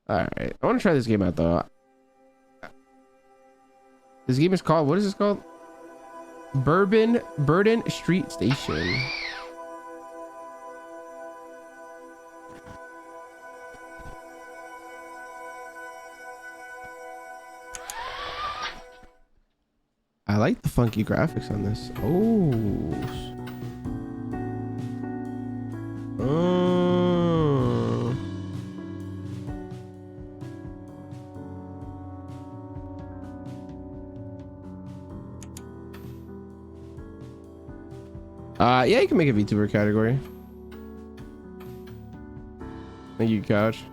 All right, I want to try this game out though. This game is called, what is this called? Burden Street Station. I like the funky graphics on this. Oh. Yeah, you can make a VTuber category. Thank you, Couch.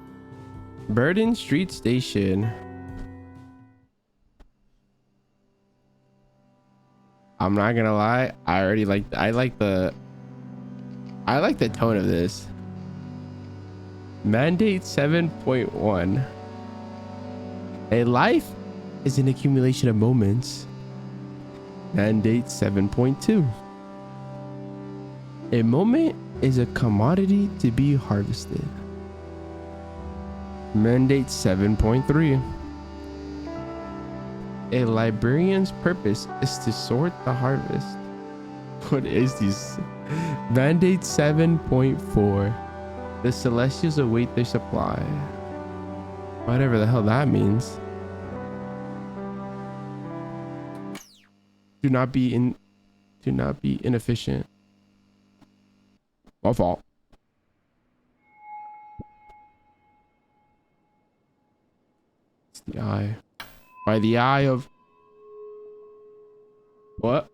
Burden Street Station. I'm not gonna lie, I like the tone of this. Mandate 7.1. A life is an accumulation of moments. Mandate 7.2. A moment is a commodity to be harvested. Mandate 7.3. A librarian's purpose is to sort the harvest. What is this? Mandate 7.4. The Celestials await their supply. Whatever the hell that means. Do not be inefficient. My fault. It's the eye. By the eye of what?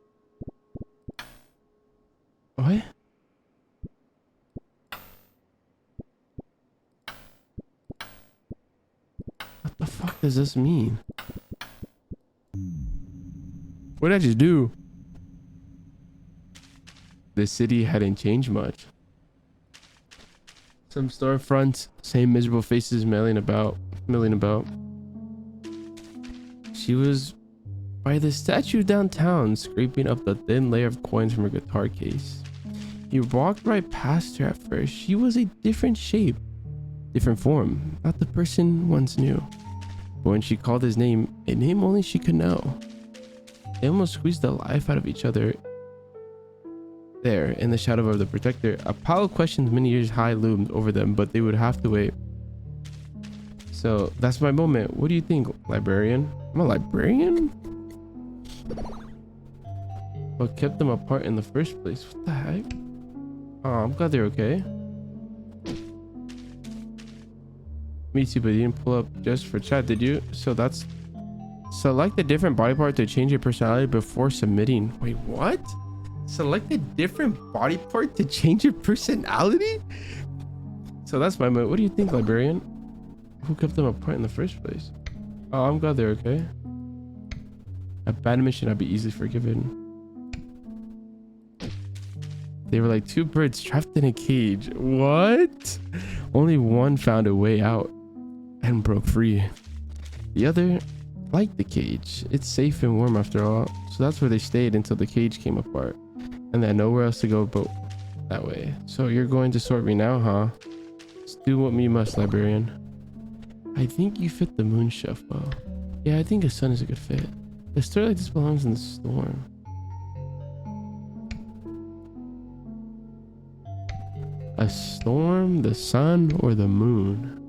What? What the fuck does this mean? What did I just do? The city hadn't changed much. Some storefronts, same miserable faces milling about. She was by the statue downtown, scraping up the thin layer of coins from her guitar case. He walked right past her at first. She was a different shape, different form, not the person once knew. But when she called his name, a name only she could know, they almost squeezed the life out of each other. There, in the shadow of the protector, a pile of questions many years high loomed over them, but they would have to wait. So that's my moment. What do you think, librarian? I'm a librarian? What kept them apart in the first place? What the heck? Oh, I'm glad they're okay. Me too, but you didn't pull up just for chat, did you? So that's... Select a different body part to change your personality before submitting. Wait, what? Select a different body part to change your personality? So that's my moment. What do you think, librarian? Who kept them apart in the first place? Oh, I'm glad they're okay. Abandonment should not be easily forgiven. They were like two birds trapped in a cage. What? Only one found a way out and broke free. The other liked the cage. It's safe and warm after all. So that's where they stayed until the cage came apart. And they had nowhere else to go but that way. So you're going to sort me now, huh? Let's do what we must, librarian. I think you fit the moon chef well. Yeah, I think a sun is a good fit. A story like this belongs in the storm. A storm, the sun, or the moon?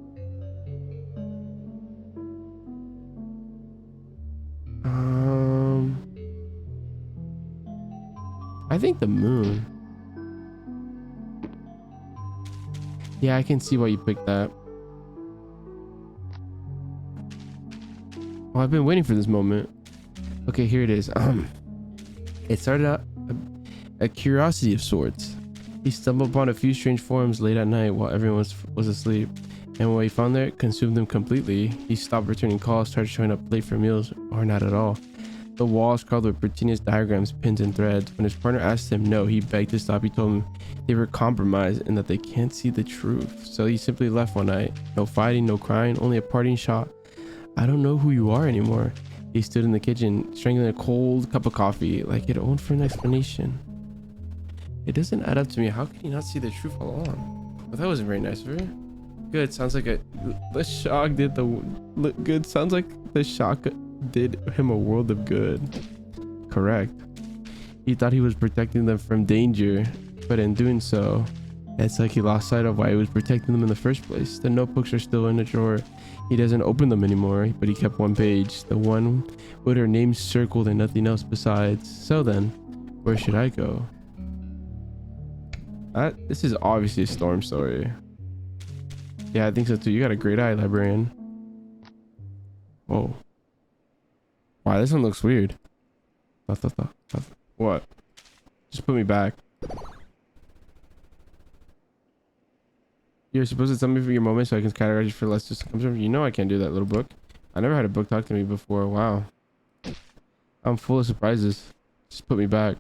I think the moon. Yeah, I can see why you picked that. Well, I've been waiting for this moment. Okay, here it is. It started out a curiosity of sorts. He stumbled upon a few strange forms late at night while everyone was asleep, and what he found there consumed him completely. He stopped returning calls, started showing up late for meals, or not at all. The walls carved with pretentious diagrams, pins, and threads. When his partner asked him no, he begged to stop. He told him they were compromised and that they can't see the truth. So he simply left one night. No fighting, no crying, only a parting shot. I don't know who you are anymore. He stood in the kitchen, strangling a cold cup of coffee, like it owed for an explanation. It doesn't add up to me. How could he not see the truth all along? Well, that wasn't very nice of her. Good. Sounds like the shock did the look good. Sounds like the shock did him a world of good. Correct. He thought he was protecting them from danger, but in doing so, it's like he lost sight of why he was protecting them in the first place. The notebooks are still in a drawer. He doesn't open them anymore, but he kept one page, the one with her name circled and nothing else besides. So then, where should I go? This is obviously a storm story. Yeah, I think so too. You got a great eye, librarian. Whoa. Wow, this one looks weird. What? Just put me back. You're supposed to tell me for your moment so I can categorize you for less discomfort. You know I can't do that, little book. I never had a book talk to me before. Wow. I'm full of surprises. Just put me back.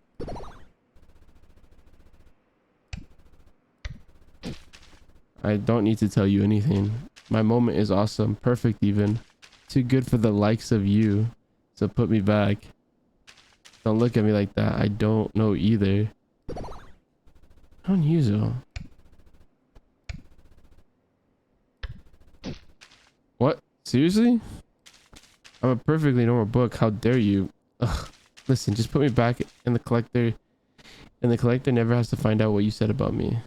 I don't need to tell you anything. My moment is awesome. Perfect even. Too good for the likes of you. So put me back. Don't look at me like that. I don't know either. Unusual. What? Seriously? I'm a perfectly normal book. How dare you? Ugh. Listen, just put me back in the collector. And the collector never has to find out what you said about me.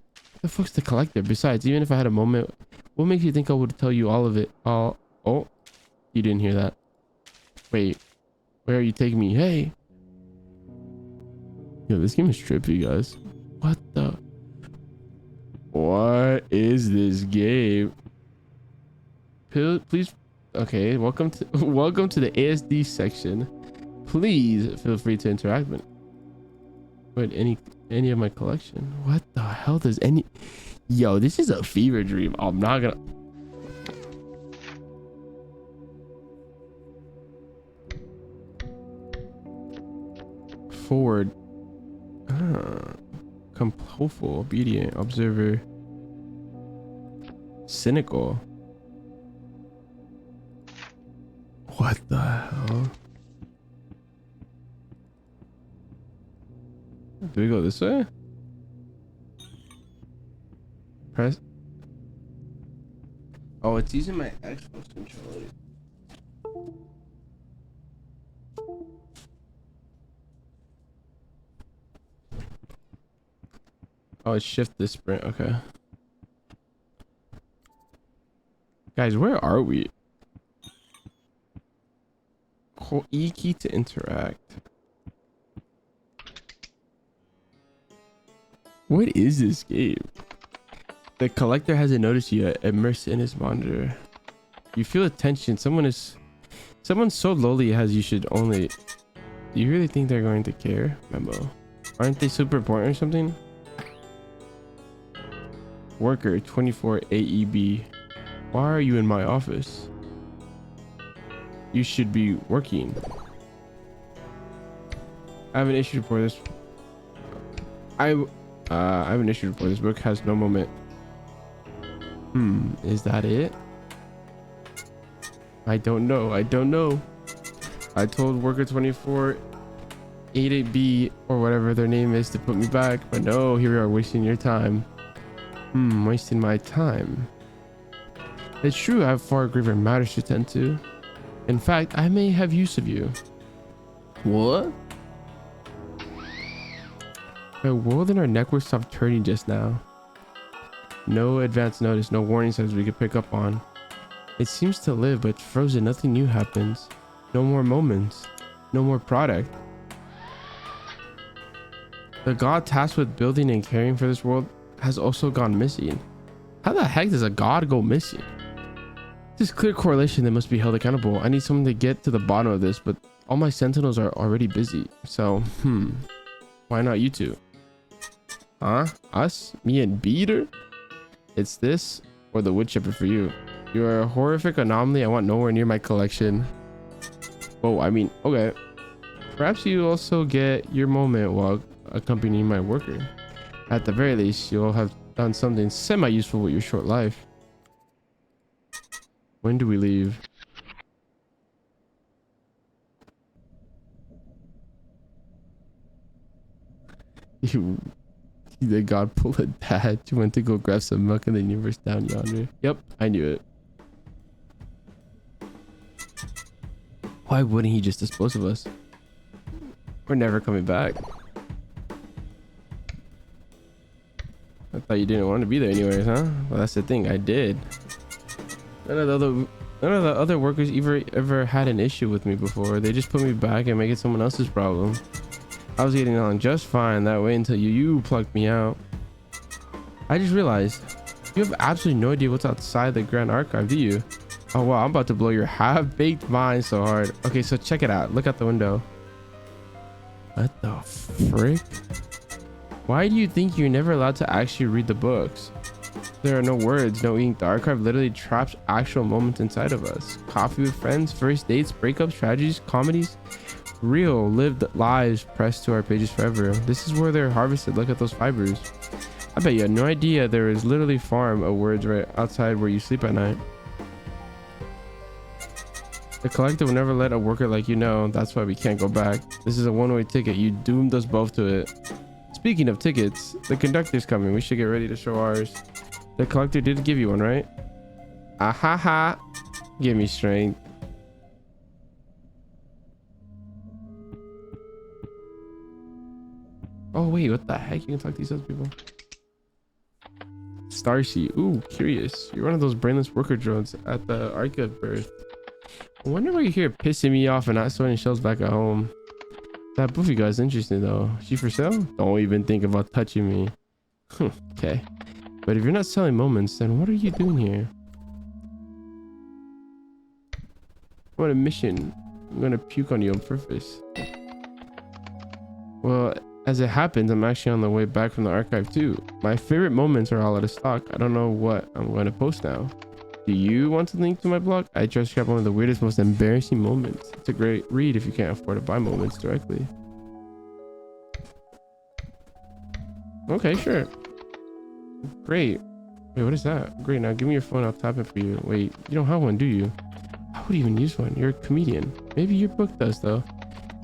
The fuck's the collector? Besides, even if I had a moment, what makes you think I would tell you all of it? Oh, you didn't hear that. Wait, where are you taking me? Hey. Yo, this game is trippy, guys. What the? What is this game? Please. Okay, welcome to the ASD section. Please feel free to interact with any of my collection. What the hell does any? Yo, this is a fever dream. I'm not gonna. Forward. Hopeful, obedient, observer, cynical. What the hell? Do we go this way? Press. Oh, it's using my Xbox controller. Oh, it's shift this sprint. Okay. Guys, where are we? Hold E key to interact. What is this game? The collector hasn't noticed you yet, immersed in his monitor. You feel a tension. Someone so lowly as you should only. Do you really think they're going to care? Memo. Aren't they super important or something? Worker 24 AEB. Why are you in my office? You should be working. I have an issue for this. I have an issue for this book has no moment. Is that it? I don't know. I told worker 24 88B or whatever their name is to put me back, but no, here we are wasting your time. Wasting my time. It's true I have far graver matters to tend to. In fact, I may have use of you. What? The world in our network stopped turning just now. No advance notice, no warning signs we could pick up on. It seems to live, but frozen, nothing new happens. No more moments. No more product. The god tasked with building and caring for this world has also gone missing. How the heck does a god go missing? This clear correlation that must be held accountable. I need someone to get to the bottom of this, but all my sentinels are already busy. So, why not you two? Huh? Us? Me and Beater? It's this or the wood chipper for you. You are a horrific anomaly I want nowhere near my collection. Oh, I mean, okay. Perhaps you also get your moment while accompanying my worker. At the very least, you'll have done something semi-useful with your short life. When do we leave? You The god pulled a dad. You went to go grab some milk in the universe down yonder. Yep, I knew it. Why wouldn't he just dispose of us? We're never coming back. I thought you didn't want to be there anyways, huh? Well, that's the thing. I did. None of the other workers ever had an issue with me before. They just put me back and make it someone else's problem. I was getting along just fine that way until you plucked me out. I just realized you have absolutely no idea what's outside the Grand Archive, do you? Oh wow, I'm about to blow your half-baked mind so hard. Okay, so check it out. Look out the window. What the frick? Why do you think you're never allowed to actually read the books? There are no words, no ink. The archive literally traps actual moments inside of us. Coffee with friends, first dates, breakups, tragedies, comedies. Real lived lives pressed to our pages forever. This is where they're harvested. Look at those fibers. I bet you had no idea there is literally a farm of words right outside where you sleep at night. The collective will never let a worker like you know. That's why we can't go back. This is a one-way ticket. You doomed us both to it. Speaking of tickets, the conductor's coming. We should get ready to show ours. The collector did give you one, right? Ahaha. Give me strength. Oh wait, what the heck? You can talk to these other people. Starcy. Ooh, curious. You're one of those brainless worker drones at the archive birth. I wonder why you're here pissing me off and not sorting shells back at home. That Buffy guy's interesting though. She for sale? Don't even think about touching me. Okay. But if you're not selling moments, then what are you doing here? I'm on a mission. I'm gonna puke on you on purpose. Well, as it happens, I'm actually on the way back from the archive too. My favorite moments are all out of stock. I don't know what I'm going to post now. Do you want to link to my blog? I just got one of the weirdest, most embarrassing moments. It's a great read if you can't afford to buy moments directly. Okay, sure. Great. Wait, what is that? Great, now give me your phone. I'll tap it for you. Wait, you don't have one, do you? I would even use one. You're a comedian. Maybe your book does though.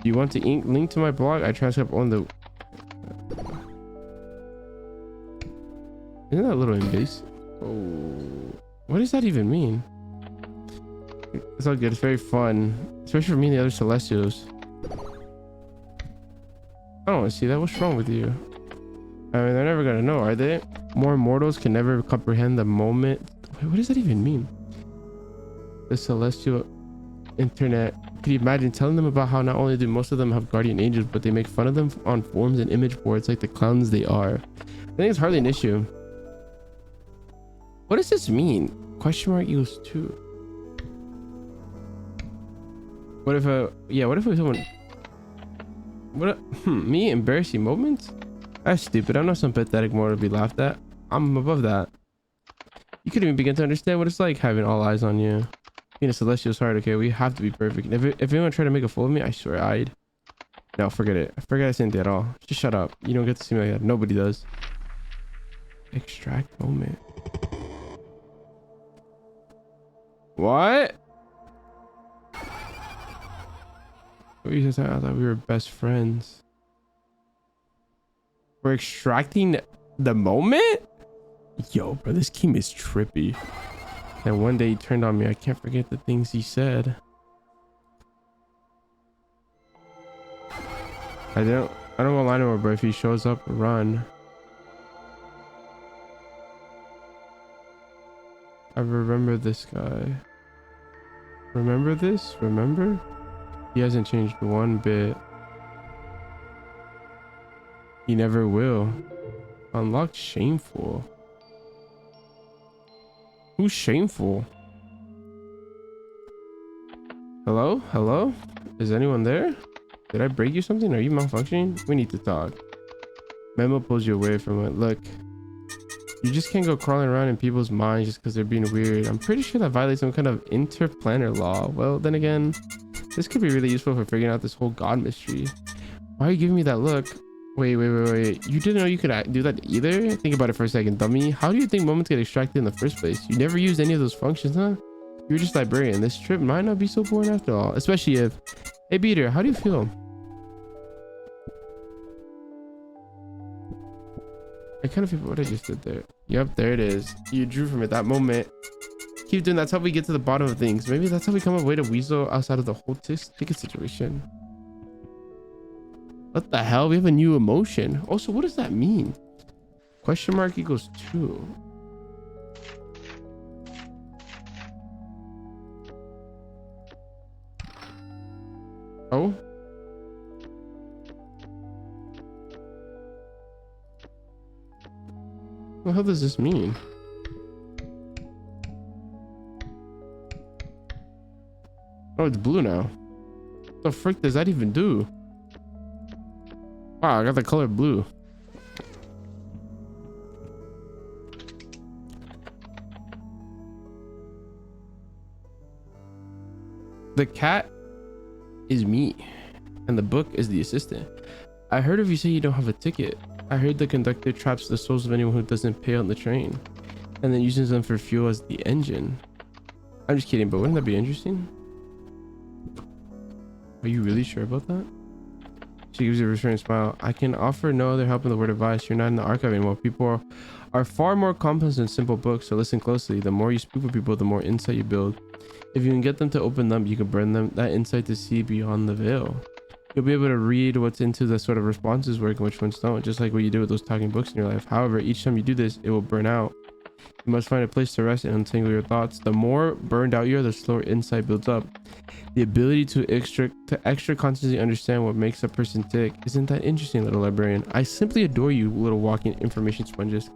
Do you want to link to my blog? I transcribe on the... Isn't that a little invasive? Oh, what does that even mean? It's all good. It's very fun, especially for me and the other Celestials. I don't want to see that. What's wrong with you? I mean, they're never gonna know, are they? More mortals can never comprehend the moment. Wait, what does that even mean? The Celestial internet. Could you imagine telling them about how not only do most of them have guardian angels, but they make fun of them on forums and image boards like the clowns they are? I think it's hardly an issue. What does this mean? Question mark equals 2. What if what if someone... me? Embarrassing moments? That's stupid. I'm not some pathetic mortal to be laughed at. I'm above that. You couldn't even begin to understand what it's like having all eyes on you. Being a Celestial is hard, okay? We have to be perfect. And if anyone tried to make a fool of me, I swear I'd... No, forget it. I forget I said anything at all. Just shut up. You don't get to see me like that. Nobody does. Extract moment. What? I thought we were best friends. We're extracting the moment? Yo, bro, this game is trippy. And one day he turned on me. I can't forget the things he said. I don't go lie to him, bro. If he shows up, run. I remember this guy. Remember this? Remember? He hasn't changed one bit. He never will. Unlocked shameful. Who's shameful? Hello? Hello? Is anyone there? Did I break you something? Are you malfunctioning? We need to talk. Memo pulls you away from it. Look. You just can't go crawling around in people's minds just because they're being weird. I'm pretty sure that violates some kind of interplanar law. Well, then again, this could be really useful for figuring out this whole god mystery. Why are you giving me that look? Wait. You didn't know you could do that either? Think about it for a second, dummy. How do you think moments get extracted in the first place? You never used any of those functions, huh? You were just librarian. This trip might not be so boring after all. Especially if... Hey, Peter, how do you feel? I kind of feel what I just did there. Yep, there it is. You drew from it that moment. Keep doing that. That's how we get to the bottom of things. Maybe that's how we come up with a weasel outside of the whole ticket situation. What the hell? We have a new emotion. Also, what does that mean? Question mark equals 2. Oh. What the hell does this mean? Oh, it's blue now. What the frick does that even do? Wow, I got the color blue. The cat is me, and the book is the assistant. I heard of you say you don't have a ticket. I heard the conductor traps the souls of anyone who doesn't pay on the train, and then uses them for fuel as the engine. I'm just kidding, but wouldn't that be interesting? Are you really sure about that? She gives you a reassuring smile. I can offer no other help in the word advice. You're not in the archive anymore. People are far more complex than simple books, so listen closely. The more you speak with people, the more insight you build. If you can get them to open them, you can burn them that insight to see beyond the veil. You'll be able to read what's into the sort of responses work and which ones don't, just like what you do with those talking books in your life. However, each time you do this, it will burn out. You must find a place to rest and untangle your thoughts. The more burned out you are, the slower insight builds up. The ability to extra consciously understand what makes a person tick. Isn't that interesting, little librarian? I simply adore you, little walking information sponges.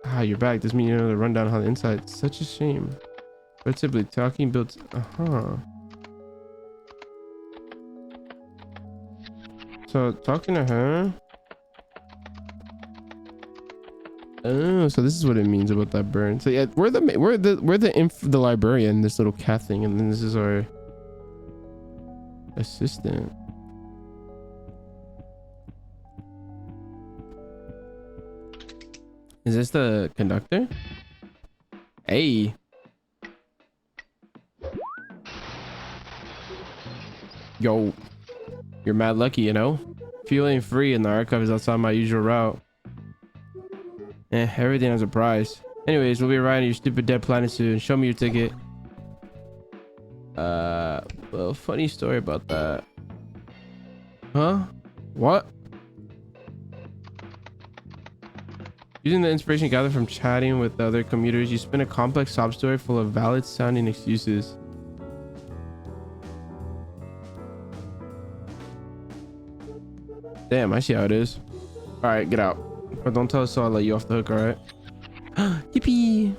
Ah, you're back. This means you know the rundown on how the inside. Such a shame. But simply talking builds. So talking to her. Oh, so this is what it means about that burn. So yeah, we're the librarian, this little cat thing, and then this is our assistant. Is this the conductor? Hey. Yo, you're mad lucky, you know? Feeling free in the archive is outside my usual route. Everything has a price. Anyways, we'll be arriving at your stupid dead planet soon. Show me your ticket. Well, funny story about that. Huh? What? Using the inspiration gathered from chatting with the other commuters, you spin a complex sob story full of valid sounding excuses. Damn, I see how it is. All right, get out. But don't tell us so I'll let you off the hook, all right? Yippee!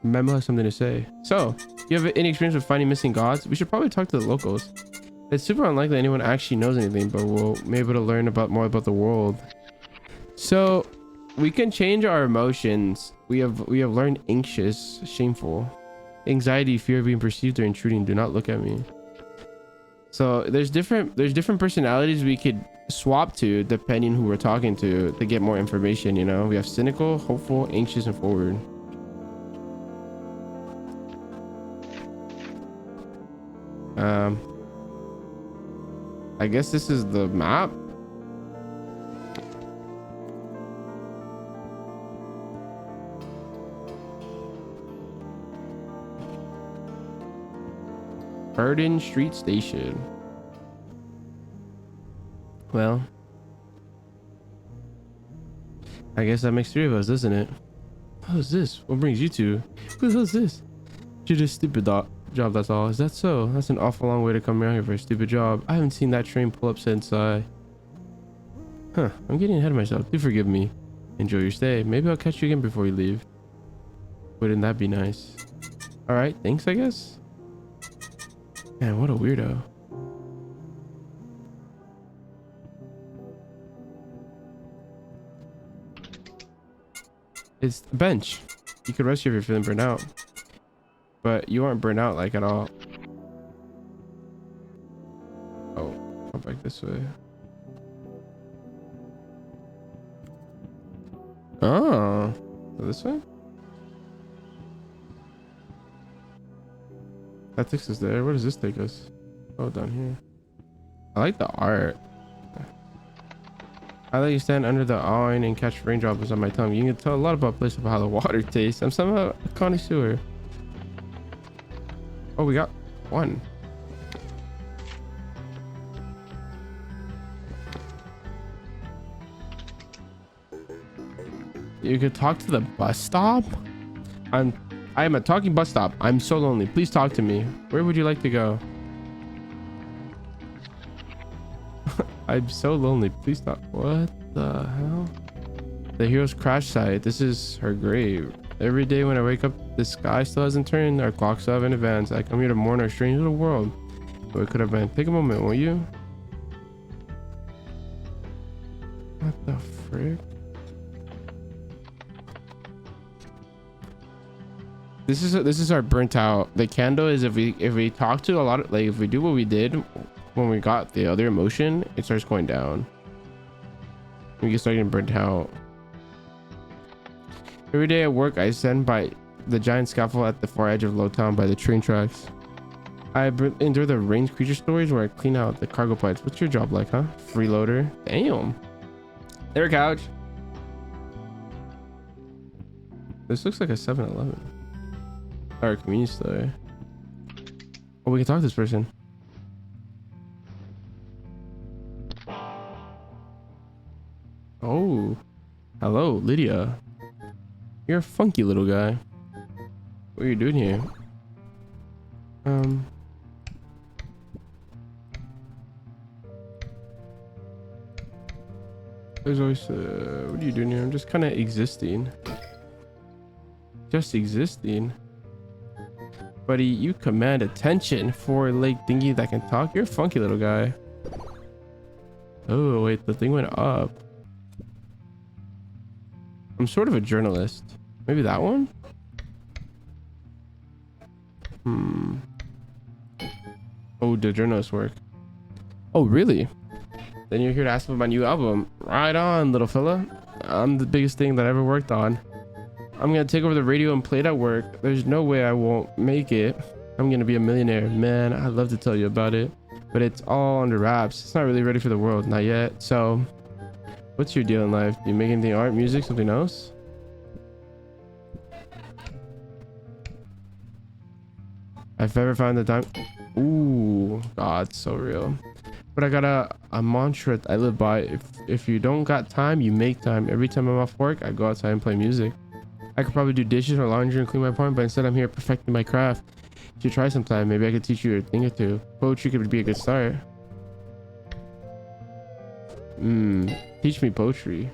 Memo has something to say. So, you have any experience with finding missing gods? We should probably talk to the locals. It's super unlikely anyone actually knows anything, but we'll be able to learn more about the world. So, we can change our emotions. We have learned anxious, shameful, anxiety, fear of being perceived or intruding. Do not look at me. So there's different personalities we could swap to depending who we're talking to get more information, you know? We have cynical, hopeful, anxious, and forward. I guess this is the map. Burden Street Station. Well, I guess that makes 3 of us, doesn't it? Who's this? What brings you two? Who the hell is this? You're just stupid job, that's all. Is that so? That's an awful long way to come around here for a stupid job. I haven't seen that train pull up since I'm getting ahead of myself. Do forgive me. Enjoy your stay. Maybe I'll catch you again before you leave. Wouldn't that be nice? All right, thanks, I guess. Man, what a weirdo. It's the bench. You could rest here if you're feeling burnt out. But you aren't burnt out like at all. Oh, come back this way. Oh, this way? That takes us there. Where does this take us? Oh, down here. I like the art. I let you stand under the awning and catch raindrops on my tongue. You can tell a lot about a place about how the water tastes. I'm somehow a connoisseur. Oh, we got one. You could talk to the bus stop? I am a talking bus stop. I'm so lonely. Please talk to me. Where would you like to go? I'm so lonely. Please stop. What the hell? The hero's crash site. This is her grave. Every day when I wake up, the sky still hasn't turned. Our clocks still haven't advanced. I come here to mourn our strange little world. What it could have been. Take a moment, won't you? What the frick? This is our burnt out. The candle is if we talk to a lot of, like, if we do what we did when we got the other emotion, it starts going down. We get started getting burnt out. Every day at work, I stand by the giant scaffold at the far edge of Lowtown by the train tracks. I endure the range creature stories where I clean out the cargo pipes. What's your job like, huh? Freeloader. Damn. There, couch. This looks like a 7-Eleven. Or a convenience store. Oh, we can talk to this person. Oh. Hello, Lydia. You're a funky little guy. What are you doing here? There's always what are you doing here? I'm just kind of existing. Just existing. Buddy, you command attention for leg thingy that can talk. You're a funky little guy. Oh wait, the thing went up. I'm sort of a journalist. Maybe that one? Oh, the journalist work. Oh, really? Then you're here to ask about my new album. Right on, little fella. I'm the biggest thing that I ever worked on. I'm gonna take over the radio and play it at work. There's no way I won't make it. I'm gonna be a millionaire. Man, I'd love to tell you about it, but it's all under wraps. It's not really ready for the world, not yet. So, what's your deal in life? Do you make anything, art, music, something else? I've ever found the time. Ooh, God, so real. But I got a mantra I live by. If you don't got time, you make time. Every time I'm off work, I go outside and play music. I could probably do dishes or laundry and clean my apartment, but instead I'm here perfecting my craft. You should try sometime. Maybe I could teach you a thing or two. Poetry could be a good start. Teach me poetry.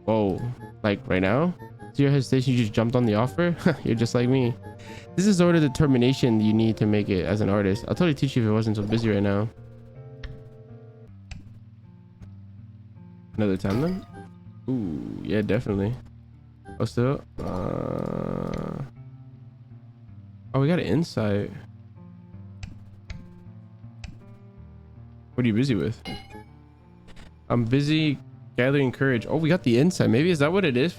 Whoa, like right now? To your hesitation, you just jumped on the offer? You're just like me. This is the sort of determination you need to make it as an artist. I'll totally teach you if it wasn't so busy right now. Another time then? Ooh, yeah, definitely. Oh, still? Oh, we got an insight. What are you busy with? I'm busy gathering courage. Oh, we got the insight. Maybe is that what it is?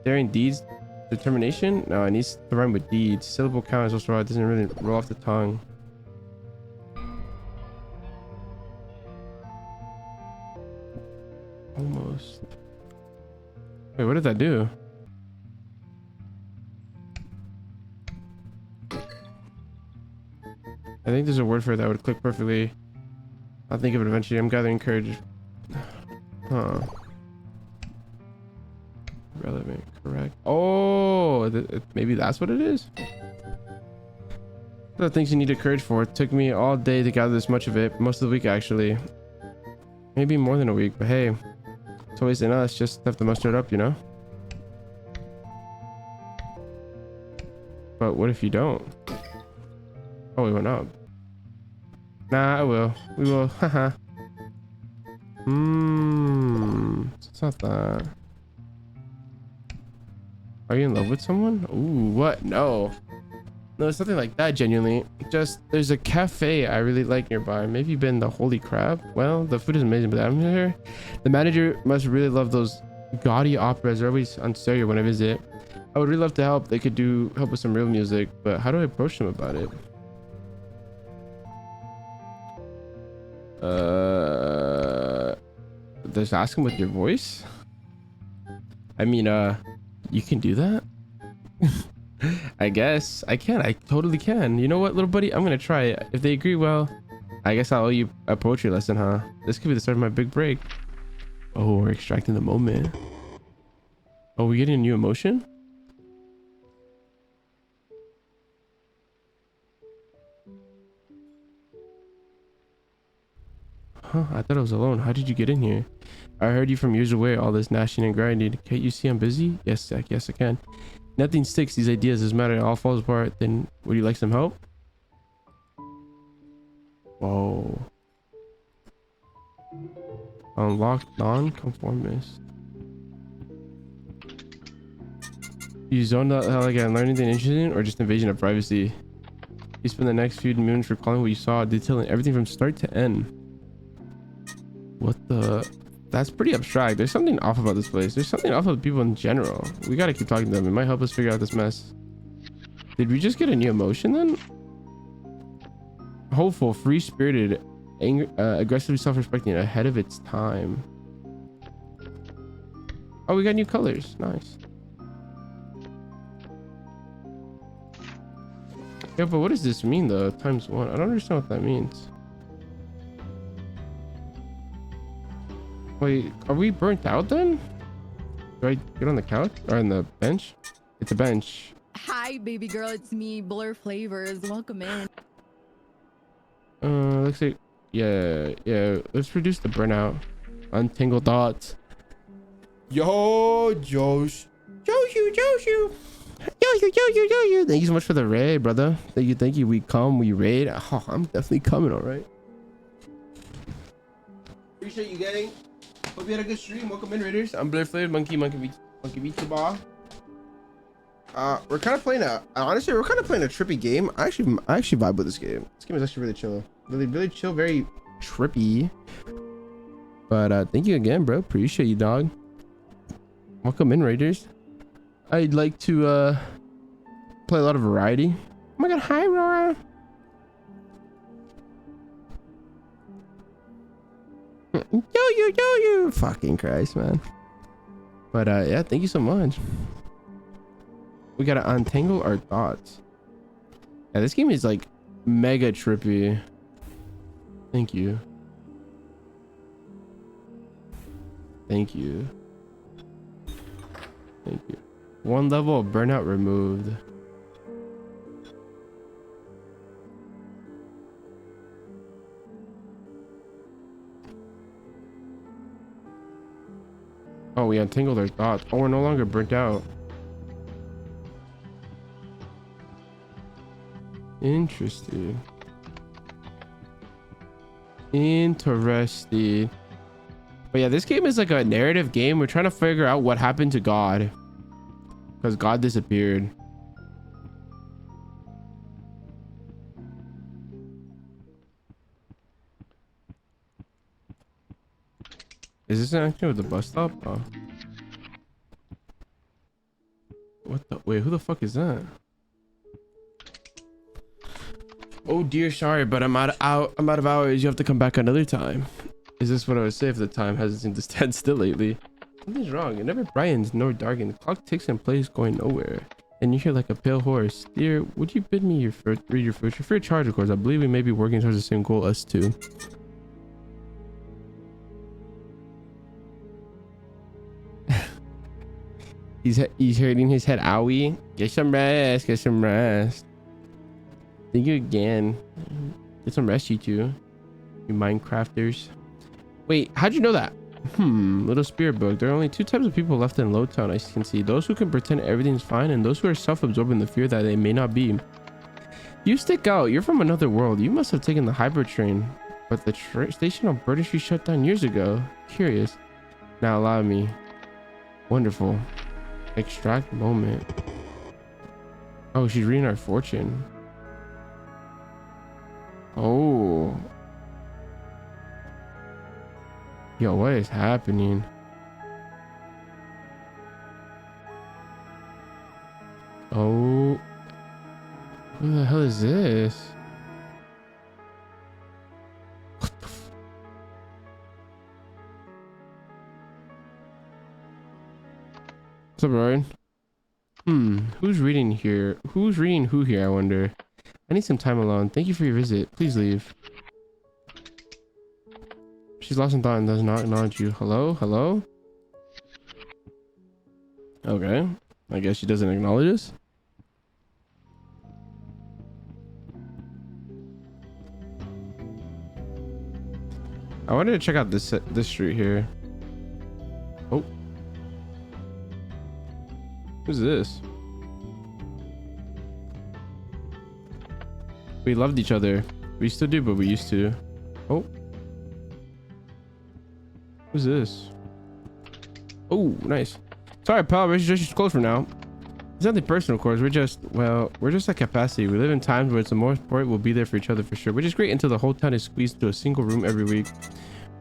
Daring deeds, determination? No, it needs to rhyme with deeds. Syllable count is also raw. It doesn't really roll off the tongue. Almost. Wait, what did that do? I think there's a word for it that would click perfectly. I'll think of it eventually. I'm gathering courage. Huh. Relevant, correct. Oh, maybe that's what it is. The things you needed courage for. It took me all day to gather this much of it. Most of the week, actually. Maybe more than a week, but hey. It's always in us. Just have to muster it up, you know? But what if you don't? Oh, we went up. Nah, I will. We will. Haha. It's not that. Are you in love with someone? Ooh, what? No. No, it's nothing like that, genuinely. Just, there's a cafe I really like nearby. Maybe you've been the Holy Crab? Well, the food is amazing, but I'm here. The manager must really love those gaudy operas. They're always on stereo when I visit. I would really love to help. They could help with some real music, but how do I approach them about it? Just ask him with your voice. I mean, you can do that. I guess I can. I totally can. You know what, little buddy? I'm gonna try it. If they agree, well, I guess I'll owe you a poetry lesson, huh? This could be the start of my big break. Oh, we're extracting the moment. Oh, we getting a new emotion? Huh, I thought I was alone. How did you get in here? I heard you from years away, all this gnashing and grinding. Can't you see I'm busy? Yes, Zach, yes I can. Nothing sticks, these ideas. Doesn't matter, it all falls apart. Then would you like some help? Whoa. Unlocked non-conformist. You zoned out hell again, learn anything interesting or just invasion of privacy? You spend the next few minutes recalling what you saw, detailing everything from start to end. What the? That's pretty abstract. There's something off about this place. There's something off about people in general. We gotta keep talking to them. It might help us figure out this mess. Did we just get a new emotion then? Hopeful, free-spirited, aggressively self-respecting, ahead of its time. Oh, we got new colors. Nice. Yeah, but what does this mean though? ×1. I don't understand what that means. Wait, are we burnt out then? Do I get on the couch or on the bench? It's a bench. Hi, baby girl. It's me, Blur Flavors. Welcome in. Looks like, yeah. Let's reduce the burnout. Untangle thoughts. Yo, Josh. Joshu. Yo. Thank you so much for the raid, brother. Thank you. We come, we raid. Oh, I'm definitely coming, all right. Appreciate you, gang. Hope you had a good stream. Welcome in, raiders. I'm Blur Flavor, Monkey Beach the Ball. We're kind of playing honestly, we're kind of playing a trippy game. I actually vibe with this game. This game is actually really chill. Really chill, very trippy. But thank you again, bro. Appreciate you, dog. Welcome in, raiders. I'd like to play a lot of variety. Oh my god, hi, Rora. Yo. Fucking Christ, man. But yeah, thank you so much. We gotta untangle our thoughts. Yeah, this game is like mega trippy. Thank you. One level of burnout removed. Oh, we untangled our thoughts. Oh, we're no longer burnt out. Interesting. But yeah, this game is like a narrative game. We're trying to figure out what happened to God, because God disappeared. Is this actually with the bus stop? Oh. What the? Wait, who the fuck is that? Oh dear, sorry, but I'm out of hours. You have to come back another time. Is this what I would say if the time hasn't seemed to stand still lately? Something's wrong. It never brightens nor darkens. The clock ticks in place, going nowhere. And you hear like a pale horse. Dear, would you bid me read your future? Free of charge, of course. I believe we may be working towards the same goal, us too. He's hurting his head. Owie. Get some rest. Thank you again. Get some rest, you two. You Minecrafters. Wait, how'd you know that? Little spirit book. There are only two types of people left in Lowtown, I can see. Those who can pretend everything's fine, and those who are self-absorbed in the fear that they may not be. You stick out. You're from another world. You must have taken the hybrid train. But the station on Burden Street shut down years ago. Curious. Now allow me. Wonderful. Extract moment. Oh, she's reading our fortune. Oh. Yo, what is happening? Oh. Who the hell is this? What the What's up, Ryan? Who's reading here? Who's reading who here, I wonder? I need some time alone. Thank you for your visit. Please leave. She's lost in thought and does not acknowledge you. Hello? Hello? Okay. I guess she doesn't acknowledge us. I wanted to check out this street here. Oh. Who's this? We loved each other. We still do, but we used to. Oh. Who's this? Oh, nice. Sorry, pal. Registration's closed for now. It's nothing personal, of course. We're just at capacity. We live in times where it's the most important we'll be there for each other for sure. Which is great until the whole town is squeezed into a single room every week.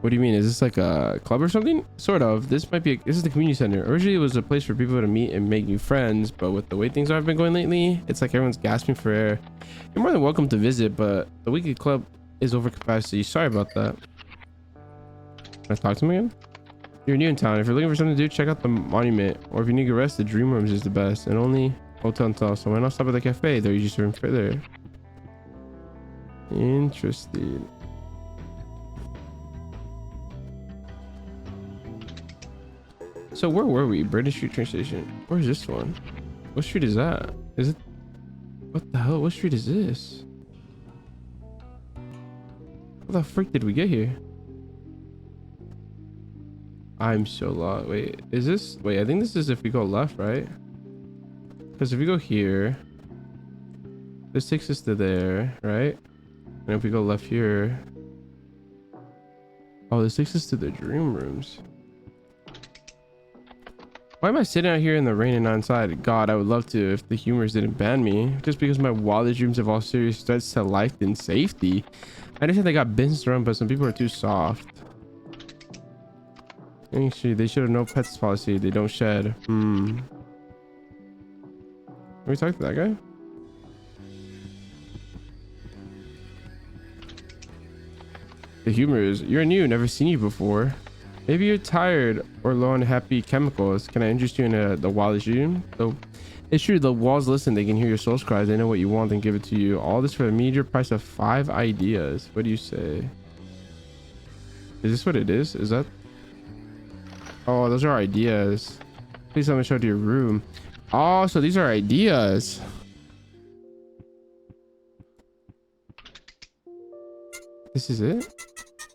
What do you mean? Is this like a club or something? Sort of. This is the community center. Originally, it was a place for people to meet and make new friends, but with the way things have been going lately, it's like everyone's gasping for air. You're more than welcome to visit, but the weekly club is over capacity. Sorry about that. Can I talk to him again? You're new in town. If you're looking for something to do, check out the monument. Or if you need a rest, the Dream Rooms is the best. And only hotel and tell. So why not stop at the cafe? They're usually serving further. Interesting. So where were we? British Street train station. Where's this one? What street is that? Is it? What the hell? What street is this? How the frick did we get here? I'm so lost. Wait, is this? Wait, I think this is if we go left, right? Because if we go here, this takes us to there, right? And if we go left here, oh, this takes us to the Dream Rooms. Why am I sitting out here in the rain and not inside? God, I would love to if the humors didn't ban me. Just because my wildest dreams of all serious threats to life and safety. I understand they got business around, but some people are too soft. Actually, they should have no pets policy. They don't shed. Can we talk to that guy? The humor is, you're new, never seen you before. Maybe you're tired or low on happy chemicals. Can I interest you in the wildest dream? So it's true, the walls listen. They can hear your soul's cries. They know what you want and give it to you. All this for a meager price of 5 ideas. What do you say? Is this what it is? Is that? Oh, those are ideas. Please let me show to your room. Oh, so these are ideas. This is it?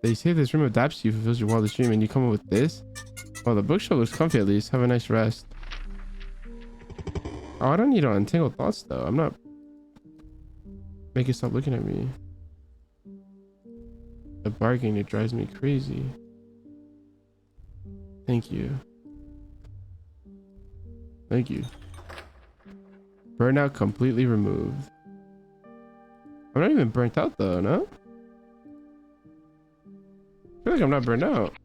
They say this room adapts to you, fulfills your wildest dream, and you come up with this? Oh, the bookshelf looks comfy at least. Have a nice rest. Oh, I don't need to untangle thoughts though. I'm not... Make it stop looking at me. The bargaining, it drives me crazy. Thank you. Thank you. Burnout completely removed. I'm not even burnt out though, no? I feel like I'm not burned out.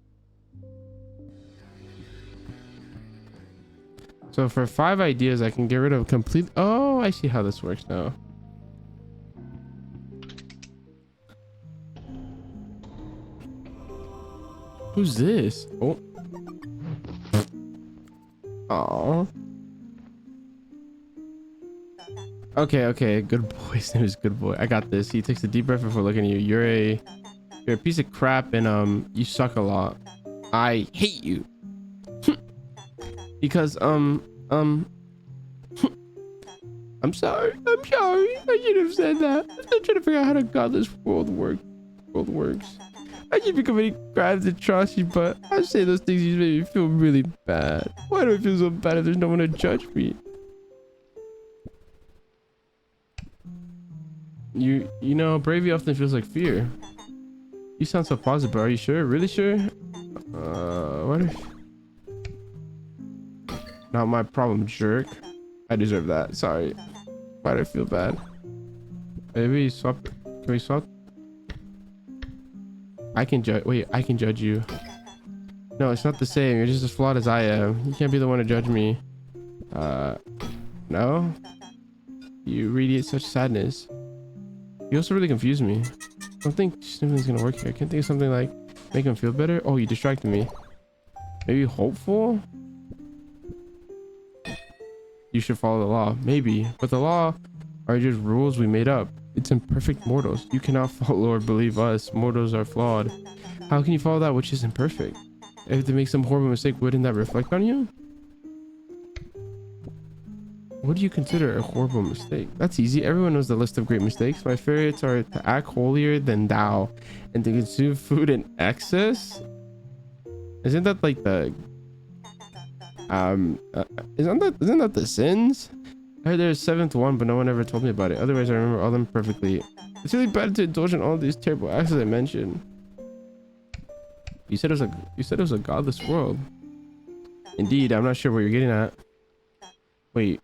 So for 5 ideas, I can get rid of complete... Oh, I see how this works now. Who's this? Oh. Oh. Okay. Good boy. His name is Good Boy. I got this. He takes a deep breath before looking at you. You're a piece of crap and you suck a lot. I hate you. Because I'm sorry. I should have said that. I'm still trying to figure out how the godless world works. I keep becoming crimes and atrocity, but I say those things just make me feel really bad. Why do I feel so bad if there's no one to judge me? You know, bravery often feels like fear. You sound so positive, but are you sure? Really sure? What if... Not my problem, jerk. I deserve that. Sorry. Why do I feel bad? Maybe swap... Can we swap? I can judge... Wait, I can judge you. No, it's not the same. You're just as flawed as I am. You can't be the one to judge me. No? You radiate such sadness. You also really confuse me. I don't think something's gonna work here. I can't think of something like make him feel better. Oh, you distracted me. Maybe hopeful? you should follow the law. Maybe, but the law are just rules we made up. It's imperfect mortals. You cannot follow or believe us. Mortals are flawed. How can you follow that which is imperfect? If they make some horrible mistake, wouldn't that reflect on you? What do you consider a horrible mistake? That's easy. Everyone knows the list of great mistakes. My favorites are to act holier than thou and to consume food in excess. Isn't that like the isn't that the sins? I heard there's a seventh one, but no one ever told me about it. Otherwise, I remember all of them perfectly. It's really bad to indulge in all these terrible acts that I mentioned. You said it was a godless world. Indeed, I'm not sure what you're getting at. Wait,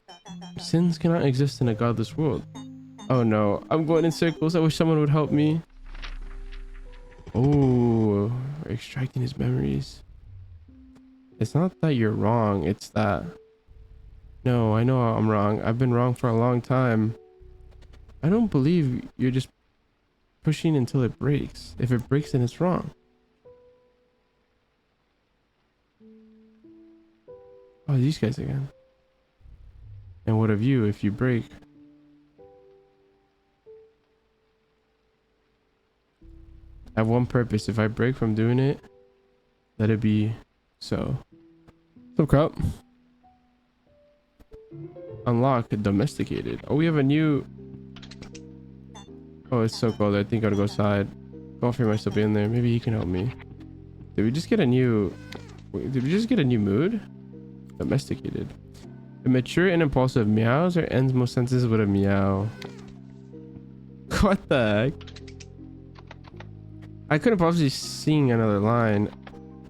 sins cannot exist in a godless world. Oh no, I'm going in circles. I wish someone would help me. Oh, we're extracting his memories. It's not that you're wrong, it's that... No, I know I'm wrong. I've been wrong for a long time. I don't believe you're just pushing until it breaks. If it breaks, then it's wrong. Oh, these guys again. And what of you if you break? I have one purpose. If I break from doing it, let it be so. So crap. Unlock domesticated. Oh, we have a new... Oh, it's so cold. I think I'll go outside. Golfer might still be in there. Maybe he can help me. Did we just get a new... Wait, did we just get a new mood? Domesticated. The mature and impulsive meows or ends most sentences with a meow. What the heck? I couldn't possibly sing another line.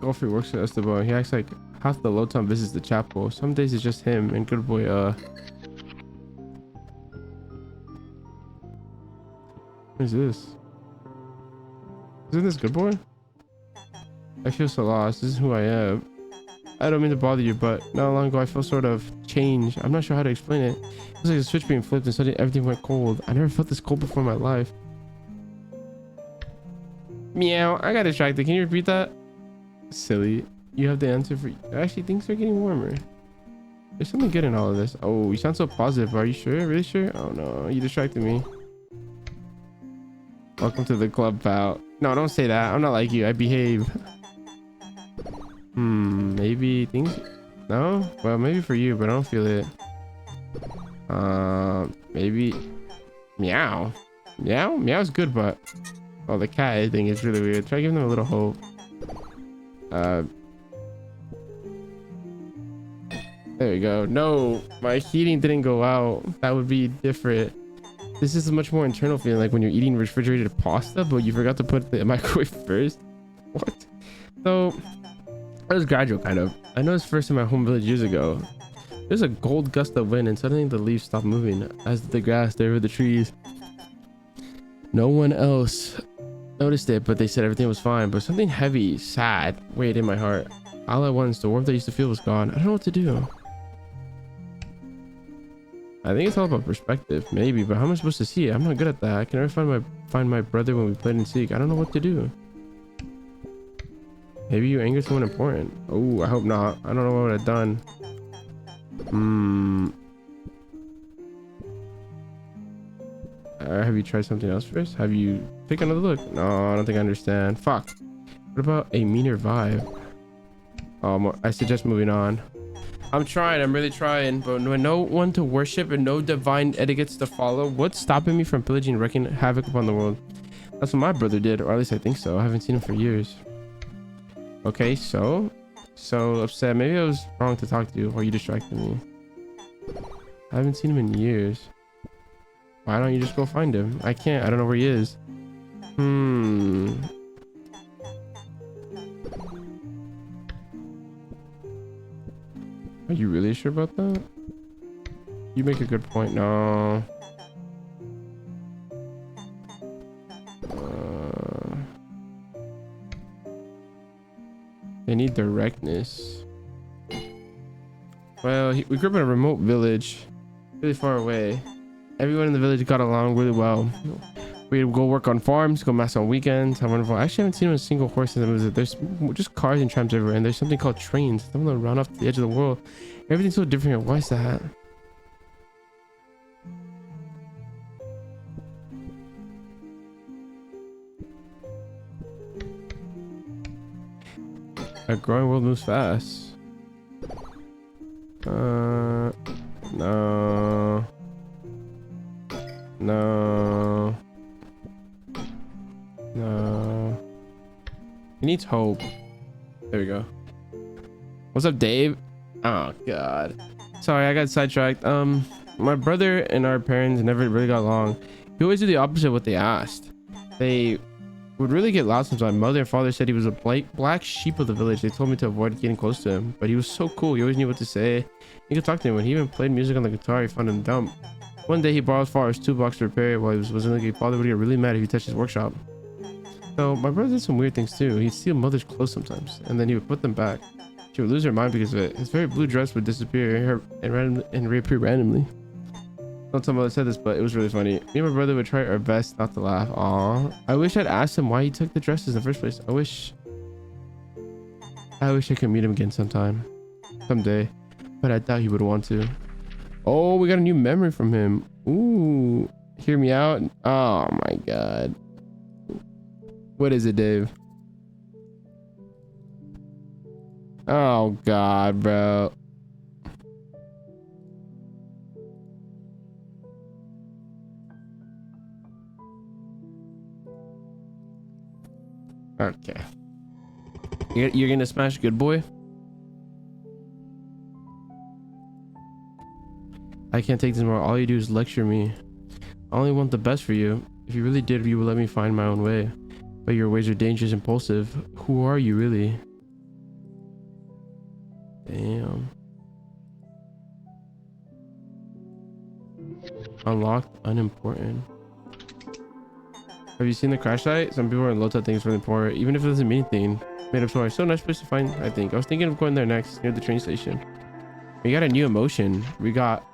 Golfer works at Esteban. He acts like half the low time visits the chapel. Some days it's just him and good boy what is this? Isn't this good boy? I feel so lost. This is who I am. I don't mean to bother you, but not long ago I felt sort of changed. I'm not sure how to explain it. It was like a switch being flipped and suddenly everything went cold. I never felt this cold before in my life. Meow. I got distracted. Can you repeat that? Silly. You have the answer for... Actually, things are getting warmer. There's something good in all of this. Oh, you sound so positive. Are you sure? Really sure? Oh no, you distracted me. Welcome to the club, pal. No, don't say that. I'm not like you. I behave. Maybe things... No? Well, maybe for you, but I don't feel it. Maybe... Meow. Meow? Meow's good, but... Oh, the cat thing is really weird. Try giving them a little hope. There we go. No, my heating didn't go out. That would be different. This is a much more internal feeling, like when you're eating refrigerated pasta, but you forgot to put the microwave first. What? So, it was gradual, kind of. I noticed first in my home village years ago. There's a cold gust of wind, and suddenly the leaves stopped moving, as did the grass there with the trees. No one else noticed it, but they said everything was fine. But something heavy, sad, weighed in my heart. All at once, the warmth I used to feel was gone. I don't know what to do. I think it's all about perspective, maybe, but how am I supposed to see it? I'm not good at that. I can never find my brother when we played and seek. I don't know what to do. Maybe you angered someone important. Oh, I hope not. I don't know what I would have done. Have you tried something else first? Have you take another look? No, I don't think I understand. Fuck. What about a meaner vibe? I suggest moving on. I'm trying. I'm really trying. But when no one to worship and no divine etiquettes to follow, what's stopping me from pillaging and wreaking havoc upon the world? That's what my brother did, or at least I think so. I haven't seen him for years. Okay, so upset. Maybe I was wrong to talk to you, or you distracted me. I haven't seen him in years. Why don't you just go find him? I can't. I don't know where he is. Are you really sure about that? You make a good point. No. They need directness. Well, we grew up in a remote village, really far away. Everyone in the village got along really well. We'd go work on farms, go mass on weekends, have wonderful. I actually haven't seen a single horse in the visit. There's just cars and trams everywhere, and there's something called trains. Some of them run off to the edge of the world. Everything's so different. Why is that? A growing world moves fast. No. No. No. He needs hope. There we go. What's up, Dave? Oh god. Sorry, I got sidetracked. My brother and our parents never really got along. He always did the opposite of what they asked. They would really get loud sometimes. My mother and father said he was a black sheep of the village. They told me to avoid getting close to him, but he was so cool. He always knew what to say. You could talk to him. When he even played music on the guitar, he found him dumb. One day he borrowed his father's toolbox to repair it while he was in the game. Father would get really mad if he touched his workshop. So my brother did some weird things too. He'd steal mother's clothes sometimes, and then he would put them back. She would lose her mind because of it. His very blue dress would disappear and reappear randomly. Don't tell mother said this, but it was really funny. Me and my brother would try our best not to laugh. Aww. I wish I'd asked him why he took the dresses in the first place. I wish I could meet him again sometime. Someday. But I doubt he would want to. Oh, we got a new memory from him. Ooh. Hear me out. Oh my god. What is it, Dave? Oh god, bro. Okay. You're gonna smash good boy? I can't take this more. All you do is lecture me. I only want the best for you. If you really did, you would let me find my own way. But your ways are dangerous, impulsive. Who are you really? Damn. Unlocked, unimportant. Have you seen the crash site? Some people are in low-tech things really important, even if it doesn't mean anything. Made up story. So nice place to find, I think. I was thinking of going there next, near the train station. We got a new emotion. We got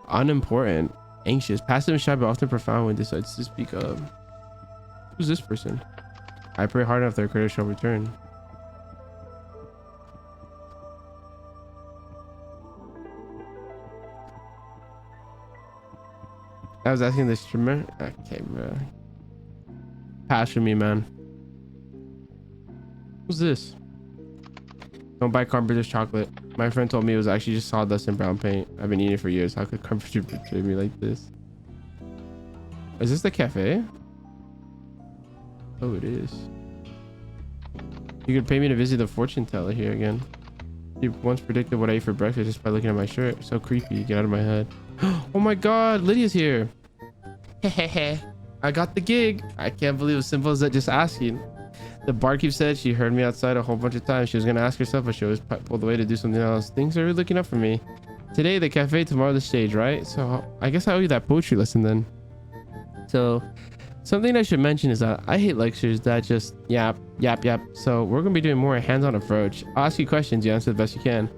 unimportant, anxious, passive and shy, but often profound when decides to speak up. Who's this person? I pray hard enough their credit shall return. I was asking this streamer. Okay, bro. Pass for me, man. Who's this? Don't buy Carpenter's chocolate. My friend told me it was actually just sawdust and brown paint. I've been eating it for years. How could Carpenter betray me like this? Is this the cafe? Oh, it is. You could pay me to visit the fortune teller here again. You once predicted what I ate for breakfast just by looking at my shirt. So creepy. Get out of my head. Oh my god, Lydia's here. Hehehe. I got the gig. I can't believe it was simple as that, just asking. The barkeep said she heard me outside a whole bunch of times. She was gonna ask herself, but she always pulled away to do something else. Things are really looking up for me. Today the cafe, tomorrow the stage, right? So I guess I owe you that poetry lesson then. So something I should mention is that I hate lectures that just yap. So we're gonna be doing more hands-on approach. I'll ask you questions, you answer the best you can.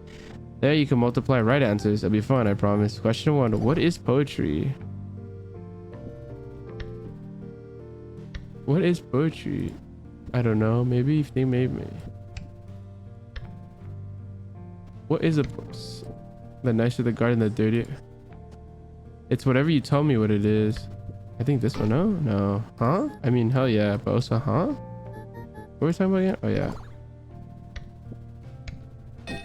There you can multiply right answers. It'll be fun, I promise. Question 1, what is poetry? What is poetry? I don't know. Maybe if they made me. What is a post? The nicer the garden, the dirtier. It's whatever you tell me what it is. I think this one. No. Huh? I mean, hell yeah. But also, huh? What were we talking about again? Oh yeah.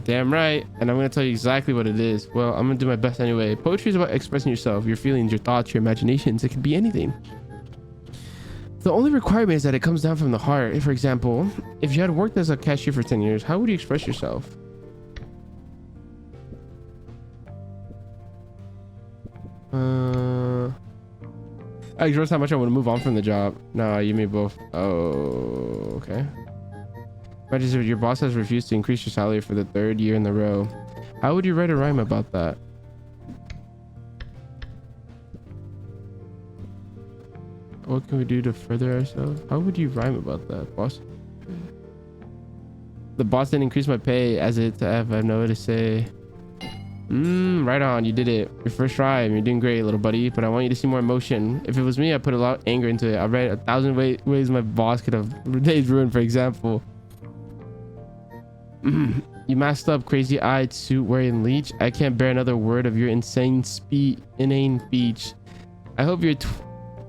Damn right. And I'm gonna tell you exactly what it is. Well, I'm gonna do my best anyway. Poetry is about expressing yourself, your feelings, your thoughts, your imaginations. It can be anything. The only requirement is that it comes down from the heart. For example, if you had worked as a cashier for 10 years, how would you express yourself? I express how much I want to move on from the job. No, you mean both. Oh, okay. Imagine if your boss has refused to increase your salary for the 3rd year in a row. How would you write a rhyme about that? What can we do to further ourselves? How would you rhyme about that, boss? The boss didn't increase my pay as it have. I have no way to say. Right on, you did it. Your first try. You're doing great, little buddy. But I want you to see more emotion. If it was me, I'd put a lot of anger into it. I read 1,000 ways my boss could have days ruined, for example. You masked up, crazy-eyed, suit-wearing leech. I can't bear another word of your inane speech. I hope your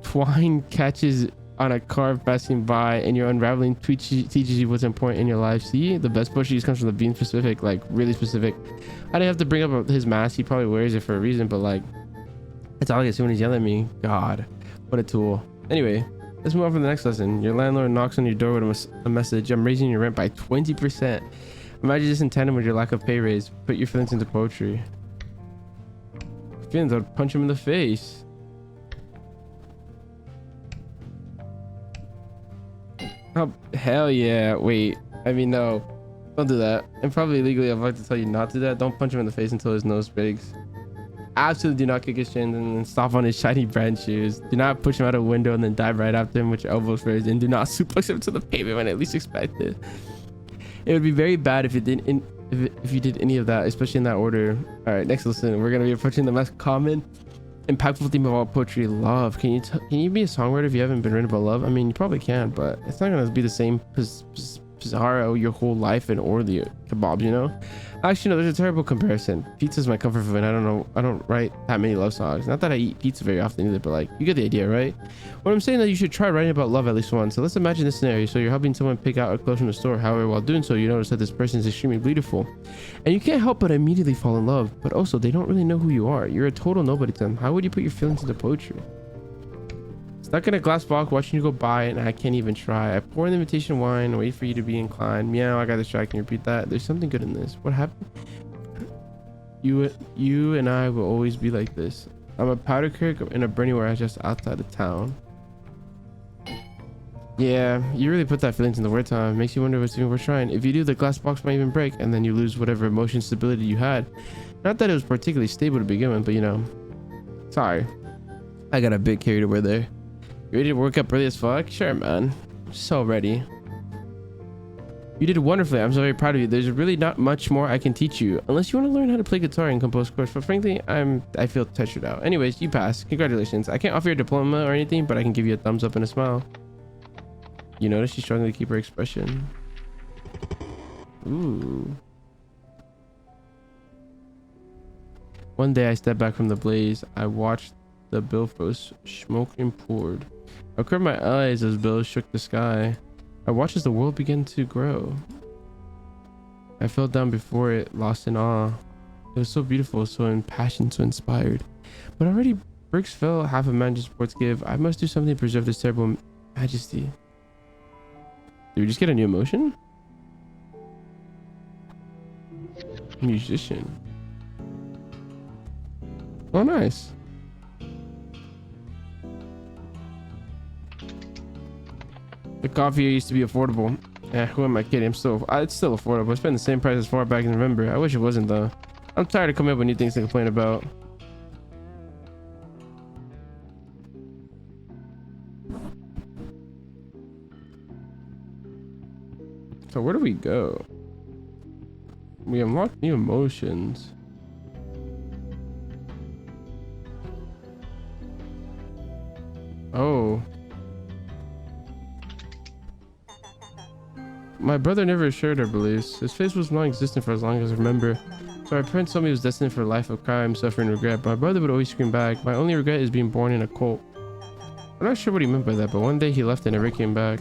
twine catches on a car passing by, and your unraveling teaches you what's important in your life. See, the best poetry just comes from the being specific, like really specific. I didn't have to bring up his mask. He probably wears it for a reason, but like, that's all I get when he's yelling at me. God, what a tool. Anyway, let's move on to the next lesson. Your landlord knocks on your door with a message. I'm raising your rent by 20%. Imagine this in tandem with your lack of pay raise. Put your feelings into poetry. Feelings, I'd punch him in the face. Oh, hell yeah. Wait. I mean, no. Don't do that. And probably legally, I'd like to tell you not to do that. Don't punch him in the face until his nose breaks. Absolutely do not kick his chin and then stomp on his shiny brand shoes. Do not push him out a window and then dive right after him with your elbows raised. And do not suplex him to the pavement when at least expected. It would be very bad if you didn't if you did any of that, especially in that order. All right, next lesson. We're going to be approaching the most common, impactful theme of all poetry, love. Can you be a songwriter if you haven't been written about love? I mean, you probably can, but it's not going to be the same Pizarro your whole life and or the kebabs, you know? Actually, no, there's a terrible comparison. Pizza's my comfort food, and I don't write that many love songs. Not that I eat pizza very often either, but like, you get the idea, right? What I'm saying is that you should try writing about love at least once. So let's imagine this scenario. So you're helping someone pick out a clothes from the store. However, while doing so, you notice that this person is extremely beautiful. And you can't help but immediately fall in love. But also, they don't really know who you are. You're a total nobody to them. How would you put your feelings into poetry? Stuck in a glass box watching you go by, and I can't even try. I pour in the invitation wine, wait for you to be inclined. Meow, I got distracted. Repeat that. There's something good in this. What happened? You and I will always be like this. I'm a powder keg in a burning warehouse just outside of town. Yeah, you really put that feelings in the word time. Makes you wonder if it's even worth trying. If you do, the glass box might even break, and then you lose whatever emotion stability you had. Not that it was particularly stable to begin with, but you know. Sorry. I got a bit carried away there. You ready to work up early as fuck? Sure, man. So ready. You did wonderfully. I'm so very proud of you. There's really not much more I can teach you, unless you want to learn how to play guitar and compose chords. But frankly, I feel touched out. Anyways, you passed. Congratulations. I can't offer you a diploma or anything, but I can give you a thumbs up and a smile. You notice she's struggling to keep her expression. Ooh. One day I stepped back from the blaze. I watched the bilfo's smoke and poured. I covered my eyes as bills shook the sky. I watched as the world began to grow. I fell down before it, lost in awe. It was so beautiful, so impassioned, so inspired. But already bricks fell, half a man just sports give. I must do something to preserve this terrible majesty. Did we just get a new emotion? Musician. Oh, nice. The coffee used to be affordable. Who am I kidding? It's still affordable. It's been the same price as far back in November. I wish it wasn't though. I'm tired of coming up with new things to complain about. So where do we go? We unlocked new emotions. Oh. My brother never shared our beliefs. His faith was non-existent for as long as I remember. So our parents told me he was destined for a life of crime, suffering, and regret. But my brother would always scream back, my only regret is being born in a cult. I'm not sure what he meant by that, but one day he left and never came back.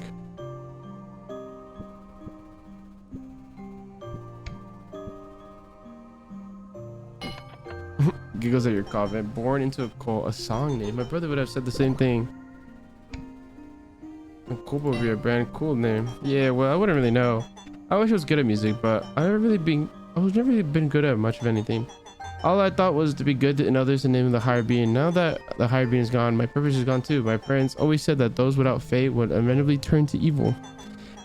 Giggles at your comment. Born into a cult, a song name. My brother would have said the same thing. Cool would be a brand cool name. Yeah, well, I wouldn't really know. I wish I was good at music, but I was never really been good at much of anything. All I thought was to be good in others and name the higher being. Now that the higher being is gone, my purpose is gone too. My parents always said that those without faith would inevitably turn to evil.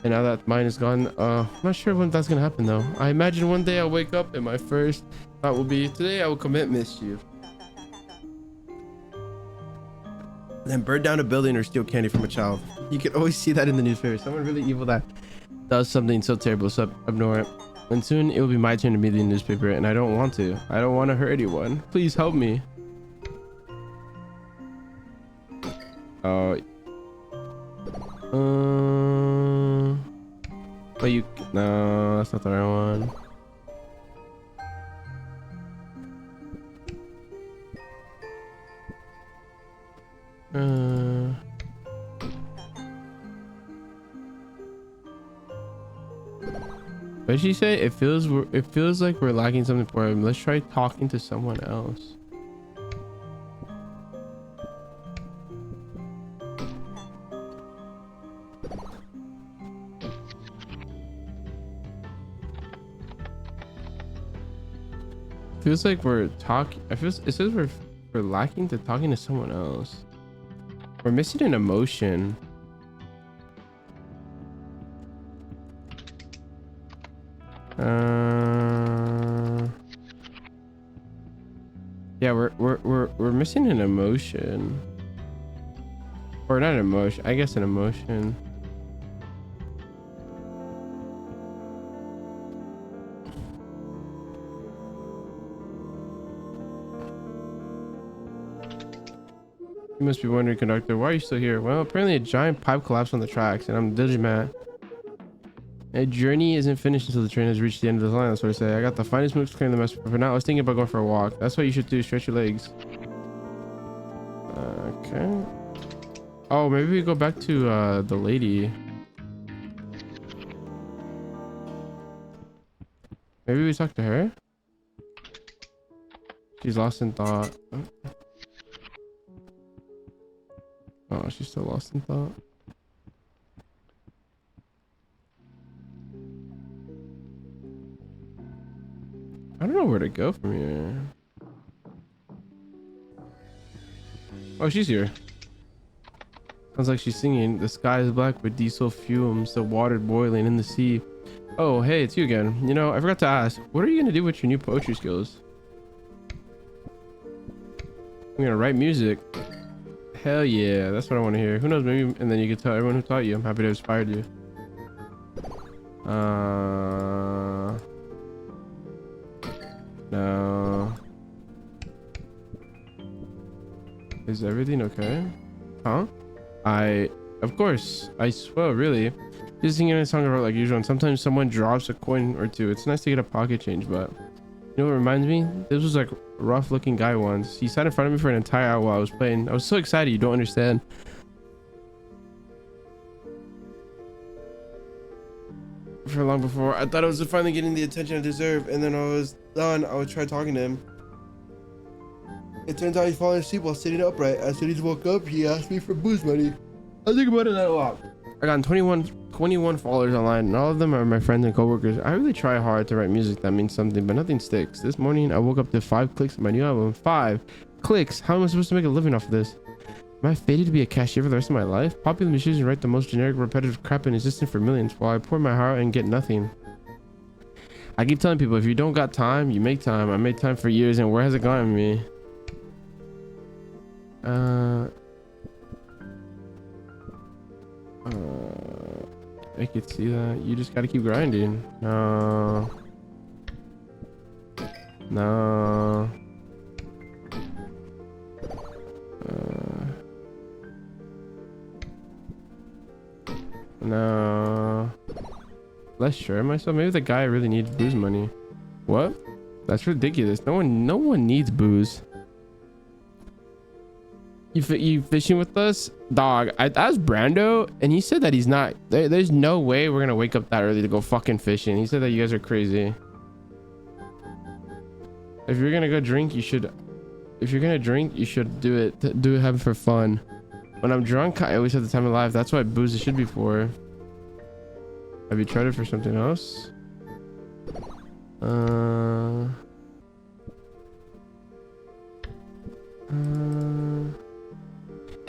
And now that mine is gone, I'm not sure when that's gonna happen though. I imagine one day I'll wake up and my first thought will be, today I will commit mischief. Then burn down a building or steal candy from a child. You can always see that in the newspaper. Someone really evil that does something so terrible, so ignore it. And soon it will be my turn to be in the newspaper, and I don't want to. I don't want to hurt anyone. Please help me. Oh. But you... No, that's not the right one. What did she say? It feels like we're lacking something for him. Let's try talking to someone else. Feels like we're talking. It says we're lacking to talking to someone else. We're missing an emotion. Yeah, we're missing an emotion. Or not an emotion, I guess an emotion. You must be wondering, conductor, why are you still here? Well, apparently a giant pipe collapsed on the tracks and I'm diligent. A journey isn't finished until the train has reached the end of the line. That's what I say. I got the finest moves to clear the mess, but for now I was thinking about going for a walk. That's what you should do, stretch your legs. Okay. Oh, maybe we go back to the lady. Maybe we talk to her. She's lost in thought. Oh, she's still lost in thought. I don't know where to go from here. Oh, she's here. Sounds like she's singing. The sky is black with diesel fumes, the water boiling in the sea. Oh, hey, it's you again. You know, I forgot to ask, what are you gonna do with your new poetry skills? I'm gonna write music. Hell yeah, that's what I want to hear. Who knows, maybe, and then you can tell everyone who taught you. I'm happy to have inspired you. No. Is everything okay? Huh? Of course, I swear, really. Just singing a song about like usual, and sometimes someone drops a coin or two. It's nice to get a pocket change, but you know what reminds me? This was like a rough looking guy once. He sat in front of me for an entire hour while I was playing. I was so excited, you don't understand. For long before, I thought I was finally getting the attention I deserve, and then I was done. I would try talking to him. It turns out he's falling asleep while sitting upright. As soon as he woke up, he asked me for booze money. I think about it a lot. I got 21 followers online, and all of them are my friends and coworkers. I really try hard to write music that means something, but nothing sticks. This morning, I woke up to 5 clicks on my new album. 5 clicks. How am I supposed to make a living off of this? Am I fated to be a cashier for the rest of my life? Popular musicians write the most generic, repetitive crap in existence for millions, while I pour my heart and get nothing. I keep telling people, if you don't got time, you make time. I made time for years, and where has it gotten me? I could see that. You just gotta keep grinding. No. No. No. Less sure of myself. Maybe the guy really needs booze money. What? That's ridiculous. No one needs booze. You fishing with us, dog? I asked Brando, and he said that he's not. There's no way we're gonna wake up that early to go fucking fishing. He said that you guys are crazy. If you're gonna go drink, you should. If you're gonna drink, you should do it. Have it for fun. When I'm drunk, I always have the time of life. That's what booze should be for. Have you tried it for something else?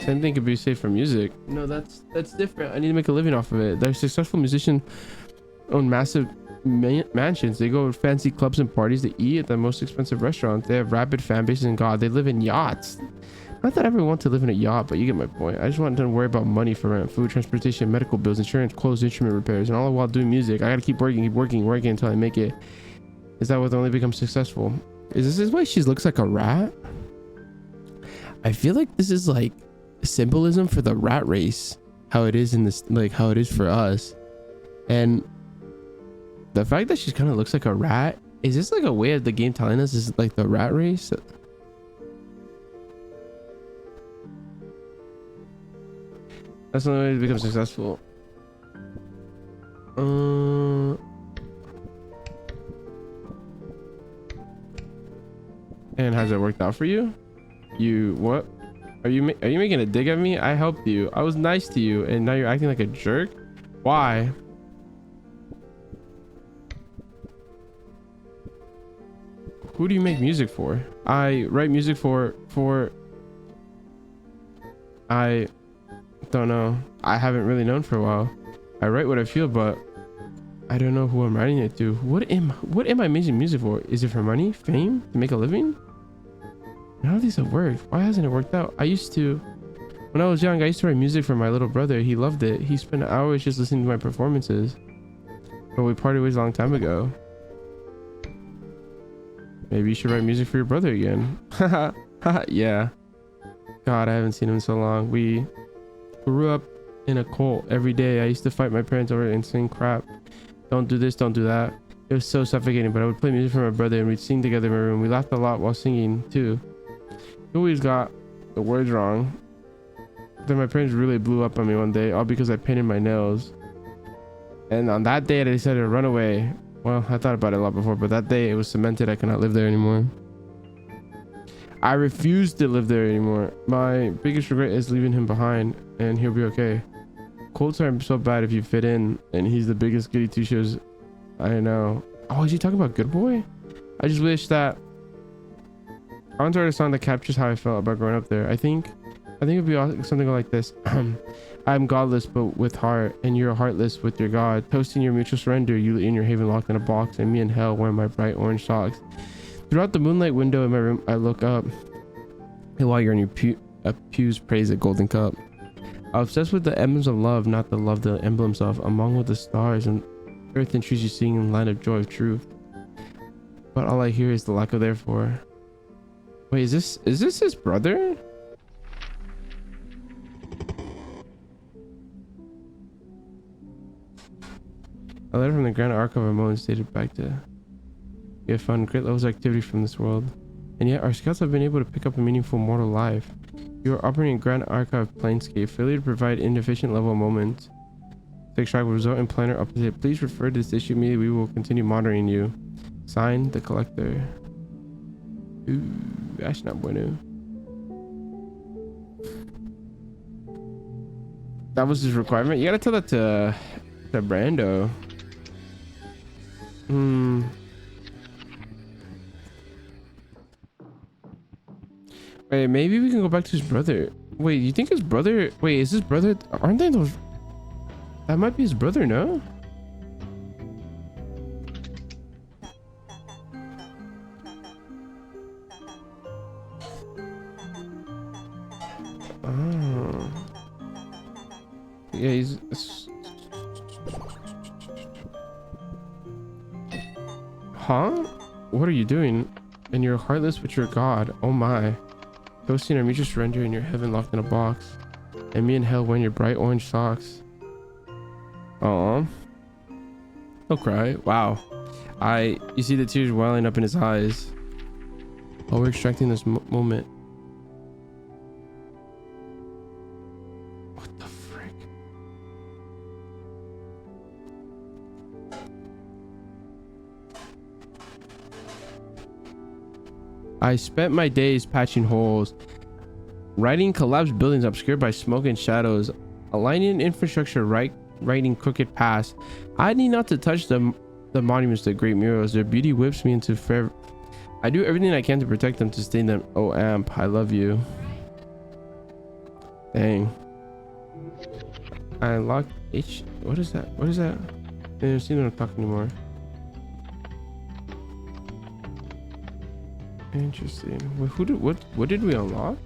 Same thing could be safe for music. No, that's different. I need to make a living off of it. They're successful musicians own massive mansions. They go to fancy clubs and parties. They eat at the most expensive restaurants. They have rabid fan bases, and God, they live in yachts. Not that I ever want to live in a yacht, but you get my point. I just want to worry about money for rent, food, transportation, medical bills, insurance, clothes, instrument repairs, and all while doing music. I gotta keep working until I make it. Is that what only becomes successful? Is this why she looks like a rat? I feel like this is like symbolism for the rat race, how it is in this, like how it is for us. And the fact that she kind of looks like a rat, is this like a way of the game telling us this is like the rat race? That's the only way to become successful. And has it worked out for you? You what? Are you making a dig at me? I helped you. I was nice to you, and now you're acting like a jerk. Why? Who do you make music for? I write music for. I don't know. I haven't really known for a while. I write what I feel, but I don't know who I'm writing it to. What am I making music for? Is it for money, fame, to make a living? None of these have worked. Why hasn't it worked out? When I was young, I used to write music for my little brother. He loved it. He spent hours just listening to my performances. But we parted ways a long time ago. Maybe you should write music for your brother again. Haha. Yeah. God, I haven't seen him in so long. We grew up in a cult every day. I used to fight my parents over insane crap. Don't do this, don't do that. It was so suffocating, but I would play music for my brother and we'd sing together in my room. We laughed a lot while singing too. He always got the words wrong. Then my parents really blew up on me one day, all because I painted my nails. And on that day I decided to run away. Well, I thought about it a lot before, but that day it was cemented. I cannot live there anymore. I refuse to live there anymore. My biggest regret is leaving him behind, and he'll be okay. Colts are so bad if you fit in, and he's the biggest goody two shoes. I know. Oh, is he talking about Good Boy? I just wish that I want to write a song that captures how I felt about growing up there. I think it'd be something like this. I'm godless but with heart, and you're heartless with your God. Toasting your mutual surrender, you in your haven locked in a box, and me in hell wearing my bright orange socks. Throughout the moonlight window in my room, I look up, and while you're in your pews, praise a golden cup. I'm obsessed with the emblems of love, not the love the emblems of. Among with the stars and earth and trees you sing in the line of joy of truth. But all I hear is the lack of therefore. Wait, is this his brother? A letter from the Grand Archive of Moments dated back to... We have found great levels of activity from this world, and yet our scouts have been able to pick up a meaningful mortal life. You are operating a Grand Archive Planescape, failure to provide inefficient level of moments. To extract a result in planner opposite, please refer to this issue immediately. We will continue monitoring you. Signed, the Collector. Ooh, that's not bueno. That was his requirement? You gotta tell that to Brando. Wait, maybe we can go back to his brother. Wait, you think his brother... Wait, is his brother... Aren't they those... That might be his brother, no? Oh. Yeah, he's... Huh? What are you doing? And you're heartless with your God. Oh my. Toasting our mutual surrender in your heaven locked in a box. And me in hell wearing your bright orange socks. Aw. Don't cry. Wow. You see the tears welling up in his eyes. While we're extracting this moment. What the frick? I spent my days patching holes, writing collapsed buildings obscured by smoke and shadows, aligning infrastructure, writing crooked paths. I need not to touch the monuments, the great murals. Their beauty whips me into forever. I do everything I can to protect them, to sustain them. Oh, Amp, I love you. Dang. I unlocked H. What is that? What is that? I don't see them talk anymore. Interesting. Wait, what did we unlock?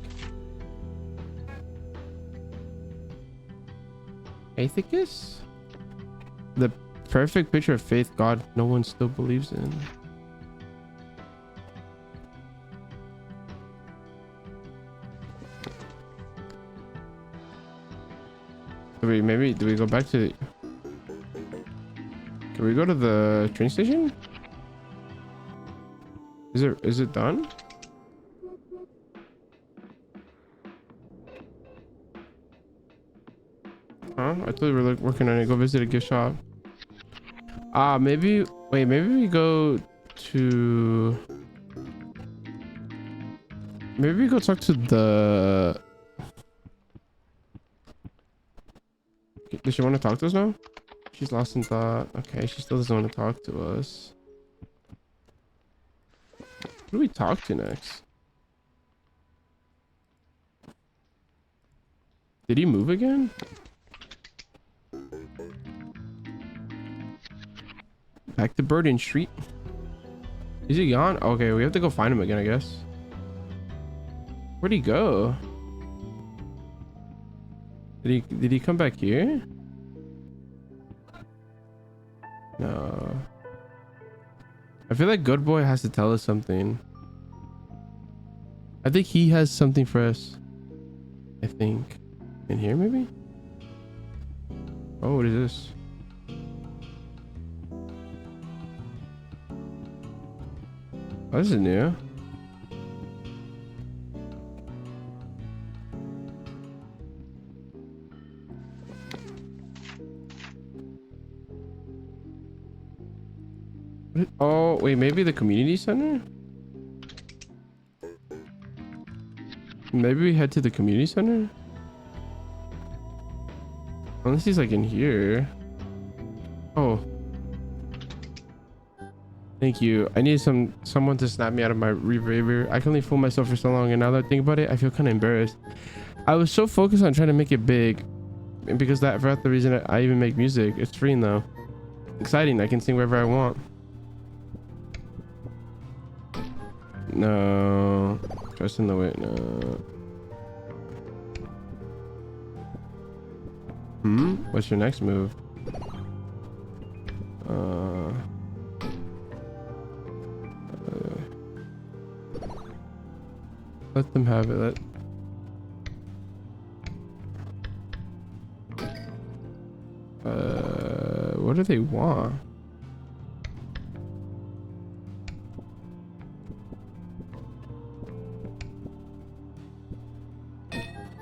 Aethicus? The perfect picture of faith God no one still believes in. Maybe do we go back to... Can we go to the train station? Is it done? Huh? I thought we were working on it. Go visit a gift shop. Maybe... Wait, maybe we go to... Maybe we go talk to the... Does she want to talk to us now? She's lost in thought. Okay, she still doesn't want to talk to us. Who do we talk to next? Did he move again? Back to Burden Street. Is he gone? Okay, we have to go find him again, I guess. Where'd he go? Did he come back here? No. I feel like Good Boy has to tell us something. I think he has something for us. I think. In here, maybe? Oh, what is this? Oh, this is new. Oh, wait, maybe the community center? Maybe we head to the community center? Unless he's like in here. Oh. Thank you. I need someone to snap me out of my reverber. I can only fool myself for so long, and now that I think about it, I feel kind of embarrassed. I was so focused on trying to make it big, and because that's the reason I even make music. It's freeing though. Exciting. I can sing wherever I want. No. Trust in the way. No. What's your next move? Let them have it. What do they want?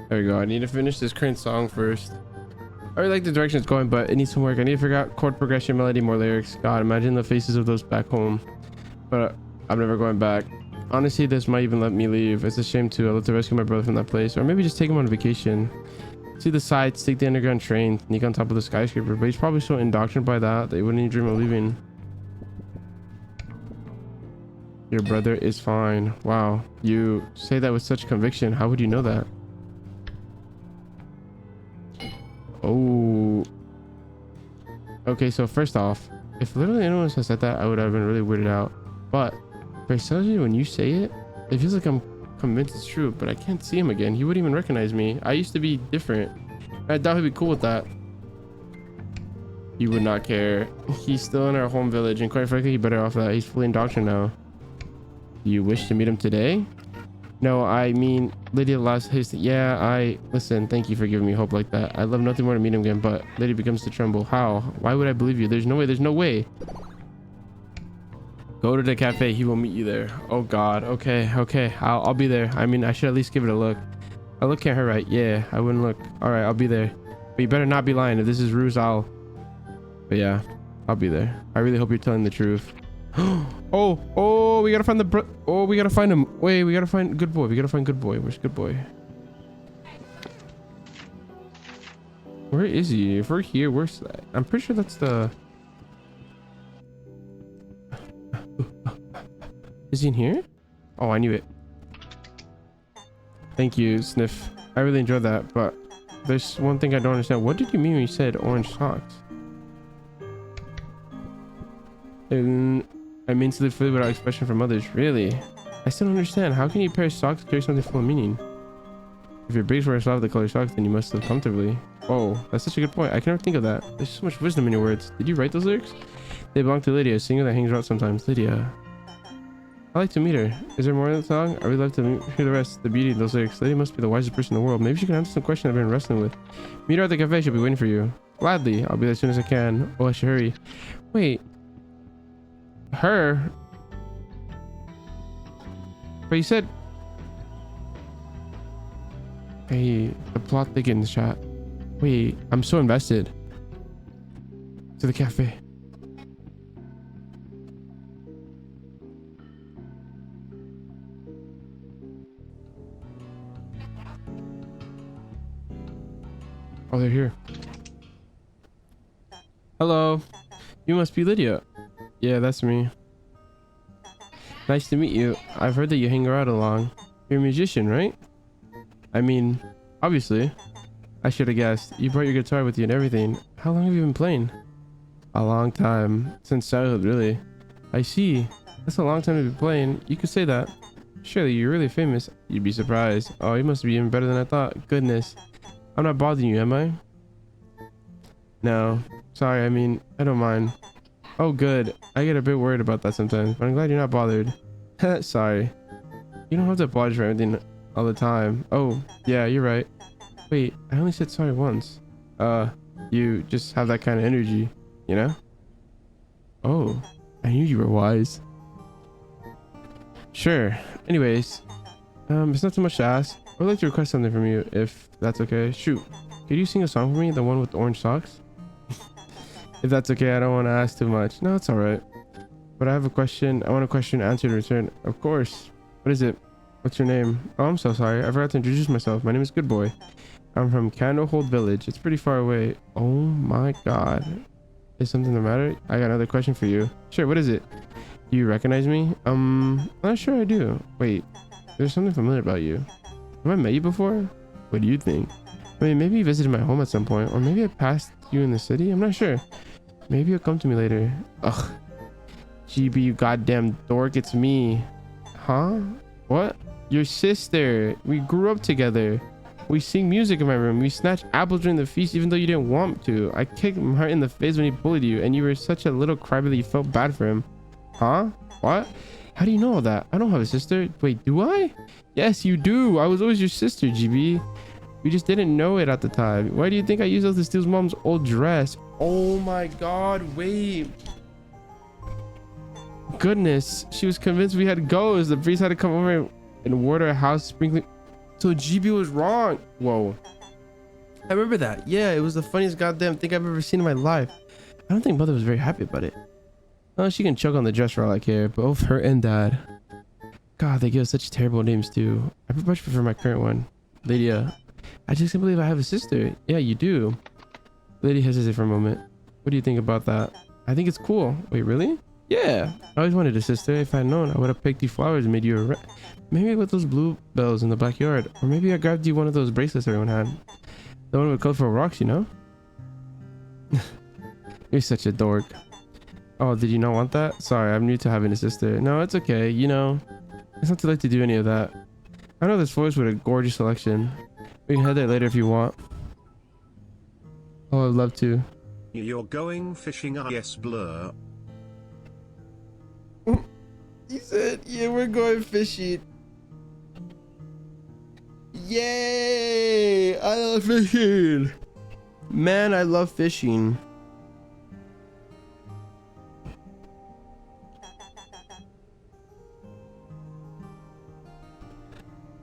There we go. I need to finish this current song first. I really like the direction it's going, but it needs some work. I need to figure out chord progression, melody, more lyrics. God, imagine the faces of those back home. But I'm never going back. Honestly, this might even let me leave. It's a shame too. I'd love to rescue my brother from that place, or maybe just take him on a vacation. See the sights, take the underground train, sneak on top of the skyscraper. But he's probably so indoctrinated by that he wouldn't even dream of leaving. Your brother is fine. Wow, you say that with such conviction. How would you know that? Oh. Okay, so first off, if literally anyone else has said that, I would have been really weirded out. But personally, when you say it, it feels like I'm convinced it's true, but I can't see him again. He wouldn't even recognize me. I used to be different. I doubt he'd be cool with that. He would not care. He's still in our home village, and quite frankly, he better off that. He's fully indoctrinated now. Do you wish to meet him today? No, I mean, Lydia lost his... Yeah, listen, thank you for giving me hope like that. I'd love nothing more to meet him again, but Lydia begins to tremble. How? Why would I believe you? There's no way. There's no way. Go to the cafe. He will meet you there. Oh, God. Okay. I'll be there. I mean, I should at least give it a look. A look can't hurt, right? Yeah, I wouldn't look. All right, I'll be there. But you better not be lying. If this is ruse, But yeah, I'll be there. I really hope you're telling the truth. Oh, we gotta find we gotta find him. Wait, we gotta find Good Boy. We gotta find Good Boy. Where's Good Boy? Where is he? If we're here, where's that? I'm pretty sure that's the... Is he in here? Oh, I knew it. Thank you, Sniff. I really enjoyed that, but there's one thing I don't understand. What did you mean when you said orange socks? And I mean to live fully without expression from others. Really? I still don't understand. How can you pair socks carry something full of meaning? If your base wear soft the color socks, then you must live comfortably. Oh, that's such a good point. I can never think of that. There's so much wisdom in your words. Did you write those lyrics? They belong to Lydia, a singer that hangs out sometimes. Lydia. I like to meet her. Is there more in the song? I would love to hear the rest. The beauty of those lyrics. Lydia must be the wisest person in the world. Maybe she can answer some questions I've been wrestling with. Meet her at the cafe. She'll be waiting for you. Gladly. I'll be there as soon as I can. Oh, I should hurry. Wait. Her? But you said... Hey, the plot thickens, chat. Wait, I'm so invested. To the cafe. Oh, they're here. Hello. You must be Lydia. Yeah, that's me. Nice to meet you. I've heard that you hang around along. You're a musician, right? I mean, obviously. I should have guessed. You brought your guitar with you and everything. How long have you been playing? A long time. Since childhood, really. I see. That's a long time to be playing. You could say that. Surely you're really famous. You'd be surprised. Oh, you must be even better than I thought. Goodness. I'm not bothering you, am I? No. Sorry, I mean, I don't mind. Oh, good. I get a bit worried about that sometimes, but I'm glad you're not bothered. Sorry. You don't have to apologize for everything all the time. Oh, yeah, you're right. Wait, I only said sorry once. You just have that kind of energy, you know? Oh, I knew you were wise. Sure. Anyways, it's not too much to ask. I'd like to request something from you, if that's okay. Shoot. Could you sing a song for me? The one with the orange socks? If that's okay, I don't want to ask too much. No, it's alright. But I have a question. I want a question answered in return. Of course. What is it? What's your name? Oh, I'm so sorry. I forgot to introduce myself. My name is Good Boy. I'm from Candlehold Village. It's pretty far away. Oh my god. Is something the matter? I got another question for you. Sure, what is it? Do you recognize me? I'm not sure I do. Wait, there's something familiar about you. Have I met you before? What do you think? I mean, maybe you visited my home at some point, or maybe I passed you in the city. I'm not sure. Maybe you'll come to me later. Ugh. GB, you goddamn dork. It's me. Huh? What? Your sister. We grew up together. We sing music in my room. We snatch apples during the feast even though you didn't want to. I kicked him right in the face when he bullied you, and you were such a little crybaby you felt bad for him. Huh? What? How do you know all that? I don't have a sister. Wait, do I? Yes, you do. I was always your sister, GB. We just didn't know it at the time. Why do you think I used those to steal mom's old dress? Oh my god, wait. Goodness, she was convinced we had ghosts. The priest had to come over and ward our house sprinkling. So GB was wrong. Whoa. I remember that. Yeah, it was the funniest goddamn thing I've ever seen in my life. I don't think mother was very happy about it. Oh, she can choke on the dress for all I care. Both her and dad. God, they give us such terrible names too. I much prefer my current one. Lydia. I just can't believe I have a sister. Yeah, you do. Lady hesitated for a moment. What do you think about that? I think it's cool. Wait, really? Yeah. I always wanted a sister. If I'd known, I would have picked you flowers and made you a maybe with those bluebells in the backyard. Or maybe I grabbed you one of those bracelets everyone had. The one with colorful rocks, you know? You're such a dork. Oh, did you not want that? Sorry, I'm new to having a sister. No, it's okay. You know, it's not too late to do any of that. I know this forest with a gorgeous selection. We can head there later if you want. Oh, I'd love to. You're going fishing, yes, Blur. He said, yeah, we're going fishing. Yay! I love fishing. Man, I love fishing.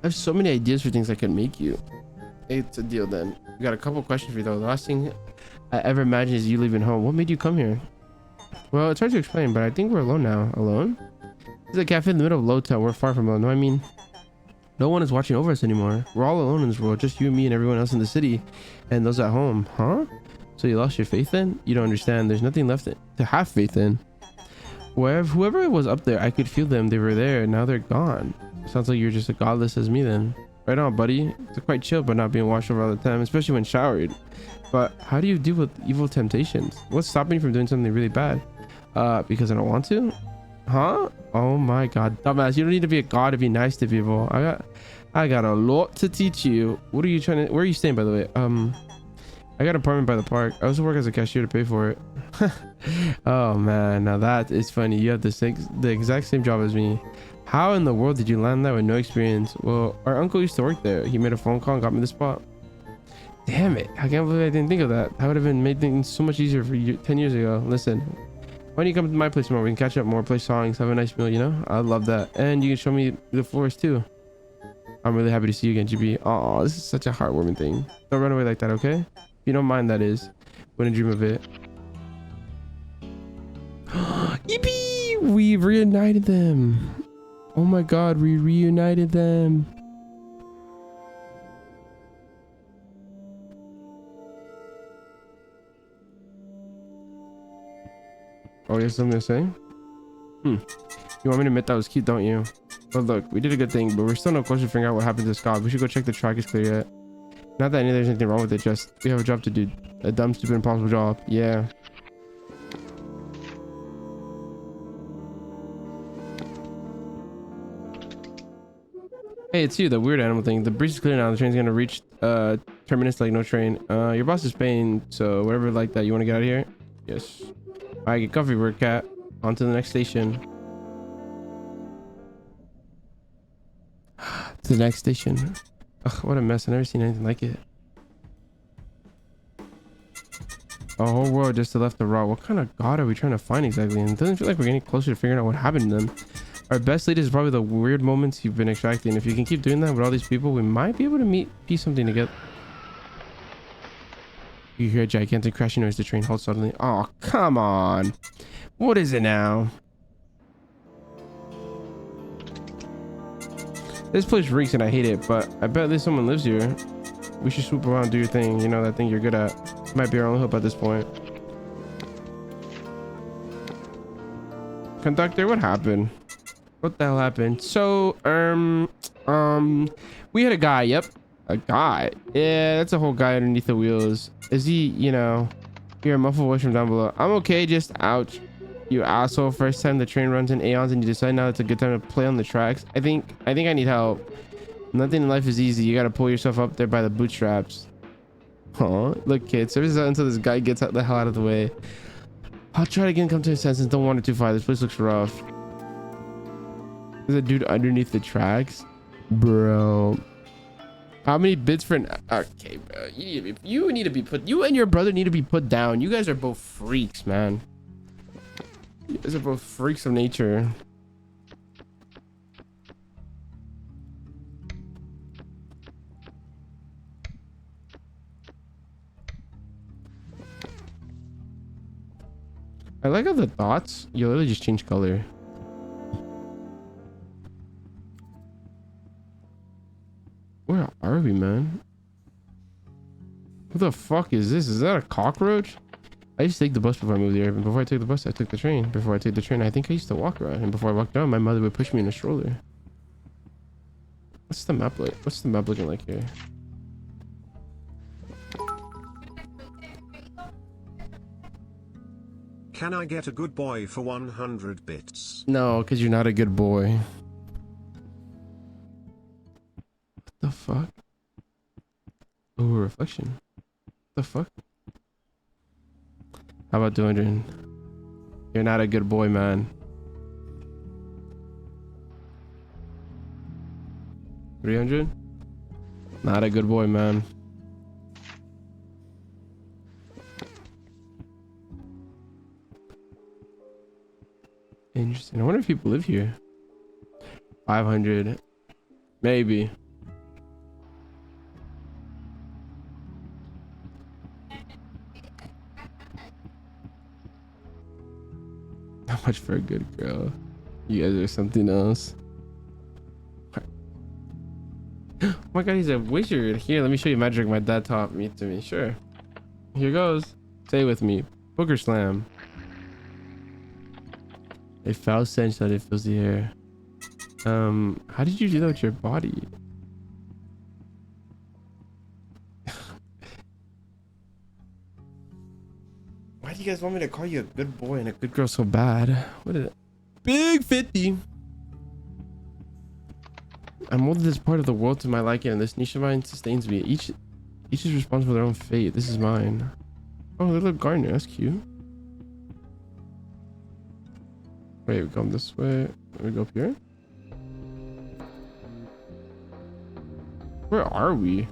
I have so many ideas for things I could make you. It's a deal then. We got a couple questions for you though. The last thing I ever imagined is you leaving home. What made you come here? Well, it's hard to explain, but I think we're alone now. Alone? It's a cafe in the middle of Lowtown. We're far from alone. No, I mean, no one is watching over us anymore. We're all alone in this world. Just you and me and everyone else in the city. And those at home. Huh? So you lost your faith then? You don't understand. There's nothing left to have faith in. Whoever was up there, I could feel them. They were there. Now they're gone. Sounds like you're just as godless as me then. Right on, buddy. It's quite chill but not being washed over all the time, especially when showered. But how do you deal with evil temptations? What's stopping you from doing something really bad? Because I don't want to? Huh? Oh my god. Dumbass, you don't need to be a god to be nice to people. I got a lot to teach you. What are you trying to... Where are you staying, by the way? I got an apartment by the park. I also work as a cashier to pay for it. Oh man, now that is funny. You have the exact same job as me. How in the world did you land there with no experience? Well, our uncle used to work there. He made a phone call and got me the spot. Damn it. I can't believe I didn't think of that. That would have been made things so much easier for you 10 years ago. Listen, why don't you come to my place tomorrow? We can catch up more, play songs, have a nice meal, you know? I love that. And you can show me the forest too. I'm really happy to see you again, GB. Oh, this is such a heartwarming thing. Don't run away like that, okay? If you don't mind, that is. Wouldn't dream of it. Yippee! We've reunited them. Oh my god, we reunited them. Oh, you have something to say? You want me to admit that was cute, don't you? But look, we did a good thing, but we're still no closer to figuring out what happened to Scott. We should go check the track is clear yet. Not that there's anything wrong with it, just we have a job to do. A dumb, stupid, impossible job. Yeah. Hey, it's you, the weird animal thing. The breeze is clear now. The train's gonna reach terminus like no train. Your boss is paying, so whatever like that. You want to get out of here? Yes. All right, get comfy, bird cat. On to the next station. To the next station. Ugh, what a mess. I've never seen anything like it. A whole world just to left the rot. What kind of god are we trying to find exactly? And it doesn't feel like we're getting closer to figuring out what happened to them. Our best lead is probably the weird moments you've been extracting. If you can keep doing that with all these people, we might be able to piece something together. You hear a gigantic crashing noise. The train halts suddenly. Oh, come on. What is it now? This place reeks and I hate it, but I bet there's someone lives here. We should swoop around and do your thing. You know, that thing you're good at. Might be our only hope at this point. Conductor, what happened? What the hell happened? So, we had a guy. Yep. A guy. Yeah, that's a whole guy underneath the wheels. Is he, you know, hear a muffled voice from down below. I'm okay, just ouch. You asshole. First time the train runs in aeons and you decide now it's a good time to play on the tracks. I think I need help. Nothing in life is easy. You gotta pull yourself up there by the bootstraps. Huh? Look, kid, service is out until this guy gets the hell out of the way. I'll try to again come to his senses. Don't wander too far. This place looks rough. There's a dude underneath the tracks. Bro. How many bits for an... Okay, bro. You need to be put... You and your brother need to be put down. You guys are both freaks, man. You guys are both freaks of nature. I like how the dots, you literally just change color. Where are we, man? What the fuck is this? Is that a cockroach? I used to take the bus before I moved here. And before I took the bus, I took the train. Before I took the train, I think I used to walk around. And before I walked around, my mother would push me in a stroller. What's the map like? What's the map looking like here? Can I get a good boy for 100 bits? No, because you're not a good boy. What the fuck? Oh, reflection. What the fuck? How about 200? You're not a good boy, man. 300? Not a good boy, man. Interesting. I wonder if people live here. 500. Maybe. Not much for a good girl. You guys are something else. Oh my god, he's a wizard. Here, let me show you magic my dad taught me to me. Sure. Here goes. Say with me. Booger slam. A foul stench that it fills the air. How did you do that with your body? Why do you guys want me to call you a good boy and a good girl so bad? What is it? Big 50. I molded this part of the world to my liking, and this niche of mine sustains me. Each is responsible for their own fate. This is mine. Oh, little gardener. That's cute. Wait, we come this way. We go up here. Where are we?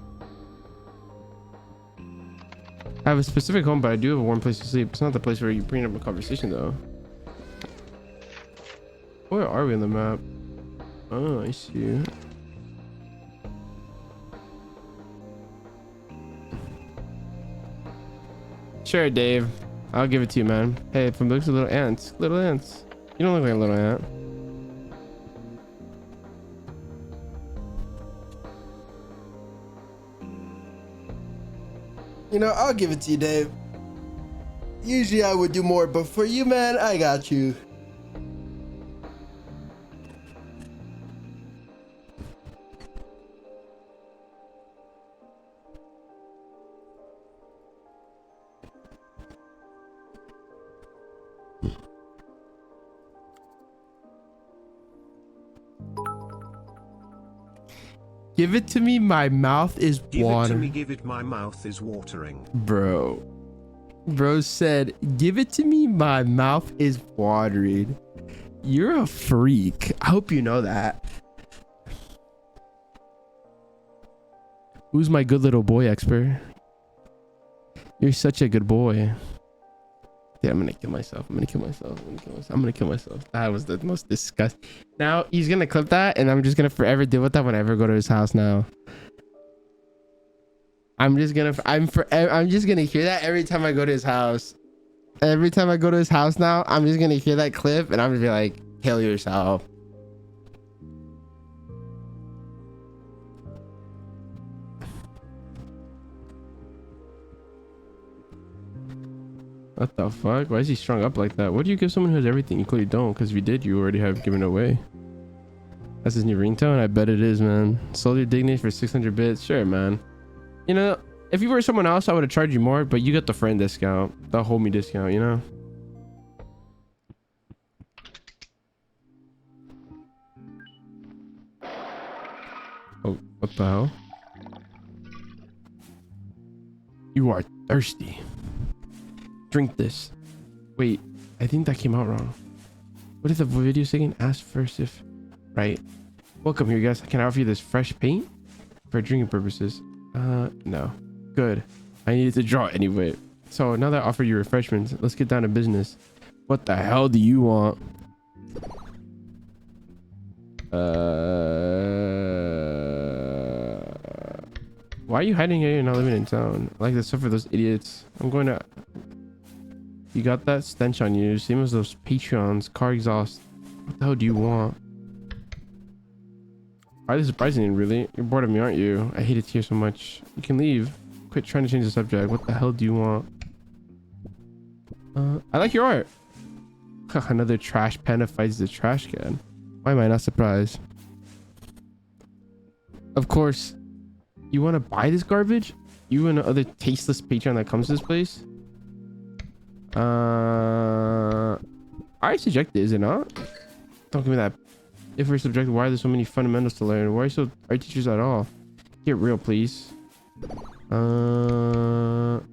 I have a specific home, but I do have a warm place to sleep. It's not the place where you bring up a conversation, though. Where are we on the map? Oh, I see. Sure, Dave. I'll give it to you, man. Hey, from the looks of little ants. Little ants. You don't look like a little ant. You know, I'll give it to you, Dave. Usually I would do more, but for you, man, I got you. Give it to me, my mouth is watering. Give it, my mouth is watering. Bro said, give it to me, my mouth is watering. You're a freak. I hope you know that. Who's my good little boy expert? You're such a good boy. Yeah, I'm gonna kill myself. I'm gonna kill myself. That was the most disgusting. Now he's gonna clip that, and I'm just gonna forever deal with that whenever I go to his house now. I'm just gonna hear that every time I go to his house. Every time I go to his house now, I'm just gonna hear that clip, and I'm gonna be like, kill yourself. What the fuck? Why is he strung up like that? What do you give someone who has everything? You clearly don't, because if you did, you already have given it away. That's his new ringtone? I bet it is, man. Sold your dignity for 600 bits. Sure, man. You know, if you were someone else, I would have charged you more, but you got the friend discount, the homie discount, you know? Oh, what the hell? You are thirsty. Drink this. Wait, I think that came out wrong. What is the video saying? Ask first if... Right. Welcome here, guys. Can I offer you this fresh paint? For drinking purposes. No. Good. I needed to draw anyway. So now that I offer you refreshments, let's get down to business. What the hell do you want? Why are you hiding here? You're not living in town. I like this stuff for those idiots. I'm going to... You got that stench on you. Same as those Patreons. Car exhaust. What the hell do you want? Why is this surprising, really? You're bored of me, aren't you? I hate it here so much. You can leave. Quit trying to change the subject. What the hell do you want? I like your art. Another trash panda fights the trash can. Why am I not surprised? Of course. You want to buy this garbage? You and the other tasteless Patreon that comes to this place? I subjected, is it not? Don't give me that. If we're subjected, why are there so many fundamentals to learn? Why are so our teachers at all? Get real, please. Well,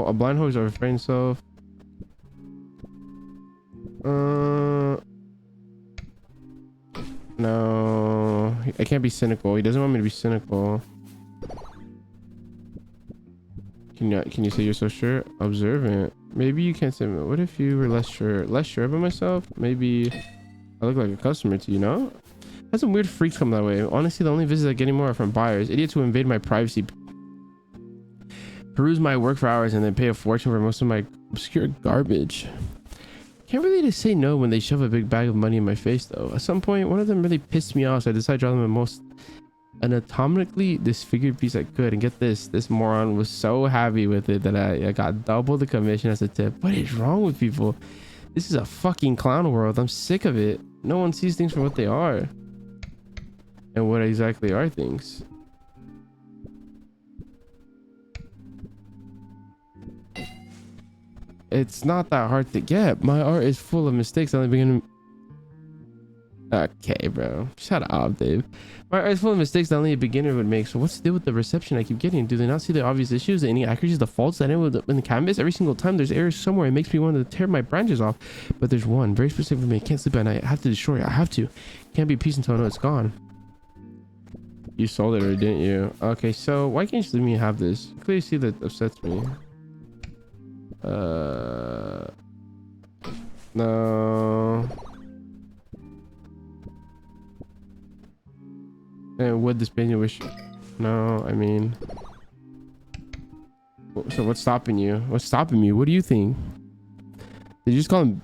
a blind hole is overafraid himself. No, I can't be cynical. He doesn't want me to be cynical. Can you say you're so sure? Observant. Maybe you can't say. What if you were less sure about myself? Maybe I look like a customer to you, know? Had some weird freaks come that way. Honestly, the only visits I get anymore are from buyers. Idiots who invade my privacy, peruse my work for hours, and then pay a fortune for most of my obscure garbage. Can't really just say no when they shove a big bag of money in my face, though. At some point, one of them really pissed me off, so I decided to draw them the most anatomically disfigured piece I could. And get this moron was so happy with it that I got double the commission as a tip. What is wrong with people? This is a fucking clown world. I'm sick of it. No one sees things for what they are. And what exactly are things? It's not that hard to get. My art is full of mistakes. I'm beginning. Okay, bro. Shut up, Dave. My art is full of mistakes that only a beginner would make. So what's the deal with the reception I keep getting? Do they not see the obvious issues, the inaccuracies, the faults that in the canvas? Every single time there's errors somewhere. It makes me want to tear my branches off. But there's one very specific for me. I can't sleep at night. I have to destroy it. I have to. Can't be peace until I know it's gone. You sold it, or didn't you? Okay, so why can't you just let me have this? Clearly see that upsets me. No. And would this painting wish? No, I mean. So what's stopping you? What's stopping me? What do you think? Did you just call him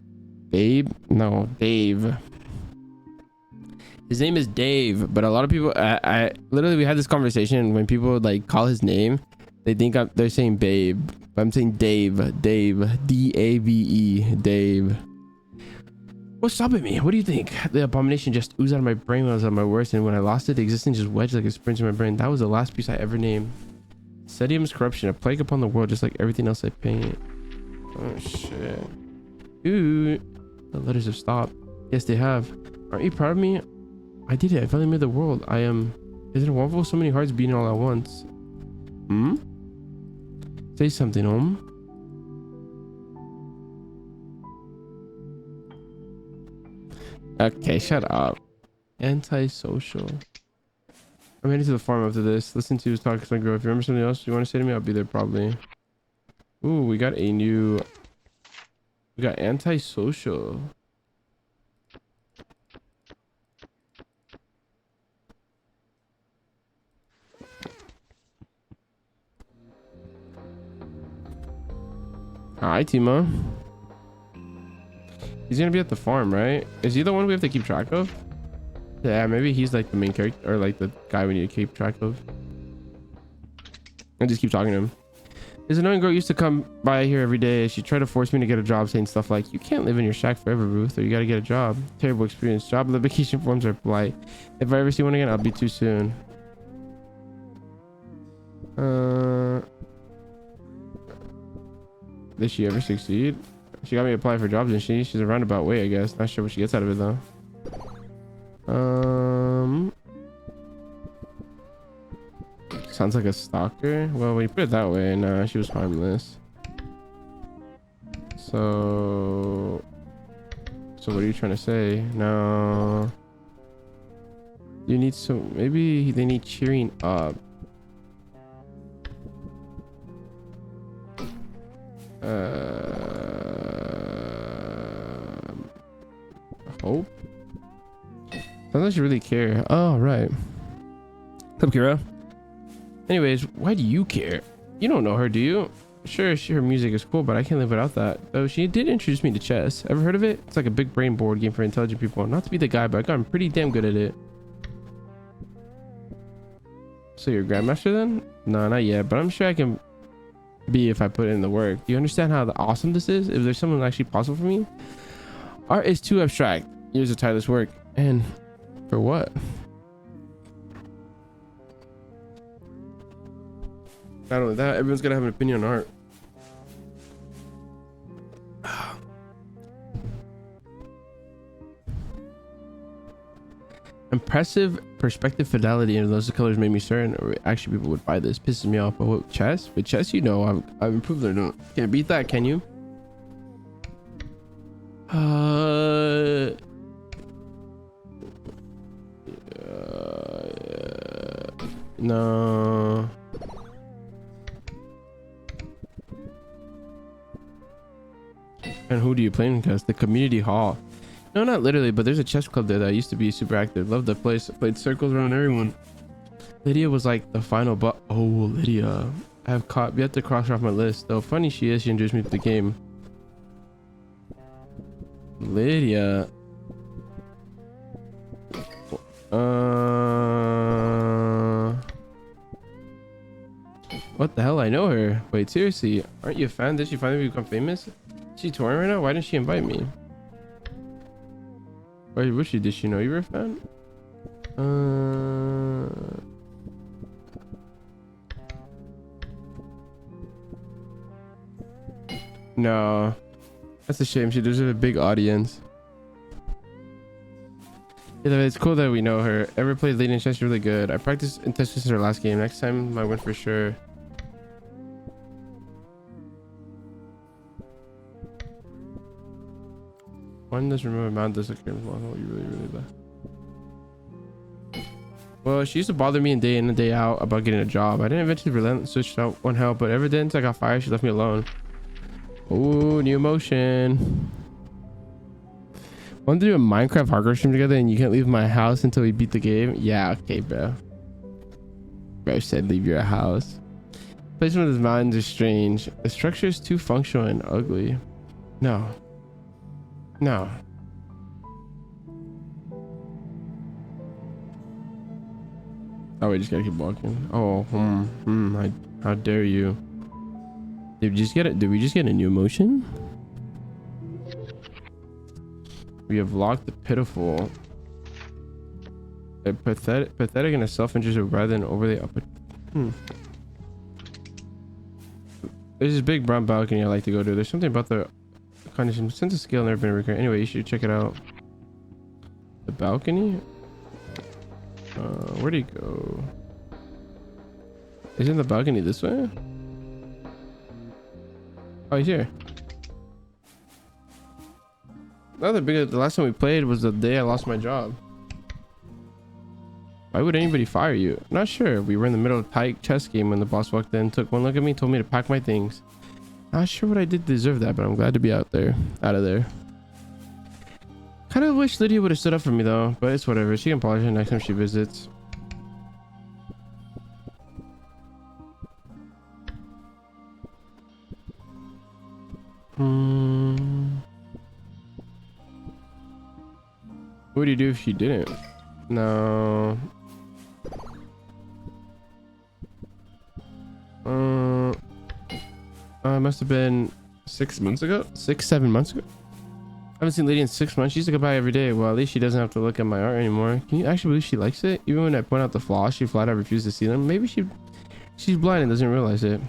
Babe? No, Dave. His name is Dave, but a lot of people, I literally, we had this conversation. When people like call his name, they think they're saying babe. But I'm saying Dave, D-A-V-E, Dave. What's stopping me? What do you think? The abomination just oozed out of my brain when I was at my worst, and when I lost it, the existence just wedged like a springe in my brain. That was the last piece I ever named. Sedium's corruption, a plague upon the world, just like everything else I paint. Oh shit. Ooh, the letters have stopped. Yes, they have. Aren't you proud of me? I did it. I finally made the world. I am. Isn't it wonderful? So many hearts beating all at once. Hmm? Say something, Okay, shut up. Antisocial. I'm heading to the farm after this. Listen to his talk to my girl. If you remember something else you want to say to me, I'll be there probably. Ooh, we got a new... We got antisocial. Hi, Timo. He's gonna be at the farm, right? Is he the one we have to keep track of? Yeah, maybe he's like the main character, or like the guy we need to keep track of. And just keep talking to him. This annoying girl used to come by here every day. She tried to force me to get a job, saying stuff like, "You can't live in your shack forever, Ruth, or you gotta get a job." Terrible experience. Job application forms are polite. If I ever see one again, I'll be too soon. Did she ever succeed? She got me applying for jobs, and she's a roundabout way, I guess. Not sure what she gets out of it though. Sounds like a stalker. Well, when you put it that way, nah, she was harmless. So what are you trying to say? No. You need some, maybe they need cheering up. Hope? Sounds like you really care. Oh, right. What's up, Kira? Anyways, why do you care? You don't know her, do you? Sure, her music is cool, but I can't live without that. Though she did introduce me to chess. Ever heard of it? It's like a big brain board game for intelligent people. Not to be the guy, but I got pretty damn good at it. So you're a grandmaster then? No, not yet, but I'm sure I can be if I put in the work. Do you understand how awesome this is? If there's something actually possible for me? Art is too abstract. Years of tireless work. And for what? Not only that, everyone's gonna have an opinion on art. Impressive perspective fidelity, and those colors made me certain or actually people would buy this. Pisses me off. But what, chess? With chess, you know, I've improved or not. Can't beat that, can you? No. And who do you play in? Because the community hall. No, not literally, but there's a chess club there that used to be super active. Loved the place. Played circles around everyone. Lydia was like the final but oh, Lydia. I have yet to cross her off my list. Though funny she is, she introduced me to the game. Lydia. What the hell? I know her. Wait, seriously, aren't you a fan? Did she finally become famous? Is she touring right now? Why didn't she invite me? Why would she? Did she know you were a fan? No. That's a shame. She deserves a big audience. Yeah, it's cool that we know her. Ever played Lady in Chess? Really good. I practiced in Chess since her last game. Next time I win for sure. One doesn't remember Mount does look you really bad. Well, she used to bother me day in and day out about getting a job. I didn't eventually relent, switched out one help, but ever since I got fired, she left me alone. Ooh, new emotion. Want to do a Minecraft hardcore stream together and you can't leave my house until we beat the game? Yeah, okay, bro. Bro said leave your house. Placement of the mountains is strange. The structure is too functional and ugly. No. No. Oh, we just gotta keep walking. Oh, how dare you? Did we just get it? Did we just get a new emotion? We have locked the pitiful. A pathetic and a self-interested rather than overly up. There's this big brown balcony I like to go to. There's something about the condition sense of scale never been recurring. Anyway, you should check it out. The balcony? Where'd he go? Isn't the balcony this way? Oh, he's here. The last time we played was the day I lost my job. Why would anybody fire you? Not sure. We were in the middle of a tight chess game when the boss walked in, took one look at me, told me to pack my things. Not sure what I did to deserve that, but I'm glad to be out of there. Kind of wish Lydia would have stood up for me though, but it's whatever. She can apologize next time she visits. What would you do if she didn't? No. It must have been 6 months ago? 7 months ago? I haven't seen Lydia in 6 months. She used to come by every day. Well, at least she doesn't have to look at my art anymore. Can you actually believe she likes it? Even when I point out the flaws, she flat out refuses to see them. Maybe she's blind and doesn't realize it.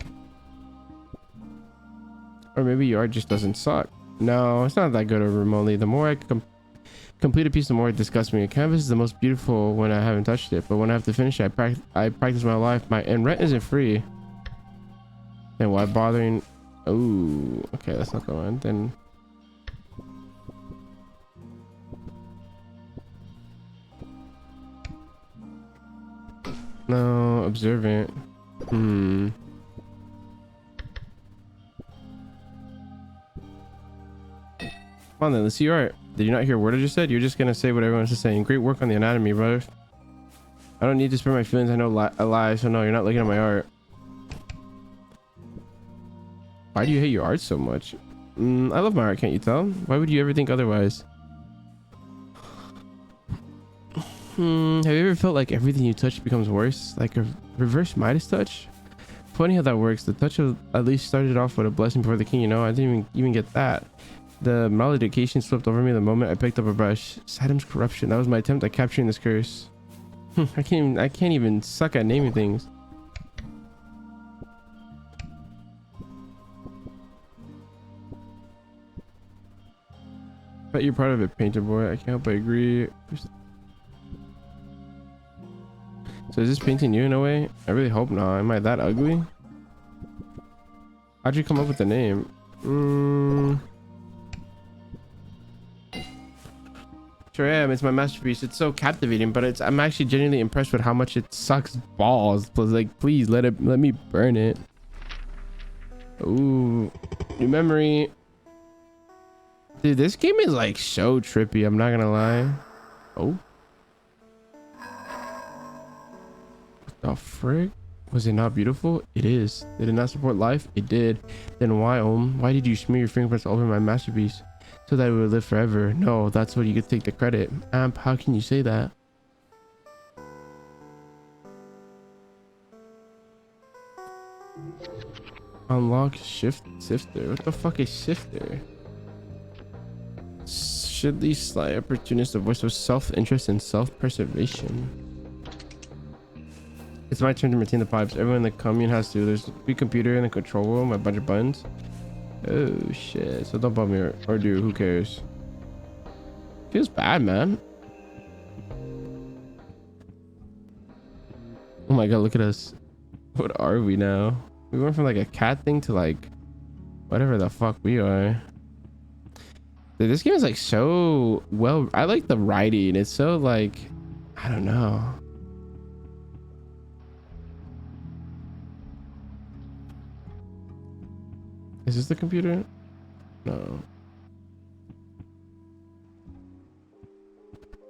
Or maybe your art just doesn't suck. No, it's not that good or remotely. The more I complete a piece, the more it disgusts me. A canvas is the most beautiful when I haven't touched it, but when I have to finish it, I practice my life. And rent isn't free. Then why bothering? Oh, okay, that's not the one. Then no, observant. Come on then, let's see your art. Did you not hear a word I just said? You're just gonna say what everyone's just saying. Great work on the anatomy, brother. I don't need to spare my feelings. I know a lie, so no, you're not looking at my art. Why do you hate your art so much? I love my art, can't you tell? Why would you ever think otherwise? Have you ever felt like everything you touch becomes worse? Like a reverse Midas touch? Funny how that works. The touch of at least started off with a blessing before the king, you know? I didn't even get that. The malediction slipped over me the moment I picked up a brush. Saddam's corruption. That was my attempt at capturing this curse. I can't even suck at naming things. Bet you're proud of it, painter boy. I can't help but agree. So is this painting you in a way? I really hope not. Am I that ugly? How'd you come up with the name? Sure am. It's my masterpiece. It's so captivating, but I'm actually genuinely impressed with how much it sucks balls. Like, please let me burn it. Ooh, new memory. Dude, this game is like so trippy. I'm not gonna lie. Oh. What the frick? Was it not beautiful? It is. Did it not support life? It did. Then why, why did you smear your fingerprints all over my masterpiece? So that it would live forever. No, that's what you could take the credit. Amp, how can you say that? Unlock sifter. What the fuck is sifter? Should these sly opportunists a voice of self-interest and self-preservation? It's my turn to maintain the pipes. Everyone in the commune has to. There's a big computer in the control room, a bunch of buttons. Oh shit. So don't bug me or do. Who cares? Feels bad, man. Oh my god, look at us. What are we now? We went from like a cat thing to like whatever the fuck we are. Dude, this game is like so well. I like the writing. It's so like, I don't know. Is this the computer? No.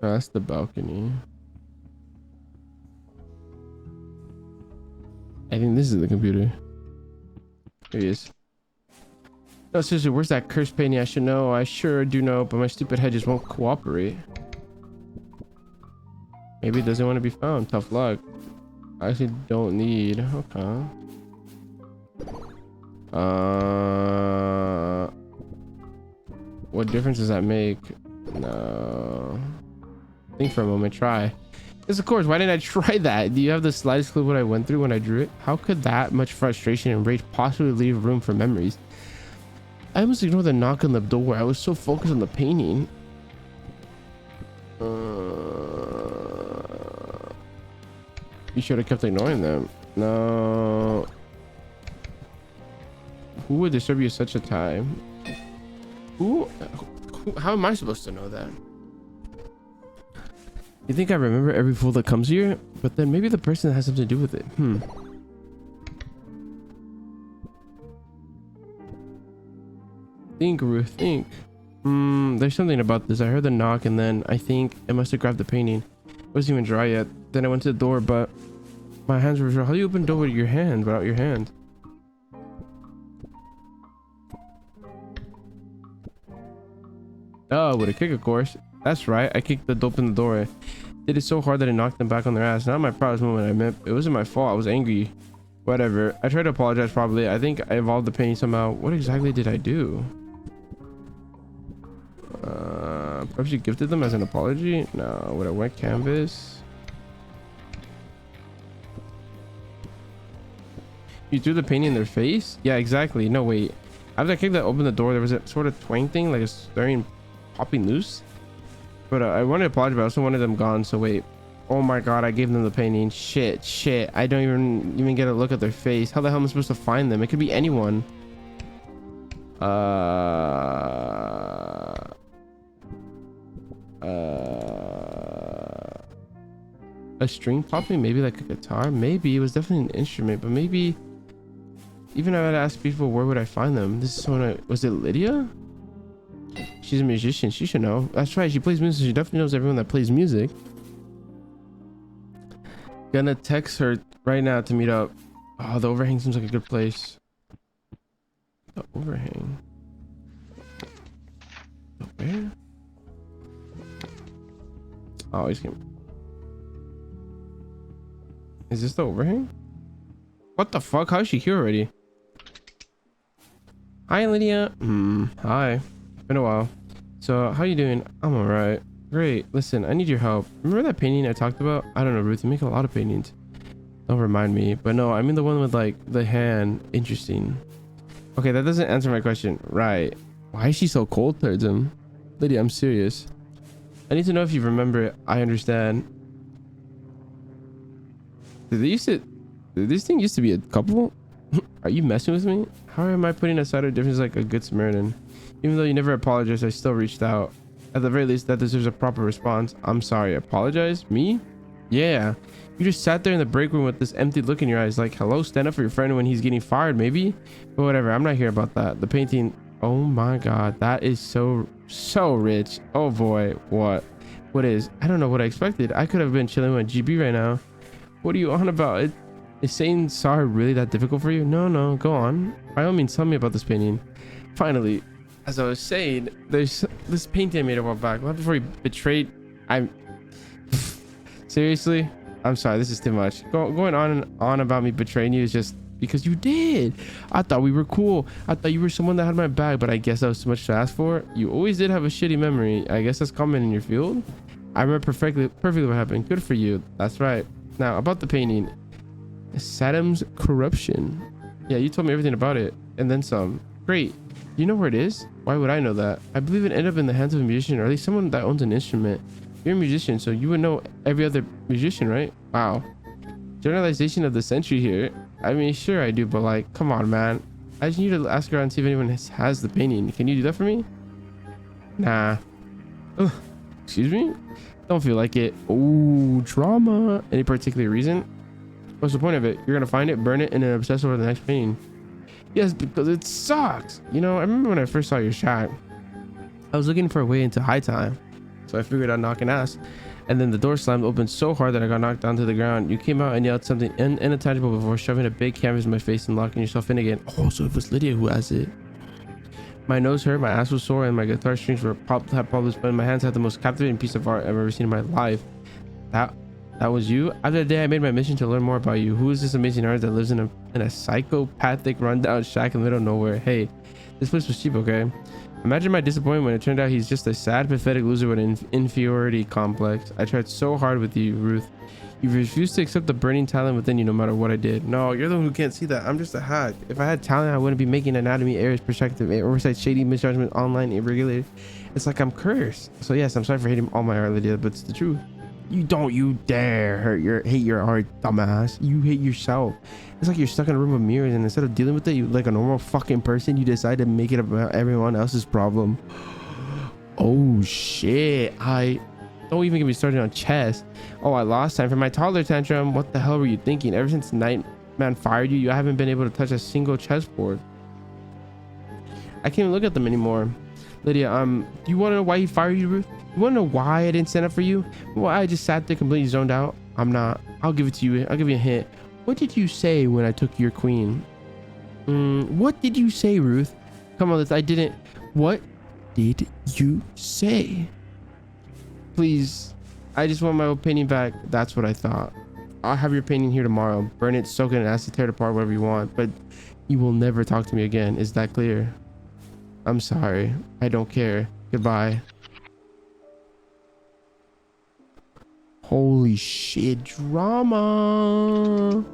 Oh, that's the balcony. I think this is the computer. Here he is. No, seriously, where's that cursed painting? I should know. I sure do know, but my stupid head just won't cooperate. Maybe it doesn't want to be found. Tough luck. I actually don't need. Okay. What difference does that make? No. Think for a moment. Try. Yes, of course. Why didn't I try that? Do you have the slightest clue what I went through when I drew it? How could that much frustration and rage possibly leave room for memories? I almost ignored the knock on the door. I was so focused on the painting. You should have kept ignoring them. No. Who would disturb you at such a time? Who? How am I supposed to know that? You think I remember every fool that comes here? But then maybe the person has something to do with it. Think, Ruth, think. There's something about this. I heard the knock and then I think it must have grabbed the painting. It wasn't even dry yet. Then I went to the door, but my hands were. How do you open the door with your hand without your hand? Oh, with a kick, of course. That's right. I kicked open the door. Did it so hard that it knocked them back on their ass. Not my proudest moment. I admit it wasn't my fault. I was angry. Whatever. I tried to apologize. Probably. I think I evolved the painting somehow. What exactly did I do? Perhaps you gifted them as an apology? No. With a wet canvas. You threw the painting in their face? Yeah, exactly. No, wait. After I kicked that open the door, there was a sort of twang thing, like a stirring popping loose. But I wanted to apologize, but I also wanted them gone. So wait. Oh my god, I gave them the painting. Shit. I don't even get a look at their face. How the hell am I supposed to find them? It could be anyone. A string popping, maybe like a guitar. Maybe it was definitely an instrument, but maybe even I would ask people where would I find them. This is someone. Was it Lydia? She's a musician. She should know. That's right. She plays music. She definitely knows everyone that plays music. Gonna text her right now to meet up. Oh, the overhang seems like a good place. The overhang. Where? Oh, he's gonna. Is this the overhang? What the fuck? How is she here already? Hi, Lydia. Hi. Been a while. So, how you doing? I'm alright. Great. Listen, I need your help. Remember that painting I talked about? I don't know, Ruth. You make a lot of paintings. Don't remind me. But no, I mean the one with like the hand. Interesting. Okay, that doesn't answer my question. Right. Why is she so cold towards him? Lydia, I'm serious. I need to know if you remember it. I understand. Did this thing used to be a couple? Are you messing with me? How am I putting aside our difference like a good Samaritan? Even though you never apologized, I still reached out. At the very least, that deserves a proper response. I'm sorry. Apologize? Me? Yeah. You just sat there in the break room with this empty look in your eyes like, hello, stand up for your friend when he's getting fired, maybe? But whatever. I'm not here about that. The painting. Oh my god. That is so rich. Oh boy. What is? I don't know what I expected. I could have been chilling with GB right now. What are you on about? Is saying sorry really that difficult for you? No. Go on. By all means, tell me about this painting. Finally. As I was saying, there's this painting I made a while back. Right before he betrayed. Seriously? I'm sorry, this is too much. Going on and on about me betraying you is just because you did. I thought we were cool. I thought you were someone that had my back, but I guess that was too much to ask for. You always did have a shitty memory. I guess that's common in your field. I remember perfectly what happened. Good for you. That's right. Now, about the painting. Saddam's corruption. Yeah, you told me everything about it. And then some. Great. You know where it is? Why would I know that? I believe it ended up in the hands of a musician, or at least someone that owns an instrument. You're a musician, so you would know every other musician, right? Wow. Generalization of the century here. I mean, sure I do, but like, come on, man. I just need to ask around and see if anyone has the painting. Can you do that for me? Nah. Ugh. Excuse me? Don't feel like it. Oh, drama. Any particular reason? What's the point of it? You're gonna find it, burn it, and then obsess over the next painting. Yes, because it sucks. You know, I remember when I first saw your shot, I was looking for a way into high time. So I figured I'd knock an ass. And then the door slammed open so hard that I got knocked down to the ground. You came out and yelled something unintelligible before shoving a big canvas in my face and locking yourself in again. Oh, so it was Lydia who has it. My nose hurt, my ass was sore, and my guitar strings had problems, but my hands had the most captivating piece of art I've ever seen in my life. That was you? After the day I made my mission to learn more about you. Who is this amazing artist that lives in a psychopathic rundown shack in the middle of nowhere? Hey, this place was cheap, okay? Imagine my disappointment when it turned out he's just a sad, pathetic loser with an inferiority complex. I tried so hard with you, Ruth. You refused to accept the burning talent within you no matter what I did. No, you're the one who can't see that. I'm just a hack. If I had talent, I wouldn't be making anatomy errors, perspective, oversight, shady misjudgment, online, irregular. It's like I'm cursed. So yes, I'm sorry for hating all my art, Lydia, but it's the truth. You dare hate your art, dumbass. You hate yourself. It's like you're stuck in a room of mirrors, and instead of dealing with it, you like a normal fucking person, you decide to make it about everyone else's problem. Oh shit. Don't even get me started on chess. Oh, I lost time for my toddler tantrum. What the hell were you thinking? Ever since Nightman fired you, you haven't been able to touch a single chessboard. I can't even look at them anymore. Lydia, do you want to know why he fired you, Ruth? You want to know why I didn't stand up for you? Why I just sat there completely zoned out? I'm not. I'll give it to you. I'll give you a hint. What did you say when I took your queen? What did you say, Ruth? Come on, I didn't. What did you say? Please, I just want my opinion back. That's what I thought. I'll have your opinion here tomorrow. Burn it, soak it, and ask to tear it apart, whatever you want. But you will never talk to me again. Is that clear? I'm sorry. I don't care. Goodbye. Holy shit, drama.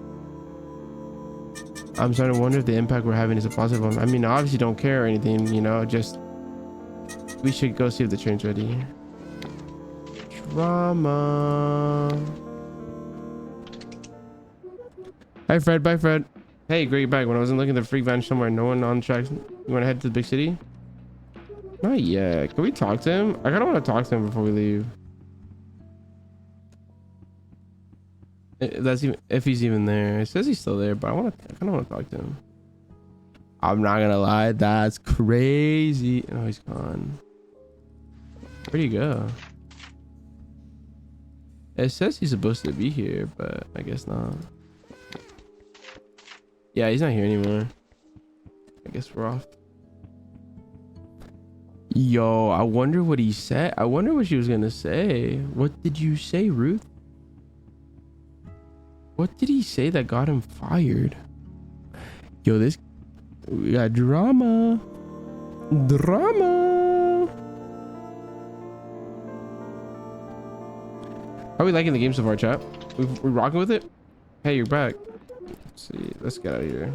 I'm starting to wonder if the impact we're having is a positive one. I mean, I obviously don't care or anything, you know, just we should go see if the train's ready. Drama. Hi Fred, bye Fred. Hey, great back. When I wasn't looking, the freak vanished somewhere. No one on track. You want to head to the big city? Not yet. Can we talk to him? I kind of want to talk to him before we leave. That's even if he's even there. It says he's still there, but I kind of want to talk to him. I'm not gonna lie, that's crazy. Oh, he's gone. Where'd he go? It says he's supposed to be here, but I guess not. Yeah, he's not here anymore. I guess we're off. Yo, I wonder what he said. I wonder what she was gonna say. What did you say, Ruth? What did he say that got him fired? Yo, we got drama. Drama. How are we liking the game so far, chat? We're rocking with it? Hey, you're back. Let's see. Let's get out of here.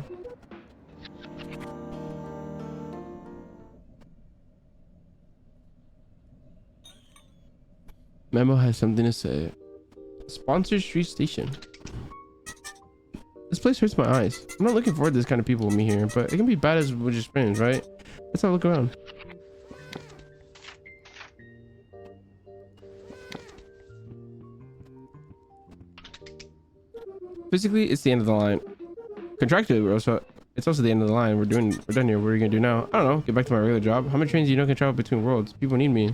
Memo has something to say. Sponsored Street Station. This place hurts my eyes. I'm not looking forward to this kind of people with me here, but it can be bad as with your friends, right? Let's have a look around. Physically, it's the end of the line. Contractually, it's also the end of the line. We're done here. What are you gonna do now? I don't know. Get back to my regular job. How many trains do you know can travel between worlds? People need me.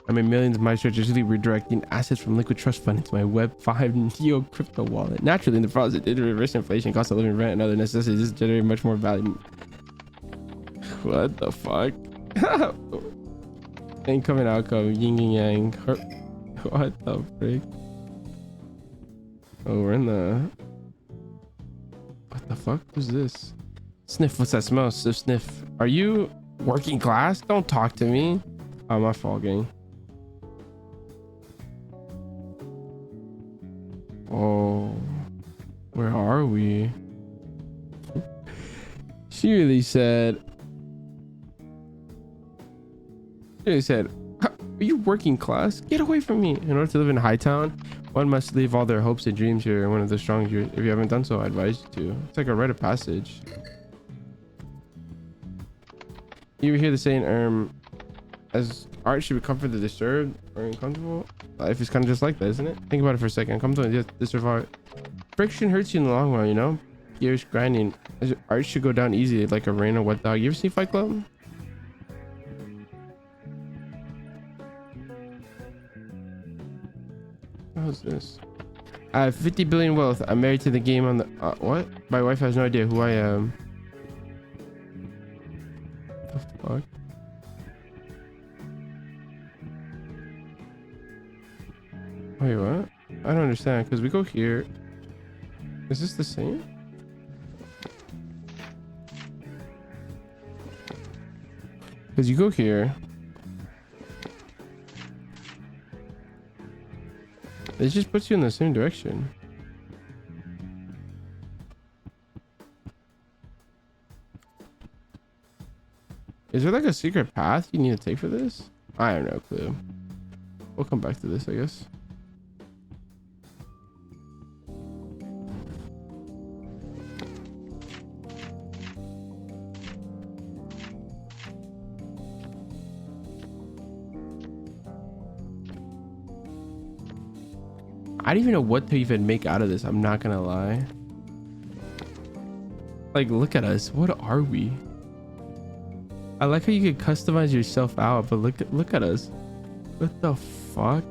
I mean, millions of my strategically redirecting assets from Liquid Trust Fund into my Web 5 Neo crypto wallet. Naturally, in the process, due to reverse inflation, cost of living, rent, and other necessities, this generated much more value. What the fuck? Income and outcome, yin and yang. What the frick? Oh, we're in the... What the fuck was this? Sniff, what's that smell? Sniff, sniff. Are you working class? Don't talk to me. Oh, my fault, gang. Oh, where are we? She really said, are you working class? Get away from me. In order to live in Hightown, one must leave all their hopes and dreams here. One of the strong, if you haven't done so, I advise you to. It's like a rite of passage. You hear the saying, as art should be comfort the disturbed or uncomfortable. Life is kind of just like that, isn't it? Think about it for a second. Come to this art. Friction hurts you in the long run, you know? Years grinding. Art should go down easy like a rain or wet dog. You ever see Fight Club? How's this? I have 50 billion wealth. I'm married to the game on the... what? My wife has no idea who I am. What the fuck? Wait, what? I don't understand, because we go here. Is this the same? Because you go here. It just puts you in the same direction. Is there like a secret path you need to take for this? I have no clue. We'll come back to this, I guess. I don't even know what to even make out of this. I'm not gonna lie. Like, look at us. What are we? I like how you can customize yourself out, but look at us. What the fuck?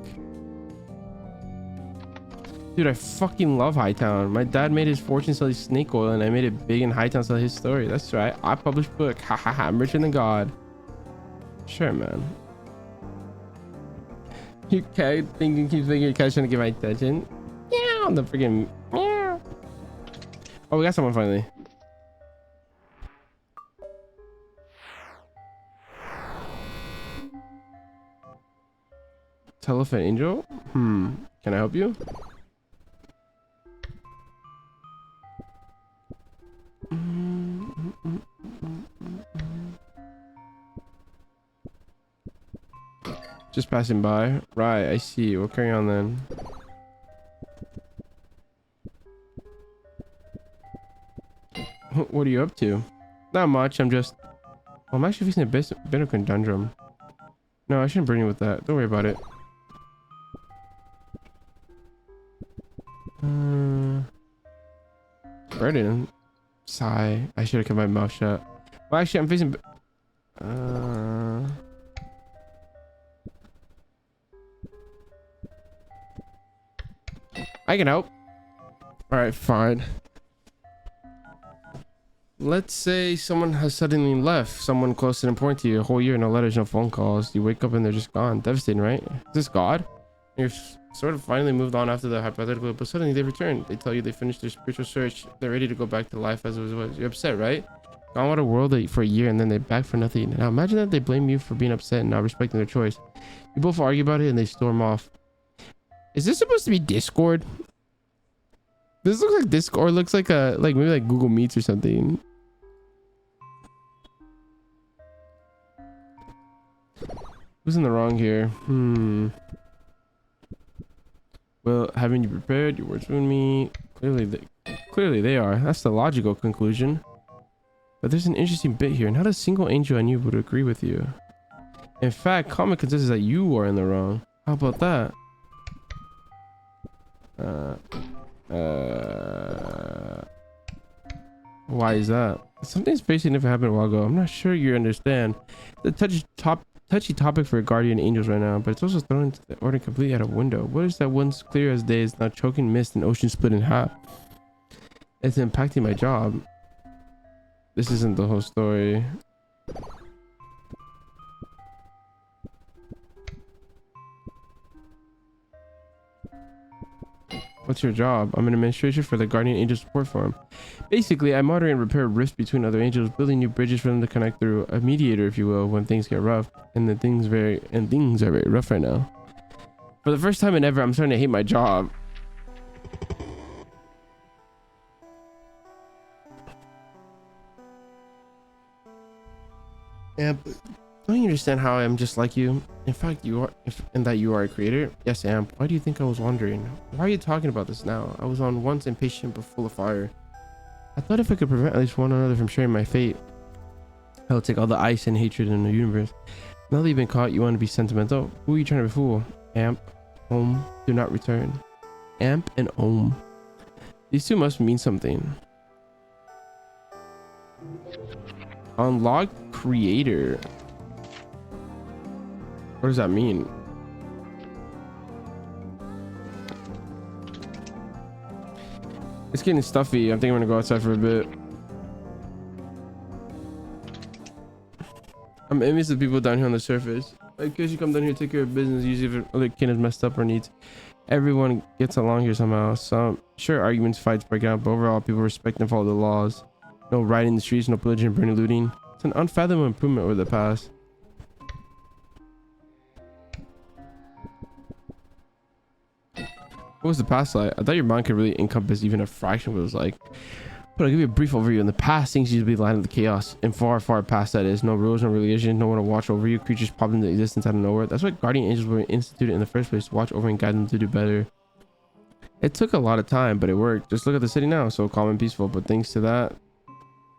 Dude, I fucking love Hightown. My dad made his fortune selling snake oil, and I made it big in Hightown selling his story. That's right. I published book. Ha ha ha. I'm richer than God. Sure, man. You cat thinking, keeps thinking your cat's trying to get my attention. Yeah, the freaking meow. Oh, we got someone finally. Telephone angel? Can I help you? Just passing by. Right, I see. We'll carry on then. What are you up to? Not much. I'm actually facing a bit of a conundrum. No, I shouldn't burn you with that. Don't worry about it. Burden. Sigh. I should have kept my mouth shut. Well, actually, I'm facing. I can help. All right, fine. Let's say someone has suddenly left. Someone close and important to you. A whole year, no letters, no phone calls. You wake up and they're just gone. Devastating, right? Is this God? You're sort of finally moved on after the hypothetical, but suddenly they return. They tell you they finished their spiritual search. They're ready to go back to life as it was. You're upset, right? Gone out of the world for a year and then they're back for nothing. Now imagine that they blame you for being upset and not respecting their choice. You both argue about it and they storm off. Is this supposed to be Discord? This looks like Discord. Looks like maybe like Google Meets or something. Who's in the wrong here? Well, haven't you prepared? Your words ruined me. Clearly they are. That's the logical conclusion. But there's an interesting bit here. Not a single angel I knew would agree with you. In fact, common consensus is that you are in the wrong. How about that? Why is that? Something very significant happened a while ago. I'm not sure you understand. The touchy topic for guardian angels right now, but it's also thrown into the order completely out of window. What is that once clear as day is now choking mist and ocean split in half? It's impacting my job. This isn't the whole story. What's your job? I'm an administrator for the Guardian Angel Support Forum. Basically, I moderate and repair rifts between other angels, building new bridges for them to connect through. A mediator, if you will, when things get rough. And things are very rough right now. For the first time in ever, I'm starting to hate my job. Yeah, but don't you understand how I am just like you? In fact, you are, and that you are a creator? Yes, I am. Why do you think I was wondering? Why are you talking about this now? I was on once impatient but full of fire. I thought if I could prevent at least one another from sharing my fate, I would take all the ice and hatred in the universe. Now that you've been caught, you want to be sentimental? Who are you trying to fool? Amp, Ohm, do not return. Amp and Ohm. These two must mean something. Unlock creator. What does that mean? It's getting stuffy. I think I'm gonna go outside for a bit. I'm envious of people down here on the surface. In case you come down here, take care of business. Usually if other kid is messed up or needs Everyone gets along here somehow. Some sure arguments, fights break out, but overall people respect and follow the laws. No rioting in the streets, no pillaging, burning, looting. It's an unfathomable improvement over the past. What was the past like? I thought your mind could really encompass even a fraction of what it was like. But I'll give you a brief overview. In the past, things used to be the line of the chaos. And far, far past that is. No rules, no religion, no one to watch over you. Creatures popped into existence out of nowhere. That's why guardian angels were instituted in the first place, to watch over and guide them to do better. It took a lot of time, but it worked. Just look at the city now. So calm and peaceful. But thanks to that,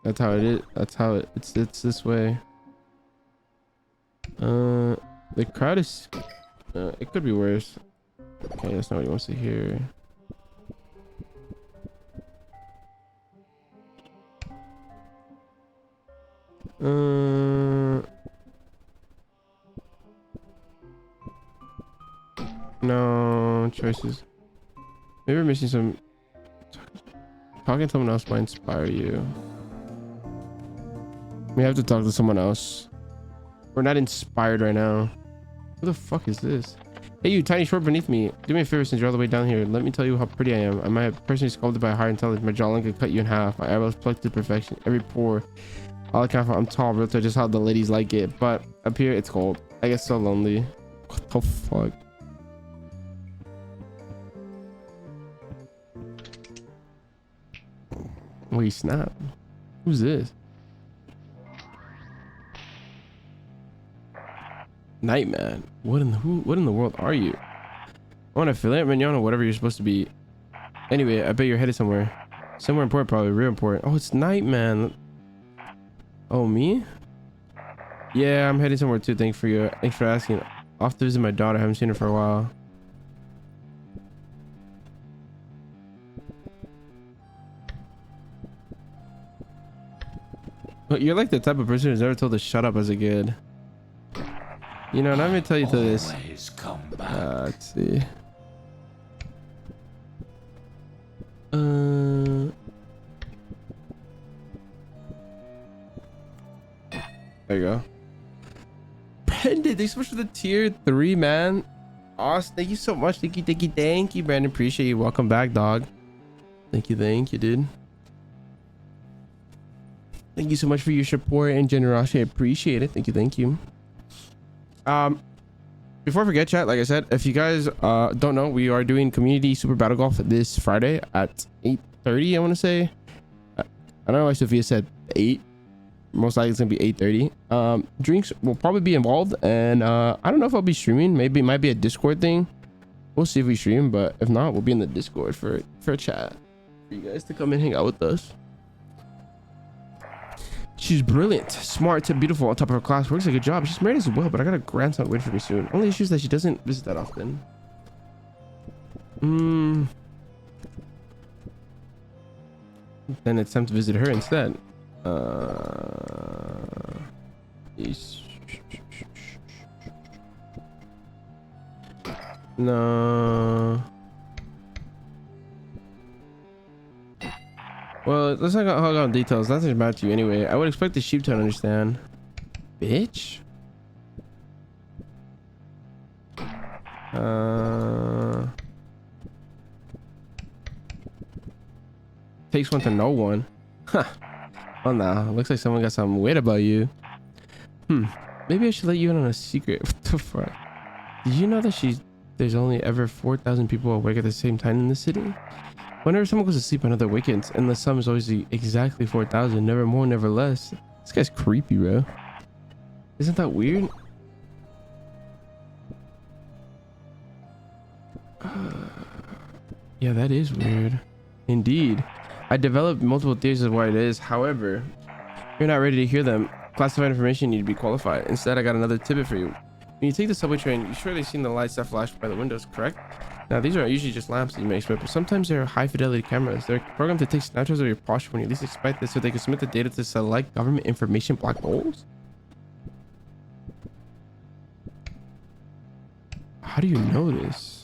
that's how it is. That's how it's this way. The crowd is... it could be worse. Okay, that's not what he wants to hear. No choices. Maybe we're missing some. Talking to someone else might inspire you. We have to talk to someone else. We're not inspired right now. Who the fuck is this? Hey, you tiny short beneath me. Do me a favor since you're all the way down here. Let me tell you how pretty I am. I might have personally sculpted by higher intelligence. My jawline could cut you in half. My eyebrows plucked to perfection. Every pore. All I count for, I'm tall, real tall, just how the ladies like it. But up here, it's cold. I get so lonely. What the fuck? Wait, snap. Who's this? Nightman. What in the world are you? I want a filet mignon or whatever you're supposed to be. Anyway, I bet you're headed somewhere. Somewhere important, probably real important. Oh, it's Nightman. Oh, me? Yeah, I'm heading somewhere too. Thanks for asking. Off to visit my daughter. I haven't seen her for a while. But you're like the type of person who's never told to shut up as a kid. You know, and I'm gonna tell you to this. Come back. Let's see. There you go. Brandon, thanks so much for the tier 3, man. Awesome. Thank you so much. Thank you, Brandon. Appreciate you. Welcome back, dog. Thank you, dude. Thank you so much for your support and generosity. I appreciate it. Thank you. Before I forget, chat, like I said, if you guys don't know, we are doing community super battle golf this Friday at 8:30. I want to say. I don't know why Sophia said 8. Most likely it's gonna be 8:30. Drinks will probably be involved, and I don't know if I'll be streaming. Maybe it might be a Discord thing. We'll see if we stream, but if not, we'll be in the Discord for a chat for you guys to come and hang out with us. She's brilliant, smart, beautiful, on top of her class. Works a good job. She's married as well, but I got a grandson waiting for me soon. Only issue is that she doesn't visit that often. Then it's time to visit her instead. No. Well, let's not hog on details. Nothing's about to you anyway. I would expect the sheep to understand. Bitch. Takes one to know one. Huh. Oh no, looks like someone got something weird about you. Maybe I should let you in on a secret. What the fuck? Did you know that there's only ever 4,000 people awake at the same time in the city? Whenever someone goes to sleep, another awakens, and the sum is always exactly 4,000, never more, never less. This guy's creepy, bro. Isn't that weird? Yeah, that is weird. Indeed. I developed multiple theories of why it is. However, you're not ready to hear them. Classified information need to be qualified. Instead, I got another tidbit for you. When you take the subway train, you surely seen the lights that flash by the windows, correct? Now, these are usually just lamps that you may expect, but sometimes they're high-fidelity cameras. They're programmed to take snapshots of your posture when you least expect it, so they can submit the data to select government information black holes. How do you know this?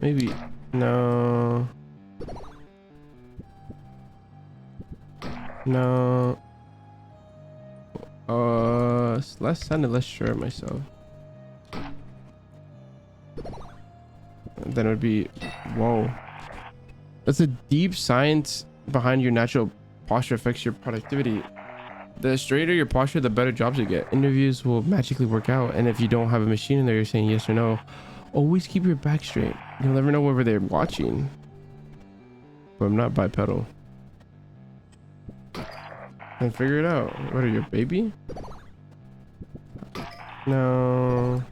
Maybe. No. No. Sounded less sure of myself. Then it would be, whoa. That's a deep science behind your natural posture affects your productivity. The straighter your posture, the better jobs you get. Interviews will magically work out. And if you don't have a machine in there, you're saying yes or no. Always keep your back straight. You'll never know whether they're watching. But I'm not bipedal. And figure it out. What are you, a baby? No.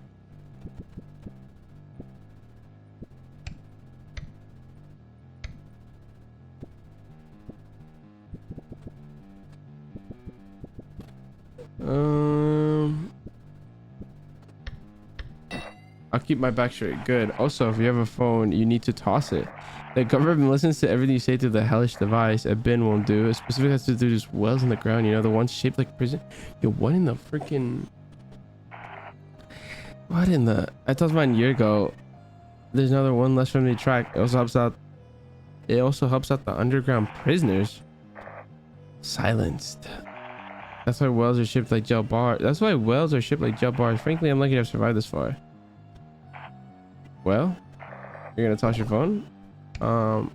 I'll keep my back straight. Good. Also, if you have a phone, you need to toss it. The government listens to everything you say through the hellish device. A bin won't do. It specifically has to do just wells in the ground. You know, the ones shaped like prison. Yo, what in the freaking... What in the... I told mine a year ago. There's another one less from the track. It also helps out... It also helps out the underground prisoners. Silenced. That's why wells are shaped like gel bars. That's why wells are shaped like gel bars. Frankly, I'm lucky to have survived this far. Well, you're gonna toss your phone. But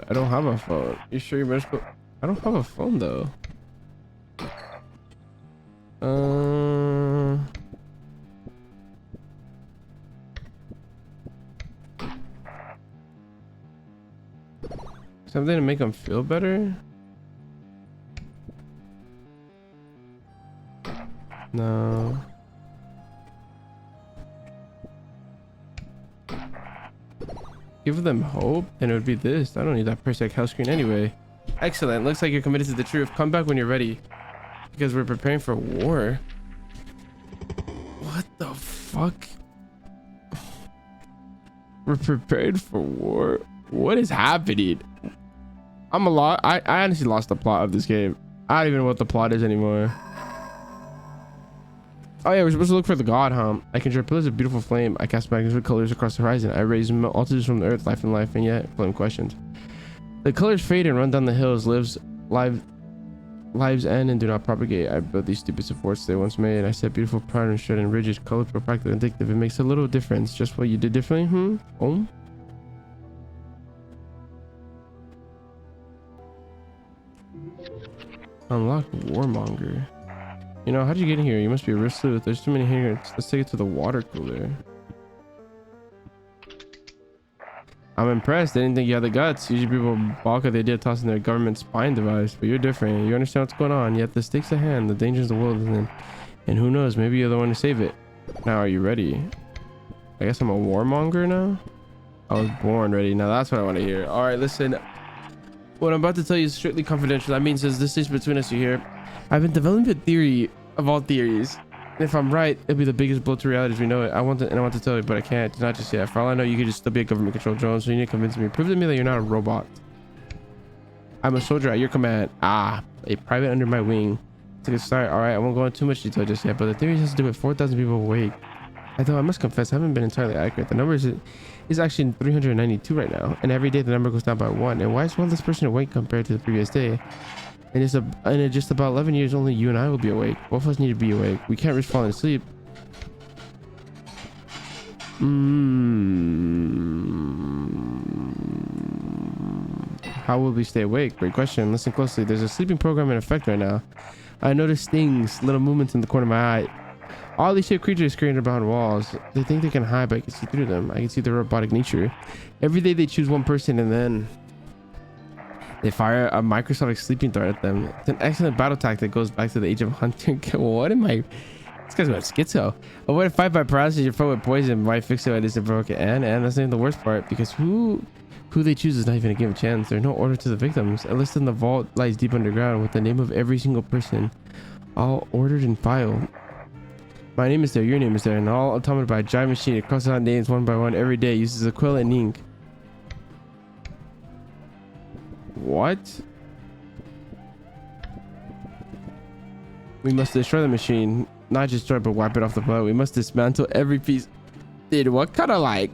I don't have a phone. You sure you're medical? I don't have a phone though. Something to make them feel better? No. Give them hope, and it would be this. I don't need that perfect health screen anyway. Excellent. Looks like you're committed to the truth. Come back when you're ready. Because we're preparing for war. What the fuck? We're prepared for war? What is happening? I'm a lot. I honestly lost the plot of this game. I don't even know what the plot is anymore. Oh yeah, we're supposed to look for the god, huh? I conjure pillars of beautiful flame. I cast magnificent colors across the horizon. I raise multitudes from the earth, life and life, and yet flame questions. The colors fade and run down the hills. Lives end and do not propagate. I built these stupid supports they once made. I set beautiful pattern straight and ridges, colors practical and addictive. It makes a little difference. Just what you did differently, Oh. Unlock Warmonger. You know, how'd you get in here? You must be a real sleuth. There's too many here. Let's take it to the water cooler. I'm impressed. I didn't think you had the guts. Usually people balk at the idea of tossing their government spying device, but you're different. You understand what's going on. Yet the stakes at hand, the dangers the world is in. And who knows, maybe you're the one to save it. Now, are you ready? I guess I'm a warmonger now? I was born ready. Now that's what I want to hear. All right, listen. What I'm about to tell you is strictly confidential. That means this stays between us, you hear? I've been developing a theory of all theories. And if I'm right, it'll be the biggest blow to reality as we know it. I want to tell you, but I can't. Not just yet. For all I know, you could just still be a government-controlled drone, so you need to convince me. Prove to me that you're not a robot. I'm a soldier at your command. A private under my wing. It's a good start. All right, I won't go into too much detail just yet, but the theory has to do with 4,000 people awake. Although I must confess, I haven't been entirely accurate. The number is actually 392 right now, and every day the number goes down by 1. And why is one less person awake compared to the previous day? And in just about 11 years, only you and I will be awake. Both of us need to be awake. We can't risk falling asleep. How will we stay awake? Great question. Listen closely. There's a sleeping program in effect right now. I notice things, little movements in the corner of my eye. All these shaped creatures screaming behind walls. They think they can hide, but I can see through them. I can see their robotic nature. Every day they choose one person and then they fire a microscopic sleeping dart at them. It's an excellent battle tactic that goes back to the age of hunting. What am I? This guy's going schizo. Avoid a fight by paralysis your foe with poison. Why fix it by this and provoke it? And that's not even the worst part, because who they choose is not even a given chance. There's no order to the victims. A list in the vault lies deep underground with the name of every single person, all ordered and filed. My name is there, your name is there, and all automated by a giant machine. It crosses out names one by one every day. Uses a quill and ink. What? We must destroy the machine. Not just destroy it, but wipe it off the planet. We must dismantle every piece. Dude, what kind of like...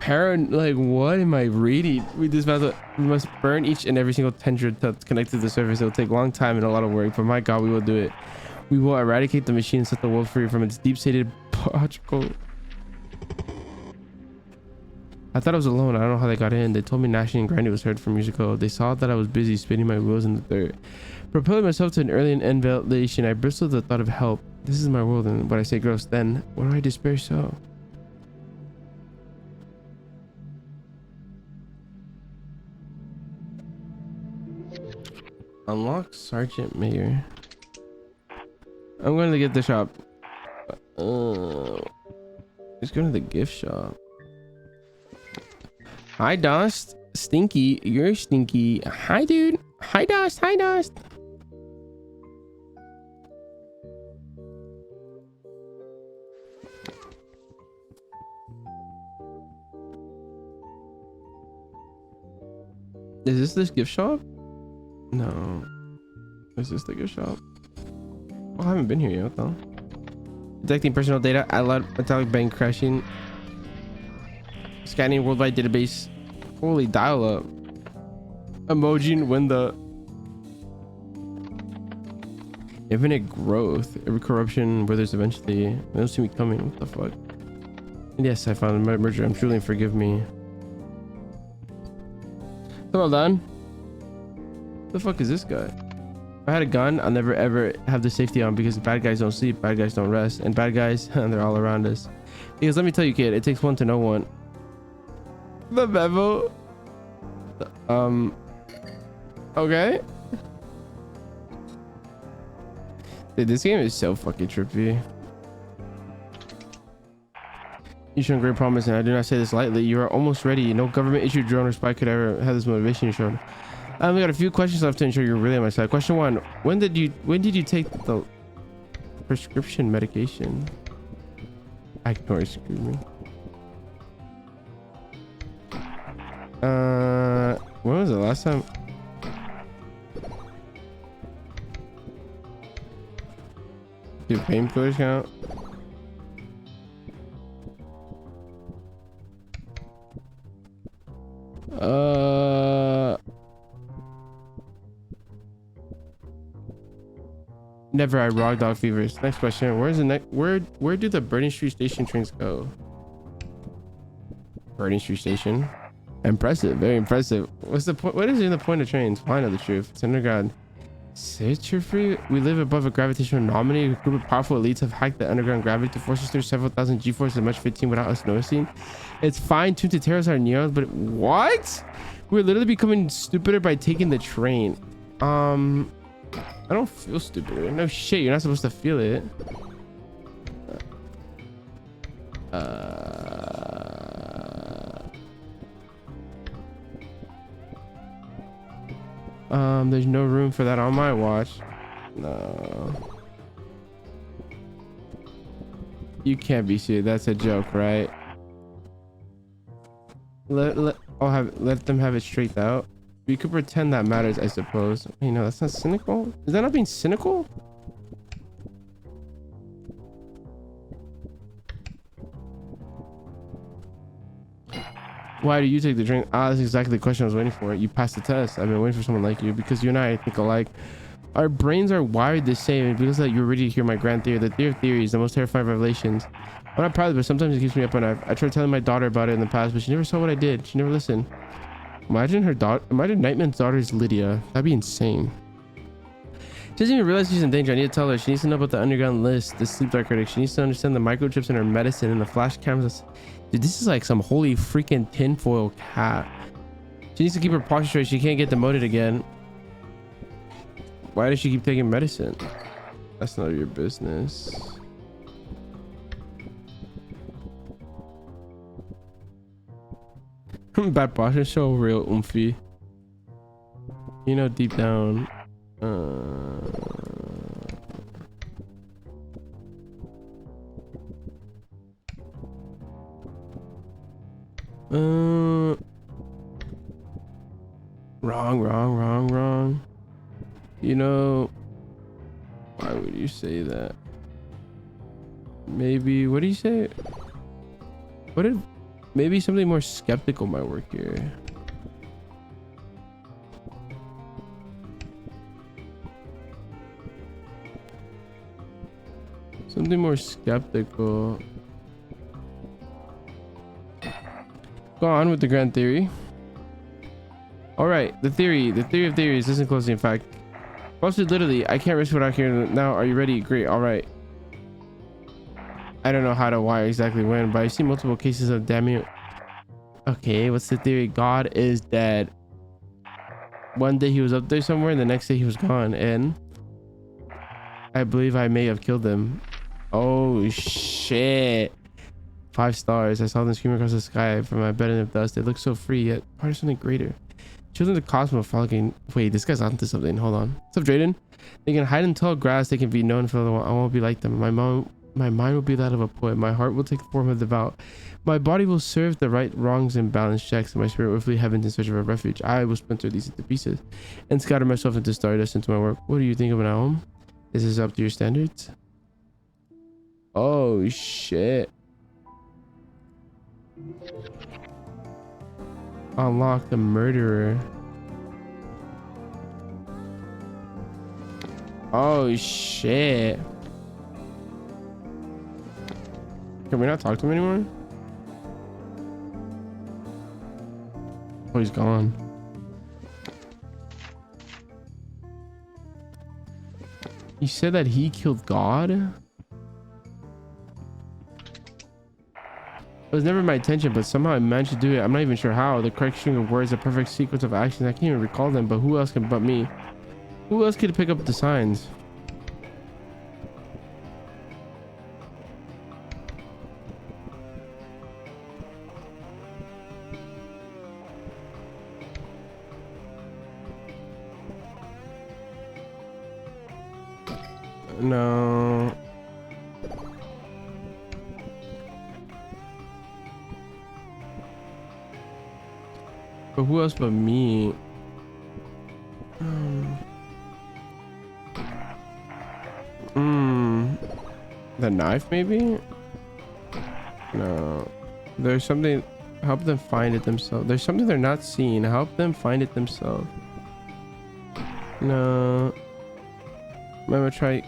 like, what am I reading? We must burn each and every single tendril that's connected to the surface. It will take a long time and a lot of work, but my God, we will do it. We will eradicate the machine and set the world free from its deep-seated biological... I thought I was alone. I don't know how they got in. They told me gnashing and grinding was heard from years ago. They saw that I was busy spinning my wheels in the dirt. Propelling myself to an early end validation, I bristled at the thought of help. This is my world, and when I say gross, then why do I despair so? Unlock Sergeant Mayor. I'm going to the gift shop. Let's go to the gift shop. Hi, Dust. Stinky. You're stinky. Hi, dude. Hi, Dust. Hi, Dust. Is this gift shop? No. Is this the gift shop? Oh, I haven't been here yet, though. Detecting personal data. Metallic bank crashing. Scanning worldwide database. Holy dial-up. Emoji window. Infinite growth. Every corruption withers eventually. They don't see me coming. What the fuck? And yes, I found my merger. I'm truly forgive me. So well done. What the fuck is this guy? If I had a gun, I'll never ever have the safety on because bad guys don't sleep, bad guys don't rest, and bad guys, they're all around us. Because let me tell you, kid, it takes one to know one. The memo. Okay. Dude, this game is so fucking trippy. You showed great promise, and I do not say this lightly. You are almost ready. No government issued drone or spy could ever have this motivation you showed. We got a few questions left to ensure you're really on my side. Question 1: When did you take the prescription medication? Ignore, screw me. When was the last time? Do painkillers count? Never. I rock dog fevers. Next question. Where's the next? Where do the Burning Street Station trains go? Burning Street Station. Impressive. Very impressive. What's the point? What is in the point of trains? Well, I know the truth. It's underground. Free. We live above a gravitational anomaly. A group of powerful elites have hacked the underground gravity to force us through several thousand G-forces and much 15 without us noticing. It's fine-tuned to tear us our neurons, but what? We're literally becoming stupider by taking the train. I don't feel stupid. No shit, you're not supposed to feel it. There's no room for that on my watch. No. You can't be serious. That's a joke, right? Let them have it straight out. We could pretend that matters, I suppose. You know, that's not cynical. Is that not being cynical? Why do you take the drink? Ah, that's exactly the question I was waiting for. You passed the test. I've been waiting for someone like you because you and I think alike. Our brains are wired the same. And because that you're ready to hear my grand theory. The theory of theories, the most terrifying revelations. I'm not proud of it, but sometimes it keeps me up at night. I tried telling my daughter about it in the past, but she never saw what I did. She never listened. Imagine Nightman's daughter is Lydia. That'd be insane. She doesn't even realize she's in danger. I need to tell her. She needs to know about the underground list, the sleep dark critic. She needs to understand the microchips in her medicine and the flash cameras. Dude, this is like some holy freaking tinfoil cat. She needs to keep her posture straight. She can't get demoted again. Why does she keep taking medicine? That's none of your business. Bad posture, so real oomphy. You know, deep down. Wrong. You know, you say that. Maybe, what do you say? What if maybe something more skeptical might work here? Something more skeptical. Go on with the grand theory. All right, the theory of theories isn't closely. In fact, posted literally, I can't risk what I hear now. Are you ready? Great. All right. I don't know how to why exactly when, but I've seen multiple cases of damning. Okay, what's the theory? God is dead. One day he was up there somewhere, and the next day he was gone, and I believe I may have killed him. Oh shit. 5 stars. I saw them scream across the sky from my bed of dust. They look so free, yet part of something greater. Children of the cosmos frolicking. Wait, this guy's onto something. Hold on. What's up, Drayden? They can hide in tall grass. They can be known for the one. I won't be like them. My mind will be that of a poet. My heart will take the form of devout. My body will serve the right wrongs and balance checks. And my spirit will flee heavens in search of a refuge. I will splinter these into pieces and scatter myself into stardust into my work. What do you think of an album? Is this up to your standards? Oh shit. Unlock the murderer. Oh shit. Can we not talk to him anymore? Oh, he's gone. He said that he killed God? It was never my intention, but somehow I managed to do it. I'm not even sure how. The correct string of words, the perfect sequence of actions. I can't even recall them, but who else can but me? Who else could pick up the signs? No. But who else but me? The knife maybe? No. There's something. Help them find it themselves. There's something they're not seeing. Help them find it themselves. No. I'm gonna try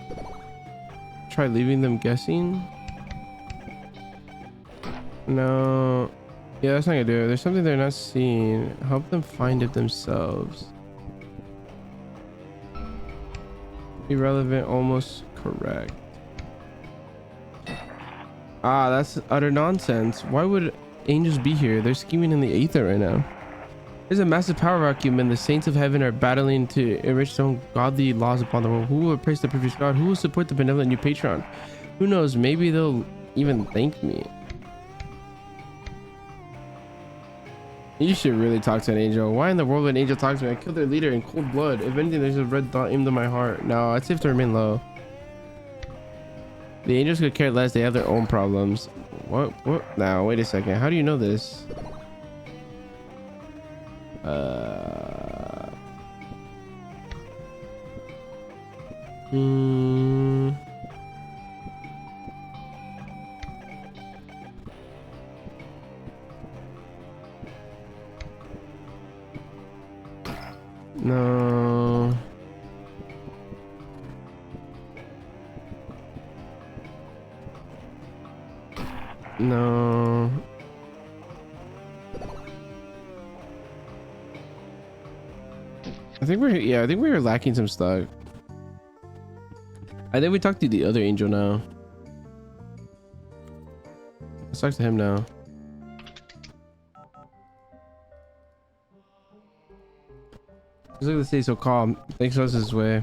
leaving them guessing. No. Yeah, that's not gonna do it. There's something they're not seeing. Help them find it themselves. Irrelevant, almost correct. Ah, that's utter nonsense. Why would angels be here? They're scheming in the aether right now. There's a massive power vacuum, and the saints of heaven are battling to enrich their own godly laws upon the world. Who will praise the previous God? Who will support the benevolent new patron? Who knows? Maybe they'll even thank me. You should really talk to an angel. Why in the world would an angel talk to me? I killed their leader in cold blood. If anything, there's a red dot aimed at my heart. No, I'd say to remain low. The angels could care less. They have their own problems. What? Now, wait a second. How do you know this? No. No. I think we're lacking some stuff. I think we talked to the other angel now. Let's talk to him now. He's like to stay so calm. Thanks for us this way.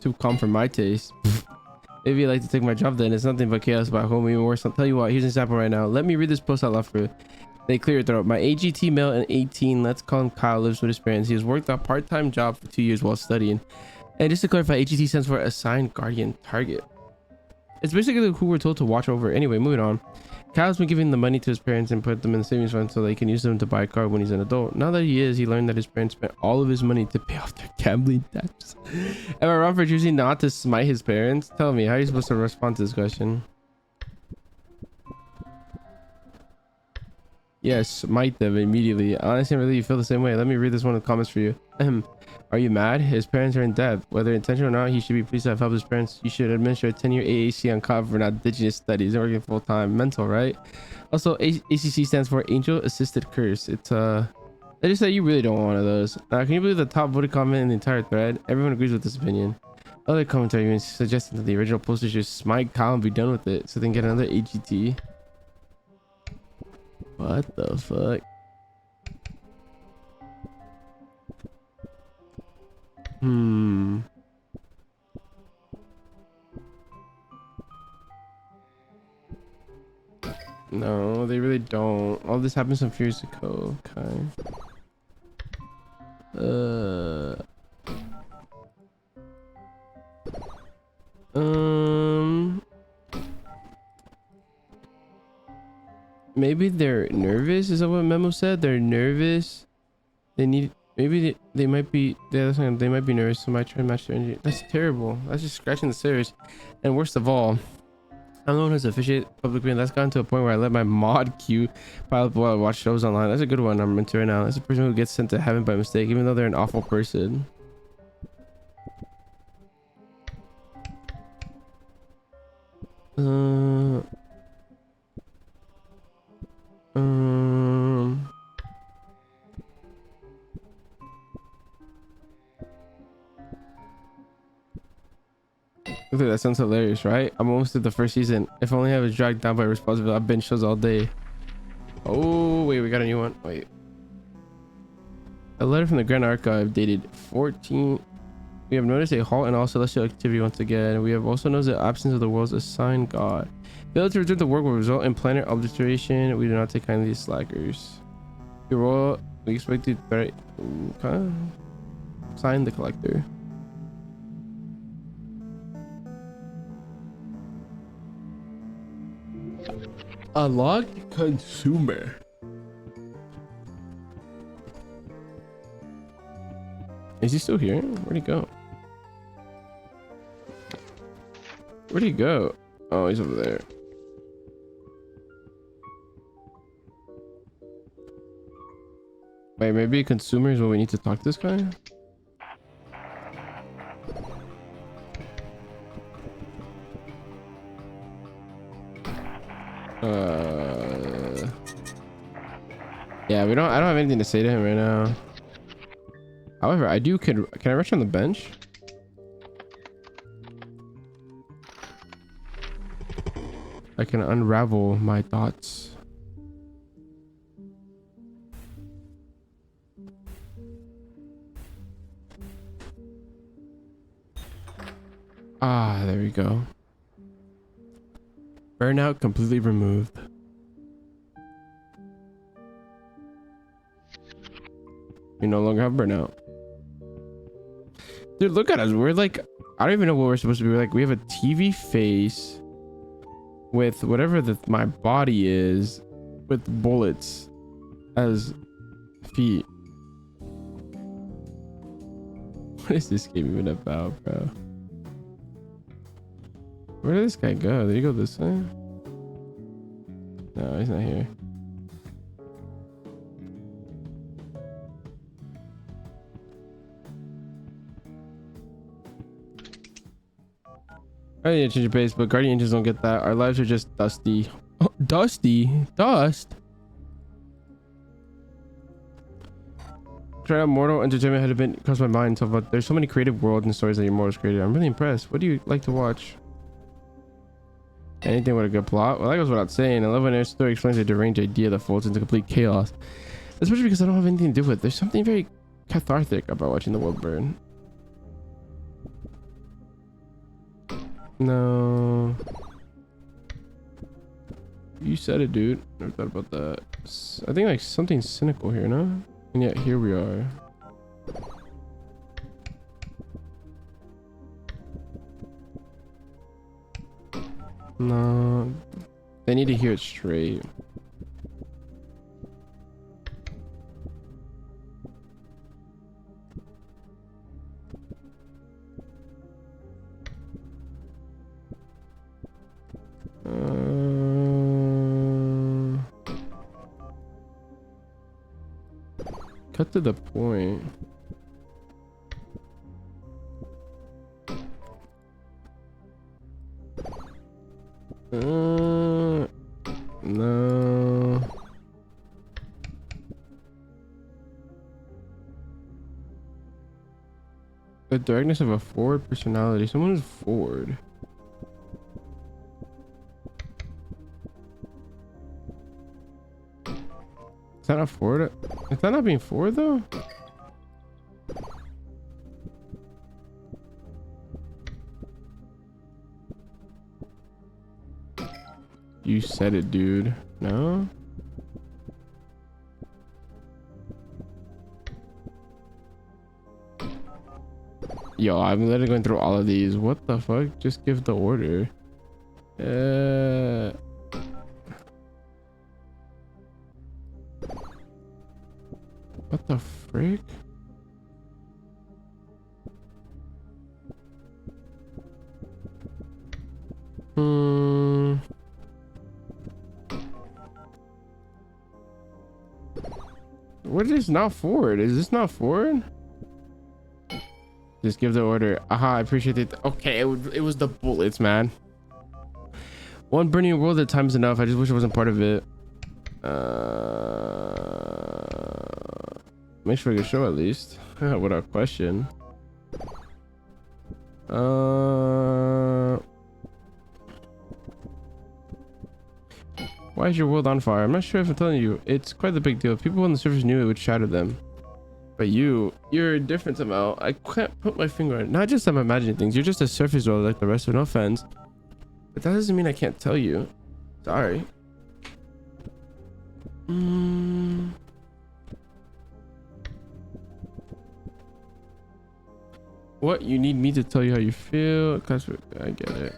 Too calm for my taste. Maybe you'd like to take my job then. It's nothing but chaos back home. Even worse. I'll tell you what. Here's an example right now. Let me read this post out loud for you. They clear your throat. My AGT male and 18, let's call him Kyle, lives with his parents. He has worked a part-time job for 2 years while studying. And just to clarify, AGT stands for assigned guardian target. It's basically who we're told to watch over. Anyway, moving on. Kyle's been giving the money to his parents and put them in the savings fund so they can use them to buy a car when he's an adult. Now that he learned that his parents spent all of his money to pay off their gambling debts. Am I wrong for choosing not to smite his parents? Tell me, how are you supposed to respond to this question? Yes, smite them immediately. Honestly, really, you feel the same way. Let me read this one of the comments for you. Are you mad? His parents are in debt. Whether intentional or not, he should be pleased to have helped his parents. You should administer a 10-year AAC on COP for not ditching his studies and working full-time. Mental, right? Also, ACC stands for Angel Assisted Curse. It's they just say you really don't want one of those. Can you believe the top voted comment in the entire thread? Everyone agrees with this opinion. Other commentary even suggesting that the original poster should smite Kyle and be done with it so they can get another AGT. What the fuck? No, they really don't. All this happened some years ago. Okay. Maybe they're nervous. Is that what Memo said? They're nervous. They need. Maybe they might be. They might be nervous. So might try to match their energy. That's terrible. That's just scratching the surface. And worst of all, I'm the one who's officiate public opinion. That's gotten to a point where I let my mod queue pile up while I watch shows online. That's a good one I'm into right now. That's a person who gets sent to heaven by mistake, even though they're an awful person. Dude, that sounds hilarious, right? I'm almost at the first season. If only I was dragged down by responsibility. I've been shows all day. Oh wait, we got a new one. Wait. A letter from the Grand Archive dated 14. We have noticed a halt in all celestial activity once again. We have also noticed the absence of the world's assigned god. Failure to return to work will result in planet obliteration. We do not take kindly these slackers. Your role, we expect to sign the collector. Unlock consumer. Is he still here? Where'd he go? Where'd he go? Oh, he's over there. Wait, maybe consumer is what we need to talk to this guy? Yeah, I don't have anything to say to him right now. However, can I rush on the bench? I can unravel my thoughts. Ah, there we go. Burnout completely removed. We no longer have burnout. Dude, look at us. We're like, I don't even know what we're supposed to be. We're like, we have a TV face with whatever my body is, with bullets as feet. What is this game even about, bro? Where did this guy go? Did he go this way? No, he's not here. I need to change your pace, but Guardian Angels don't get that. Our lives are just dusty. Oh, dusty? Dust? Try out Mortal Entertainment had been crossed my mind so but there's so many creative worlds and stories that your Mortals created. I'm really impressed. What do you like to watch? Anything with a good plot? Well, that goes without saying. I love when a story explains a deranged idea that folds into complete chaos. Especially because I don't have anything to do with it. There's something very cathartic about watching the world burn. No. You said it, dude. Never thought about that. I think like something cynical here, no? And yet here we are. No, they need to hear it straight. Cut to the point. No. The directness of a forward personality. Someone who's forward. Is that not forward? Is that not being forward though? You said it, dude. No? Yo, I'm literally going through all of these. What the fuck? Just give the order. What the frick? What is not forward? Is this not forward? Just give the order. Aha, I appreciate it. Okay, it was the bullets, man. One burning world at times enough. I just wish I wasn't part of it. Make sure I can show at least. Without question. Why is your world on fire? I'm not sure if I'm telling you. It's quite the big deal. People on the surface knew it would shatter them. But you're different somehow. I can't put my finger on it. Not just I'm imagining things. You're just a surface dweller like the rest of no offense. But that doesn't mean I can't tell you. Sorry. What? You need me to tell you how you feel? I get it.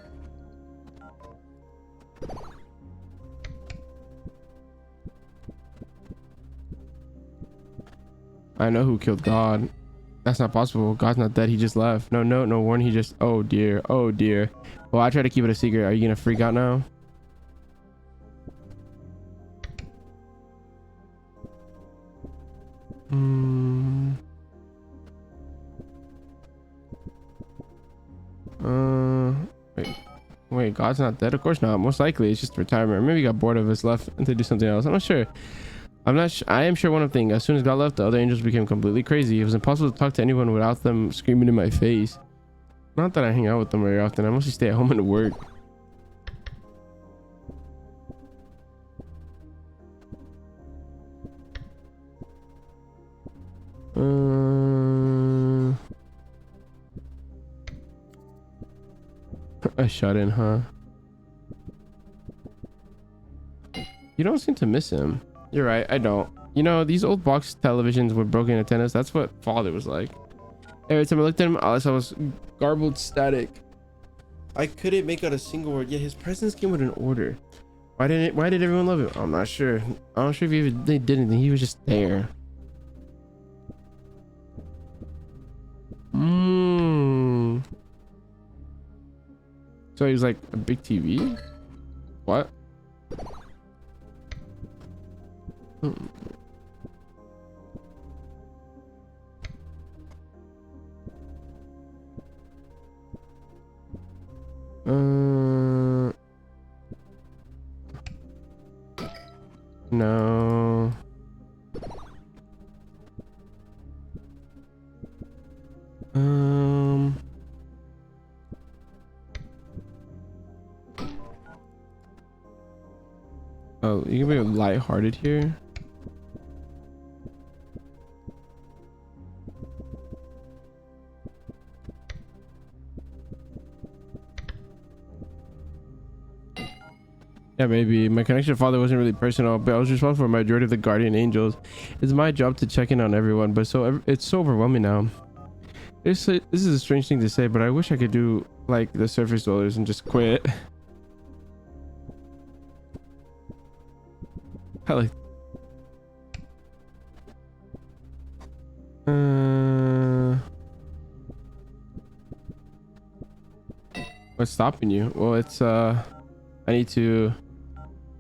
I know who killed God. That's not possible. God's not dead. He just left. No note, no warning. He just... Oh dear. Oh dear. Well, I try to keep it a secret. Are you gonna freak out now? Wait, God's not dead? Of course not. Most likely it's just retirement. Or maybe he got bored of us, left to do something else. I'm not sure. I am sure one thing. As soon as God left, the other angels became completely crazy. It was impossible to talk to anyone without them screaming in my face. Not that I hang out with them very often. I mostly stay at home and work. A shut in, huh? You don't seem to miss him. You're right, I don't. You know, these old box televisions with broken antennas, that's what father was like. Every time I looked at him, all I saw was garbled static. I couldn't make out a single word, yet his presence came with an order. Why did everyone love him? I'm not sure. I'm not sure if they did anything. He was just there. So he was like a big TV? What? No. Oh, you can be lighthearted here. Yeah, maybe. My connection to father wasn't really personal, but I was responsible for a majority of the guardian angels. It's my job to check in on everyone, but it's so overwhelming now. This is a strange thing to say, but I wish I could do like the surface dwellers and just quit. I like. Uh, what's stopping you? Well, it's I need to.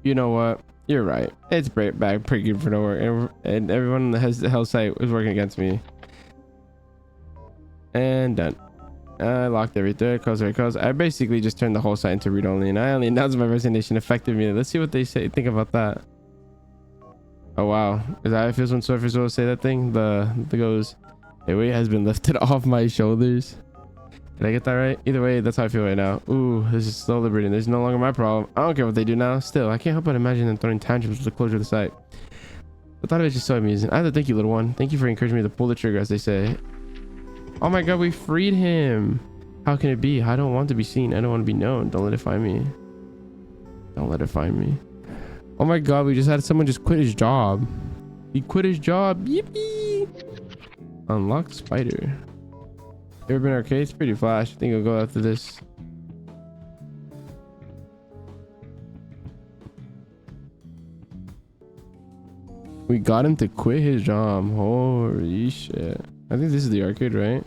You know what? You're right. It's back pretty good for nowhere, and everyone that has the hell site is working against me. And done. I locked everything. Cause I basically just turned the whole site into read only, and I only announced my resignation effective immediately. Let's see what they think about that. Oh wow, is that how it feels when surfers will say that thing? The goes, the weight has been lifted off my shoulders. Did I get that right? Either way, that's how I feel right now. Ooh, this is so liberating. This is no longer my problem. I don't care what they do now. Still, I can't help but imagine them throwing tantrums with the closure of the site. The thought of it is just so amusing. I have to thank you, little one. Thank you for encouraging me to pull the trigger, as they say. Oh my god, we freed him. How can it be? I don't want to be seen. I don't want to be known. Don't let it find me. Don't let it find me. Oh my god, we just had someone just quit his job. He quit his job. Yippee! Unlock spider. Ever been arcade? It's pretty flash. I think I'll go after this. We got him to quit his job. Holy shit. I think this is the arcade, right?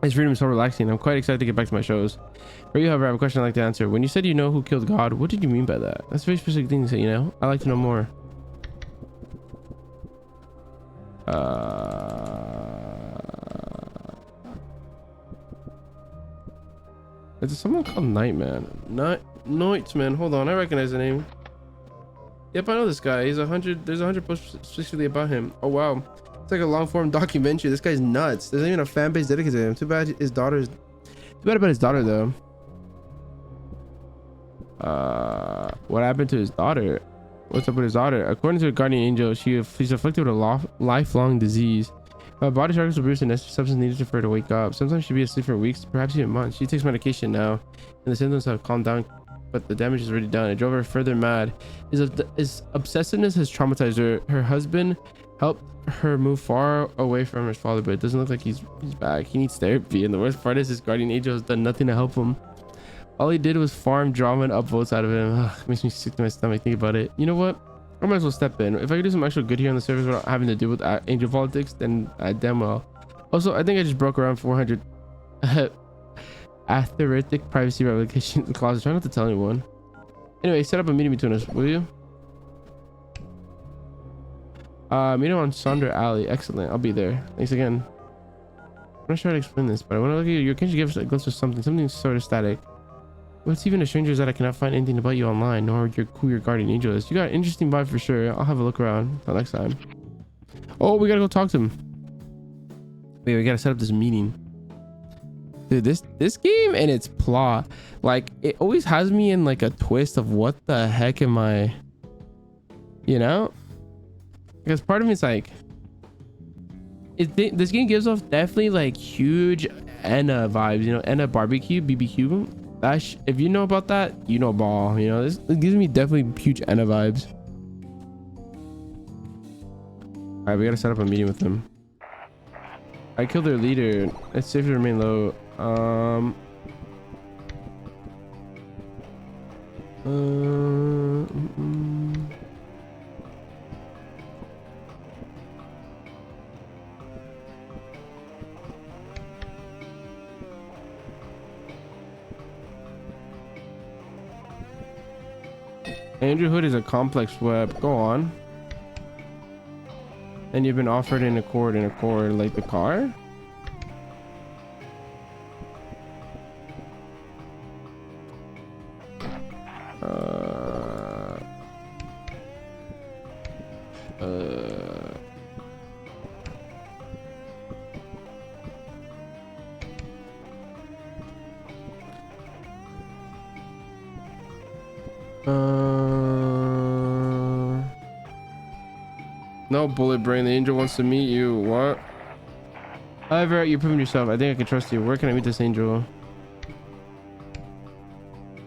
His freedom is so relaxing. I'm quite excited to get back to my shows. For you, however, I have a question I'd like to answer. When you said you know who killed God, what did you mean by that? That's a very specific thing to say, you know? I'd like to know more. Is it someone called Nightman? Nightman. Hold on, I recognize the name. Yep, I know this guy. He's 100. There's 100 posts specifically about him. Oh wow, it's like a long form documentary. This guy's nuts. There's not even a fan base dedicated to him. Too bad his daughter's. Too bad about his daughter though. What happened to his daughter? What's up with his daughter? According to a guardian angel, she's afflicted with a lifelong disease. Body struggles will produce a necessary substance needed for her to wake up. Sometimes she'll be asleep for weeks, perhaps even months. She takes medication now, and the symptoms have calmed down, but the damage is already done. It drove her further mad. His obsessiveness has traumatized her. Her husband helped her move far away from his father, but it doesn't look like he's back. He needs therapy, and the worst part is his guardian angel has done nothing to help him. All he did was farm drama and upvotes out of him. Ugh, makes me sick to my stomach think about it. You know what? I might as well step in. If I could do some actual good here on the servers without having to deal with angel politics, then I damn well. Also, I think I just broke around 400 atheristic privacy revocation clauses. Try not to tell anyone. Anyway, set up a meeting between us, will you? Meet him on Sonder Alley. Excellent. I'll be there. Thanks again. I'm not sure how to explain this, but I want to look at you. Can't you give us a glimpse of something sort of static? What's even a stranger is that I cannot find anything about you online, nor who your guardian angel is. You got an interesting vibe for sure. I'll have a look around. Until next time. Oh, we gotta go talk to him. Wait, we gotta set up this meeting. Dude, this game and its plot, like, it always has me in like a twist of what the heck am I, you know? Because part of me is like, this game gives off definitely like huge Enna vibes, you know, Enna barbecue, BBQ. If you know about that, you know ball, you know, this gives me definitely huge Enna vibes. All right, we gotta set up a meeting with them. I killed their leader. It's safe to remain low. Andrew Hood is a complex web. Go on. And you've been offered in a cord like the car. No, bullet brain. The angel wants to meet you. What? However, you're proving yourself. I think I can trust you. Where can I meet this angel?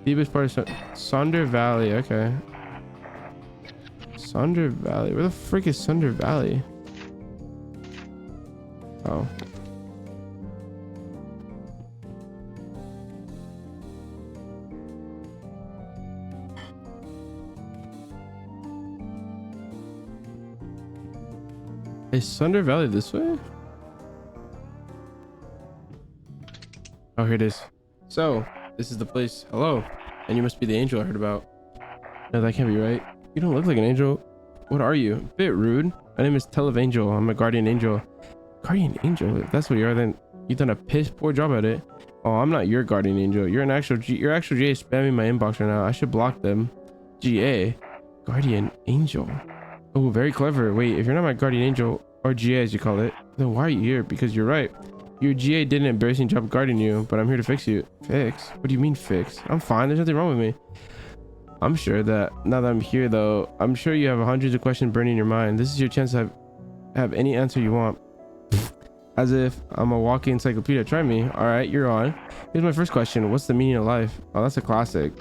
Deepest part of Sonder Valley. Okay. Sonder Valley. Where the frick is Sonder Valley? Oh. Is Thunder Valley this way? Oh, here it is. So, this is the place. Hello. And you must be the angel I heard about. No, that can't be right. You don't look like an angel. What are you? A bit rude. My name is Televangel. I'm a guardian angel. Guardian angel? If that's what you are, then you've done a piss poor job at it. Oh, I'm not your guardian angel. You're an actual your actual GA is spamming my inbox right now. I should block them. GA. Guardian angel. Oh, very clever. Wait, if you're not my guardian angel, or GA as you call it, then why are you here? Because you're right. Your GA did an embarrassing job guarding you, but I'm here to fix you. Fix? What do you mean fix? I'm fine. There's nothing wrong with me. I'm sure that now that I'm here though, I'm sure you have hundreds of questions burning in your mind. This is your chance to have any answer you want. As if I'm a walking encyclopedia. Try me. All right, you're on. Here's my first question. What's the meaning of life? Oh, that's a classic.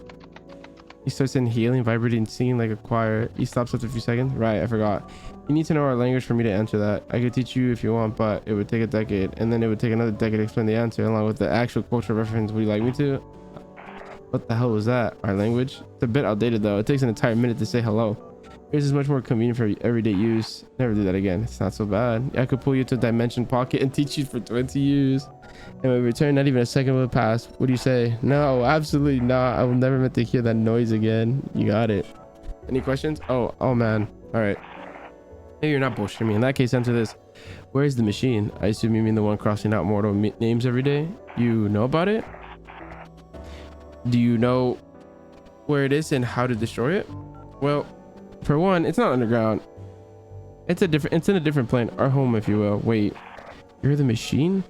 He starts in healing, vibrating, singing like a choir. He stops after a few seconds. Right, I forgot. You need to know our language for me to answer that. I could teach you if you want, but it would take a decade, and then it would take another decade to explain the answer along with the actual cultural reference. Would you like me to? What the hell was that? Our language? It's a bit outdated though. It takes an entire minute to say hello. Yours is much more convenient for everyday use. Never do that again. It's not so bad. I could pull you to a dimension pocket and teach you for 20 years. And when we return, not even a second will pass. What do you say? No, absolutely not. I will never meant to hear that noise again. You got it. Any questions? Oh man. All right. Maybe you're not bullshitting me. In that case, answer this. Where is the machine? I assume you mean the one crossing out mortal names every day. You know about it? Do you know where it is and how to destroy it? Well, for one, it's not underground. It's in a different plane, our home, if you will. Wait, you're the machine?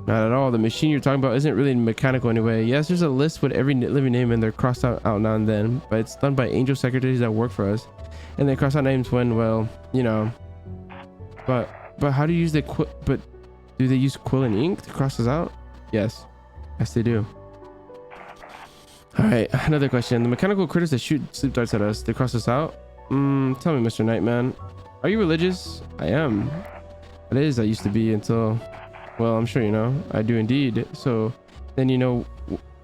Not at all. The machine you're talking about isn't really mechanical anyway. Yes, there's a list with every living name and they're crossed out now and then, but it's done by angel secretaries that work for us, and they cross out names when, well, you know. But how do you use the but do they use quill and ink to cross us out? Yes, they do. All right, another question. The mechanical critters that shoot sleep darts at us, they cross us out? Tell me, Mr. Nightman, are you religious? I am. It is. I used to be until, well, I'm sure you know. I do indeed. So then you know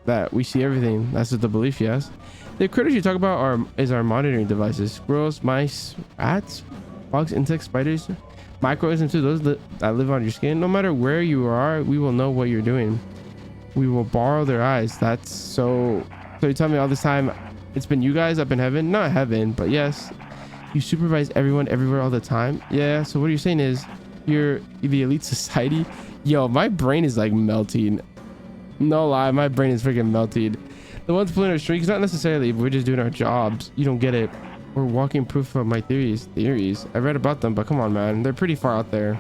that we see everything. That's the belief, yes. The critters you talk about are our monitoring devices. Squirrels, mice, rats, bugs, insects, spiders, microorganisms too, those that live on your skin. No matter where you are, we will know what you're doing. We will borrow their eyes. That's so you tell me all this time it's been you guys up in heaven? Not heaven, but yes, you supervise everyone everywhere all the time. Yeah, so what you're saying is you're the elite society. Yo, my brain is like melting. No lie, my brain is freaking melting. The ones pulling our strings, not necessarily, but we're just doing our jobs. You don't get it. We're walking proof of my theories. I read about them, but come on, man, they're pretty far out there.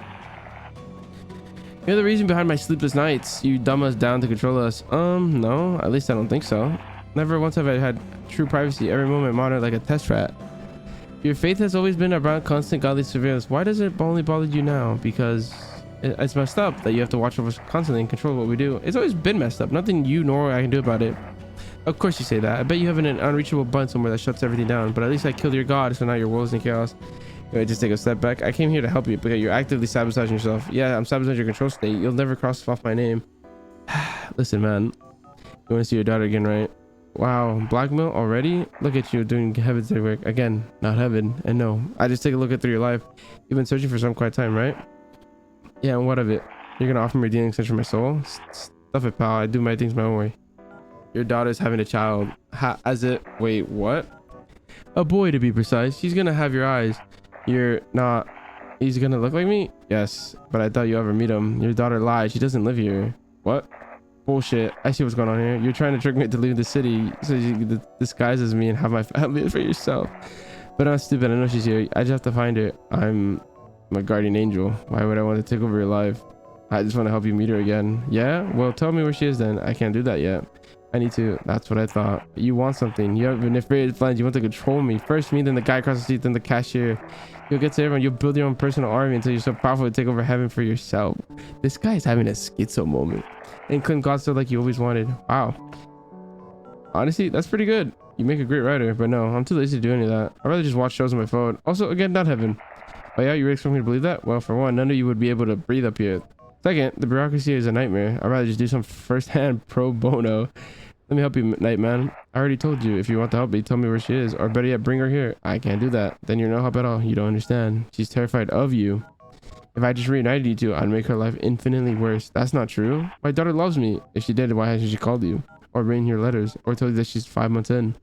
You're the reason behind my sleepless nights. You dumb us down to control us. No, at least I don't think so. Never once have I had true privacy. Every moment monitored like a test rat. Your faith has always been about constant godly surveillance. Why does it only bother you now? Because it's messed up that you have to watch over us constantly and control what we do. It's always been messed up. Nothing you nor I can do about it. Of course you say that. I bet you have an unreachable button somewhere that shuts everything down. But at least I killed your god, so now your world is in chaos. Just take a step back. I came here to help you, but you're actively sabotaging yourself. Yeah, I'm sabotaging your control state. You'll never cross off my name. Listen, man. You want to see your daughter again, right? Wow, blackmail already? Look at you doing heaven's work. Again, not heaven. And no, I just take a look at through your life. You've been searching for some quiet time, right? Yeah, and what of it? You're gonna offer me dealing extension for my soul? Stuff it, pal. I do my things my own way. Your daughter's having a child. Wait, what? A boy, to be precise. She's gonna have your eyes. You're not. He's gonna look like me? Yes, but I thought you ever meet him. Your daughter lied. She doesn't live here. What? Bullshit. I see what's going on here. You're trying to trick me to leave the city so you disguise as me and have my family for yourself. But I'm stupid. I know she's here. I just have to find her. I'm a guardian angel. Why would I want to take over your life? I just want to help you meet her again. Yeah? Well, tell me where she is then. I can't do that yet. I need to. That's what I thought. You want something. You have nefarious plans. You want to control me. First me, then the guy across the street, then the cashier. You'll get to everyone. You'll build your own personal army until you're so powerful to take over heaven for yourself. This guy is having a schizo moment. And claim God still like you always wanted. Wow. Honestly, that's pretty good. You make a great writer, but no, I'm too lazy to do any of that. I'd rather just watch shows on my phone. Also, again, not heaven. Oh yeah, you really expect me to believe that? Well, for one, none of you would be able to breathe up here. Second, the bureaucracy is a nightmare. I'd rather just do some first-hand pro bono. Let me help you, Nightman. I already told you. If you want to help me, tell me where she is. Or better yet, bring her here. I can't do that. Then you're no help at all. You don't understand. She's terrified of you. If I just reunited you two, I'd make her life infinitely worse. That's not true. My daughter loves me. If she did, why hasn't she called you? Or written your letters? Or told you that she's 5 months in?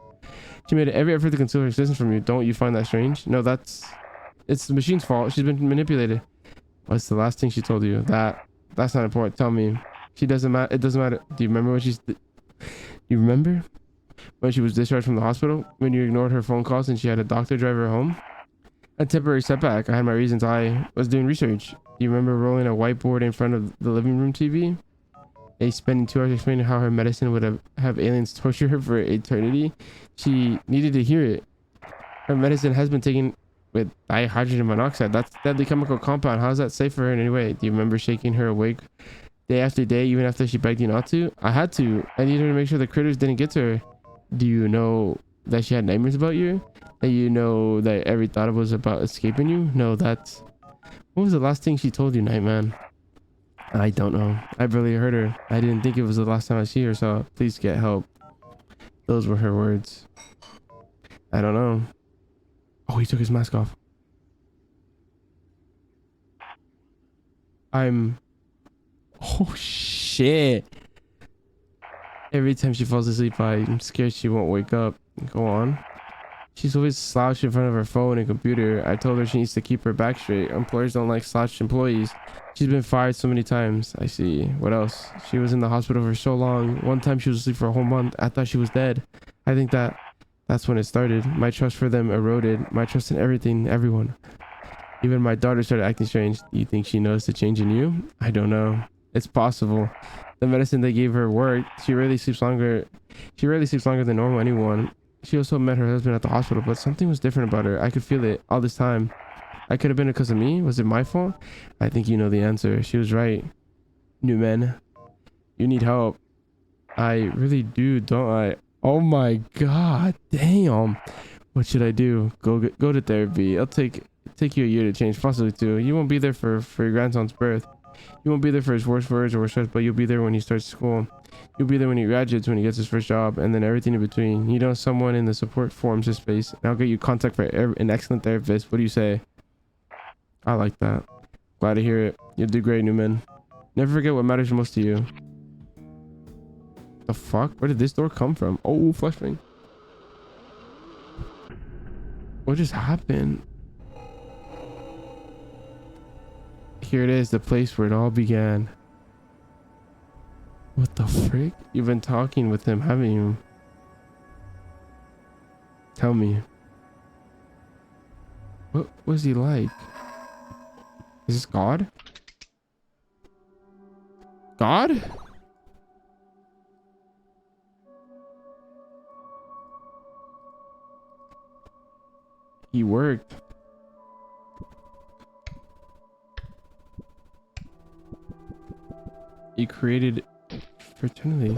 She made every effort to conceal her existence from you. Don't you find that strange? No, it's the machine's fault. She's been manipulated. What's the last thing she told you? That's not important. Tell me. She doesn't matter. It doesn't matter. Do you remember when you remember when she was discharged from the hospital? When you ignored her phone calls and she had a doctor drive her home? A temporary setback. I had my reasons. I was doing research. Do you remember rolling a whiteboard in front of the living room TV? Spending 2 hours explaining how her medicine would have aliens torture her for eternity? She needed to hear it. Her medicine has been taken with dihydrogen monoxide. That's deadly chemical compound. How is that safe for her in any way? Do you remember shaking her awake day after day, even after she begged you not to? I had to. I needed to make sure the critters didn't get to her. Do you know that she had nightmares about you? That you know that every thought was about escaping you? No, what was the last thing she told you, Nightman? I don't know. I barely heard her. I didn't think it was the last time I see her, so please get help. Those were her words. I don't know. Oh, he took his mask off. Oh, shit. Every time she falls asleep, I'm scared she won't wake up. Go on. She's always slouched in front of her phone and computer. I told her she needs to keep her back straight. Employers don't like slouched employees. She's been fired so many times. I see. What else? She was in the hospital for so long. One time she was asleep for a whole month. I thought she was dead. I think that's when it started. My trust for them eroded. My trust in everyone. Even my daughter started acting strange. Do you think she knows the change in you? I don't know. It's possible. The medicine they gave her worked. She rarely sleeps longer than normal anyone. She also met her husband at the hospital, but something was different about her. I could feel it all this time. I could have been because of me. Was it my fault? I think you know the answer. She was right. New men, you need help. I really do, don't I? Oh my god, damn. What should I do? Go to therapy. It'll take you a year to change, possibly 2. You won't be there for your grandson's birth. You won't be there for his worst words or worst stress, but you'll be there when he starts school. You'll be there when he graduates, when he gets his first job, and then everything in between. You know, someone in the support forums his space, and I'll get you contact for an excellent therapist. What do you say? I like that. Glad to hear it. You'll do great, Newman. Never forget what matters most to you. The fuck? Where did this door come from? Oh, flashbang. What just happened? Here it is, the place where it all began. What the frick? You've been talking with him, haven't you? Tell me. What was he like? Is this God? God? He worked. He created fraternity.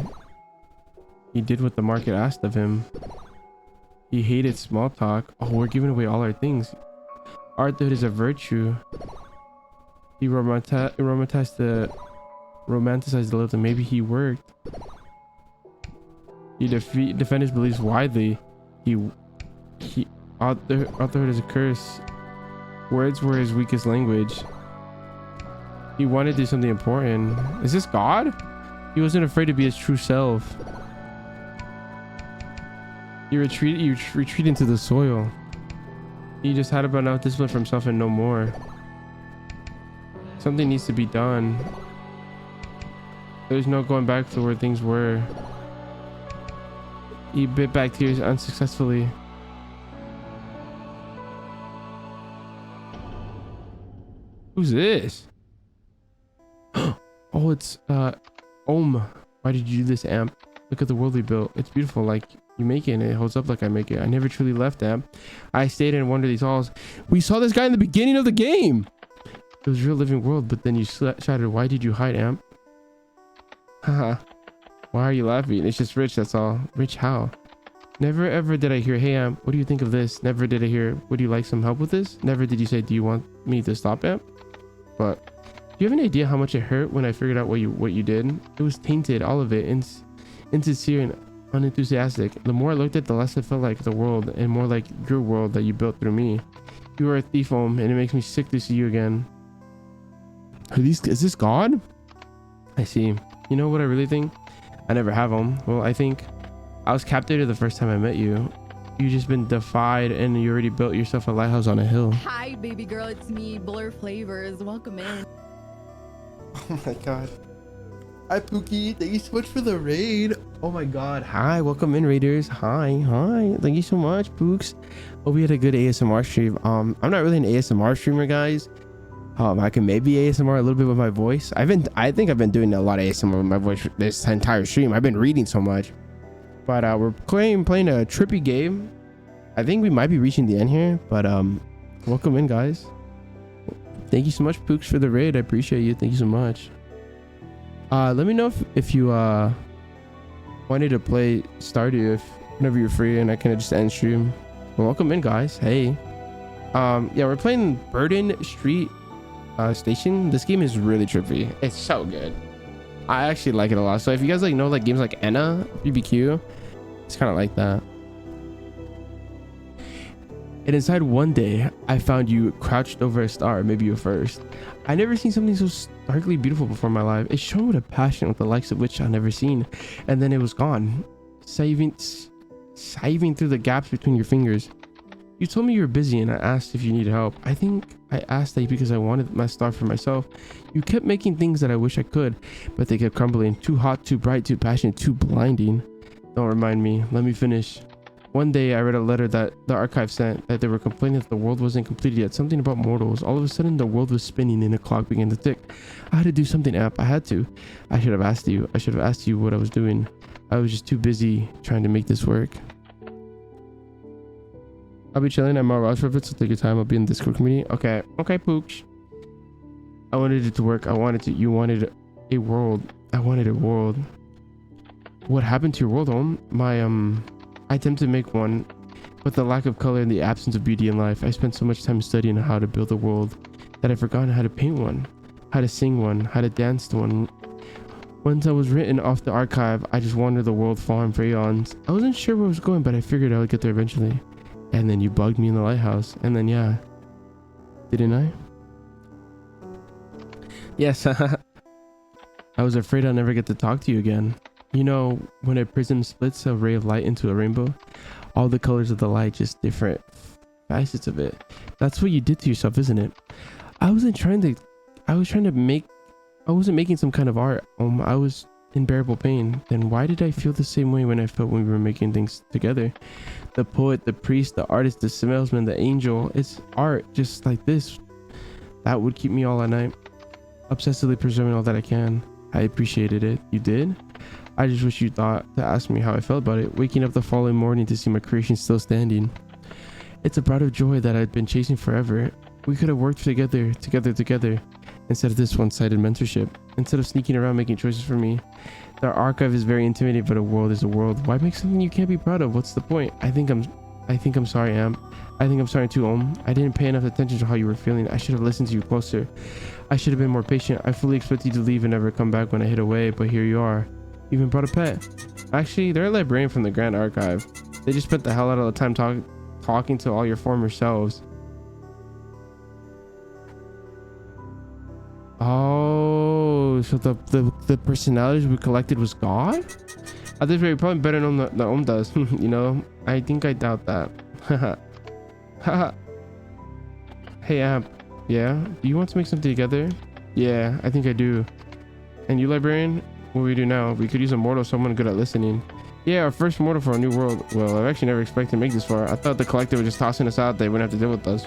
He did what the market asked of him. He hated small talk. Oh, we're giving away all our things. Arthood is a virtue. He romanticized the little. Maybe he worked. He defend his beliefs widely. Arthood is a curse. Words were his weakest language. He wanted to do something important. Is this God? He wasn't afraid to be his true self. You retreat into the soil. He just had about enough discipline for himself and no more. Something needs to be done. There's no going back to where things were. He bit back tears unsuccessfully. Who's this? Oh, it's Ohm. Why did you do this, Amp? Look at the world we built. It's beautiful, like you make it, and it holds up like I make it. I never truly left, Amp. I stayed and wandered these halls. We saw this guy in the beginning of the game. It was a real living world, but then you shattered. Why did you hide, Amp? Haha. Why are you laughing? It's just Rich, that's all. Rich how? Never ever did I hear, hey Amp, what do you think of this? Never did I hear, would you like some help with this? Never did you say, do you want me to stop, Amp? But do you have any idea how much it hurt when I figured out what you did? It was tainted, all of it, insincere and unenthusiastic. The more I looked at it, the less it felt like the world, and more like your world that you built through me. You are a thief, Ohm, and it makes me sick to see you again. Is this God? I see. You know what I really think? I never have them. Well, I think I was captivated the first time I met you. You just been defied and you already built yourself a lighthouse on a hill. Hi, baby girl. It's me, Blur Flavors. Welcome in. Oh my god. Hi Pookie, thank you so much for the raid. Oh my god. Hi, welcome in raiders. Hi. Thank you so much, Pooks. Hope we had a good ASMR stream. I'm not really an ASMR streamer, guys. I can maybe ASMR a little bit with my voice. I think I've been doing a lot of ASMR with my voice this entire stream. I've been reading so much. But we're playing a trippy game. I think we might be reaching the end here, but welcome in, guys. Thank you so much, Pooks, for the raid. I appreciate you. Thank you so much. Let me know if you wanted to play Stardew whenever you're free, and I can just end stream. Well, welcome in, guys. Hey. Yeah, we're playing Burden Street Station. This game is really trippy. It's so good. I actually like it a lot. So if you guys know games like Enna, BBQ, it's kind of like that. And inside one day, I found you crouched over a star, maybe your first. I never seen something so starkly beautiful before in my life. It shone with a passion with the likes of which I never seen. And then it was gone, siving through the gaps between your fingers. You told me you were busy and I asked if you needed help. I think I asked that because I wanted my star for myself. You kept making things that I wish I could, but they kept crumbling. Too hot, too bright, too passionate, too blinding. Don't remind me. Let me finish. One day I read a letter that the archive sent that they were complaining that the world wasn't completed yet. Something about mortals. All of a sudden the world was spinning and the clock began to tick. I had to do something, App. I had to. I should have asked you. I should have asked you what I was doing. I was just too busy trying to make this work. I'll be chilling at my Ross for a bit, so take your time. I'll be in the Discord community. Okay, Pooch. I wanted it to work. You wanted a world. I wanted a world. What happened to your world, home? I attempted to make one, but the lack of color and the absence of beauty in life. I spent so much time studying how to build a world that I've forgotten how to paint one, how to sing one, how to dance to one. Once I was written off the archive, I just wandered the world falling for eons. I wasn't sure where I was going, but I figured I would get there eventually. And then you bugged me in the lighthouse. And then, yeah. Didn't I? Yes. I was afraid I'll never get to talk to you again. You know, when a prism splits a ray of light into a rainbow, all the colors of the light, just different facets of it. That's what you did to yourself, isn't it? I wasn't making some kind of art. I was in bearable pain. Then why did I feel the same way when I felt when we were making things together? The poet, the priest, the artist, the salesman, the angel. It's art just like this. That would keep me all at night, obsessively preserving all that I can. I appreciated it. You did? I just wish you thought to ask me how I felt about it. Waking up the following morning to see my creation still standing. It's a pride of joy that I'd been chasing forever. We could have worked together, instead of this one-sided mentorship. Instead of sneaking around making choices for me. The archive is very intimidating, but a world is a world. Why make something you can't be proud of? What's the point? I think I'm sorry, Am. I think I'm sorry too, I didn't pay enough attention to how you were feeling. I should have listened to you closer. I should have been more patient. I fully expected you to leave and never come back when I hid away, but here you are. You even brought a pet. Actually, they're a librarian from the Grand Archive. They just spent the hell out of the time talking to all your former selves. Oh, so the personalities we collected was God? At this rate, probably better known than does. You know, I think I doubt that. Haha. Hey, Amp. Yeah? Do you want to make something together? Yeah, I think I do. And you, librarian? What do we do now? We could use a mortal, someone good at listening. Yeah, our first mortal for a new world. Well, I've actually never expected to make this far. I thought the collective was just tossing us out. They wouldn't have to deal with us.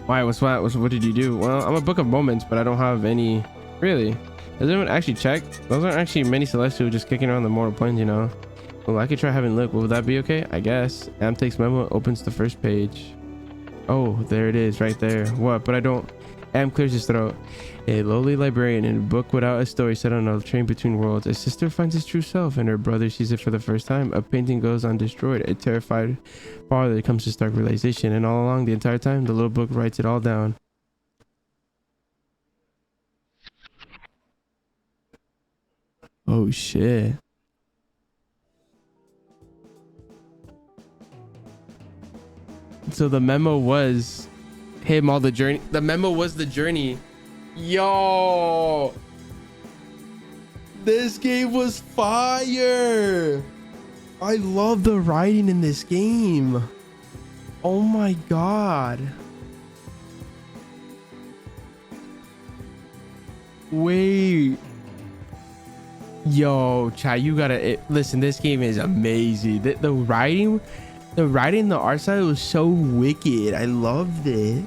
Why? What did you do? Well, I'm a book of moments, but I don't have any. Really? Has anyone actually checked? Those aren't actually many celestials just kicking around the mortal planes, you know. Well, I could try having a look. Would that be okay? I guess. Am takes memo, opens the first page. Oh, there it is, right there. What? But I don't. Am clears his throat. A lowly librarian in a book without a story set on a train between worlds. A sister finds his true self and her brother sees it for the first time. A painting goes undestroyed. A terrified father comes to stark realization. And all along the entire time, the little book writes it all down. Oh shit. So the memo was him all the journey. The memo was the journey. Yo, this game was fire. I love the writing in this game. Oh my god. Wait. Yo, chat, you gotta listen. This game is amazing. The writing, the art style was so wicked. I loved it.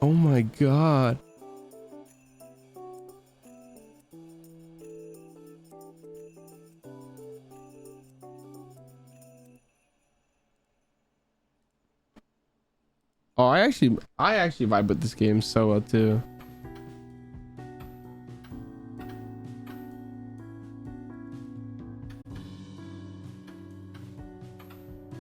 Oh my god. Oh, I actually vibe with this game so well too.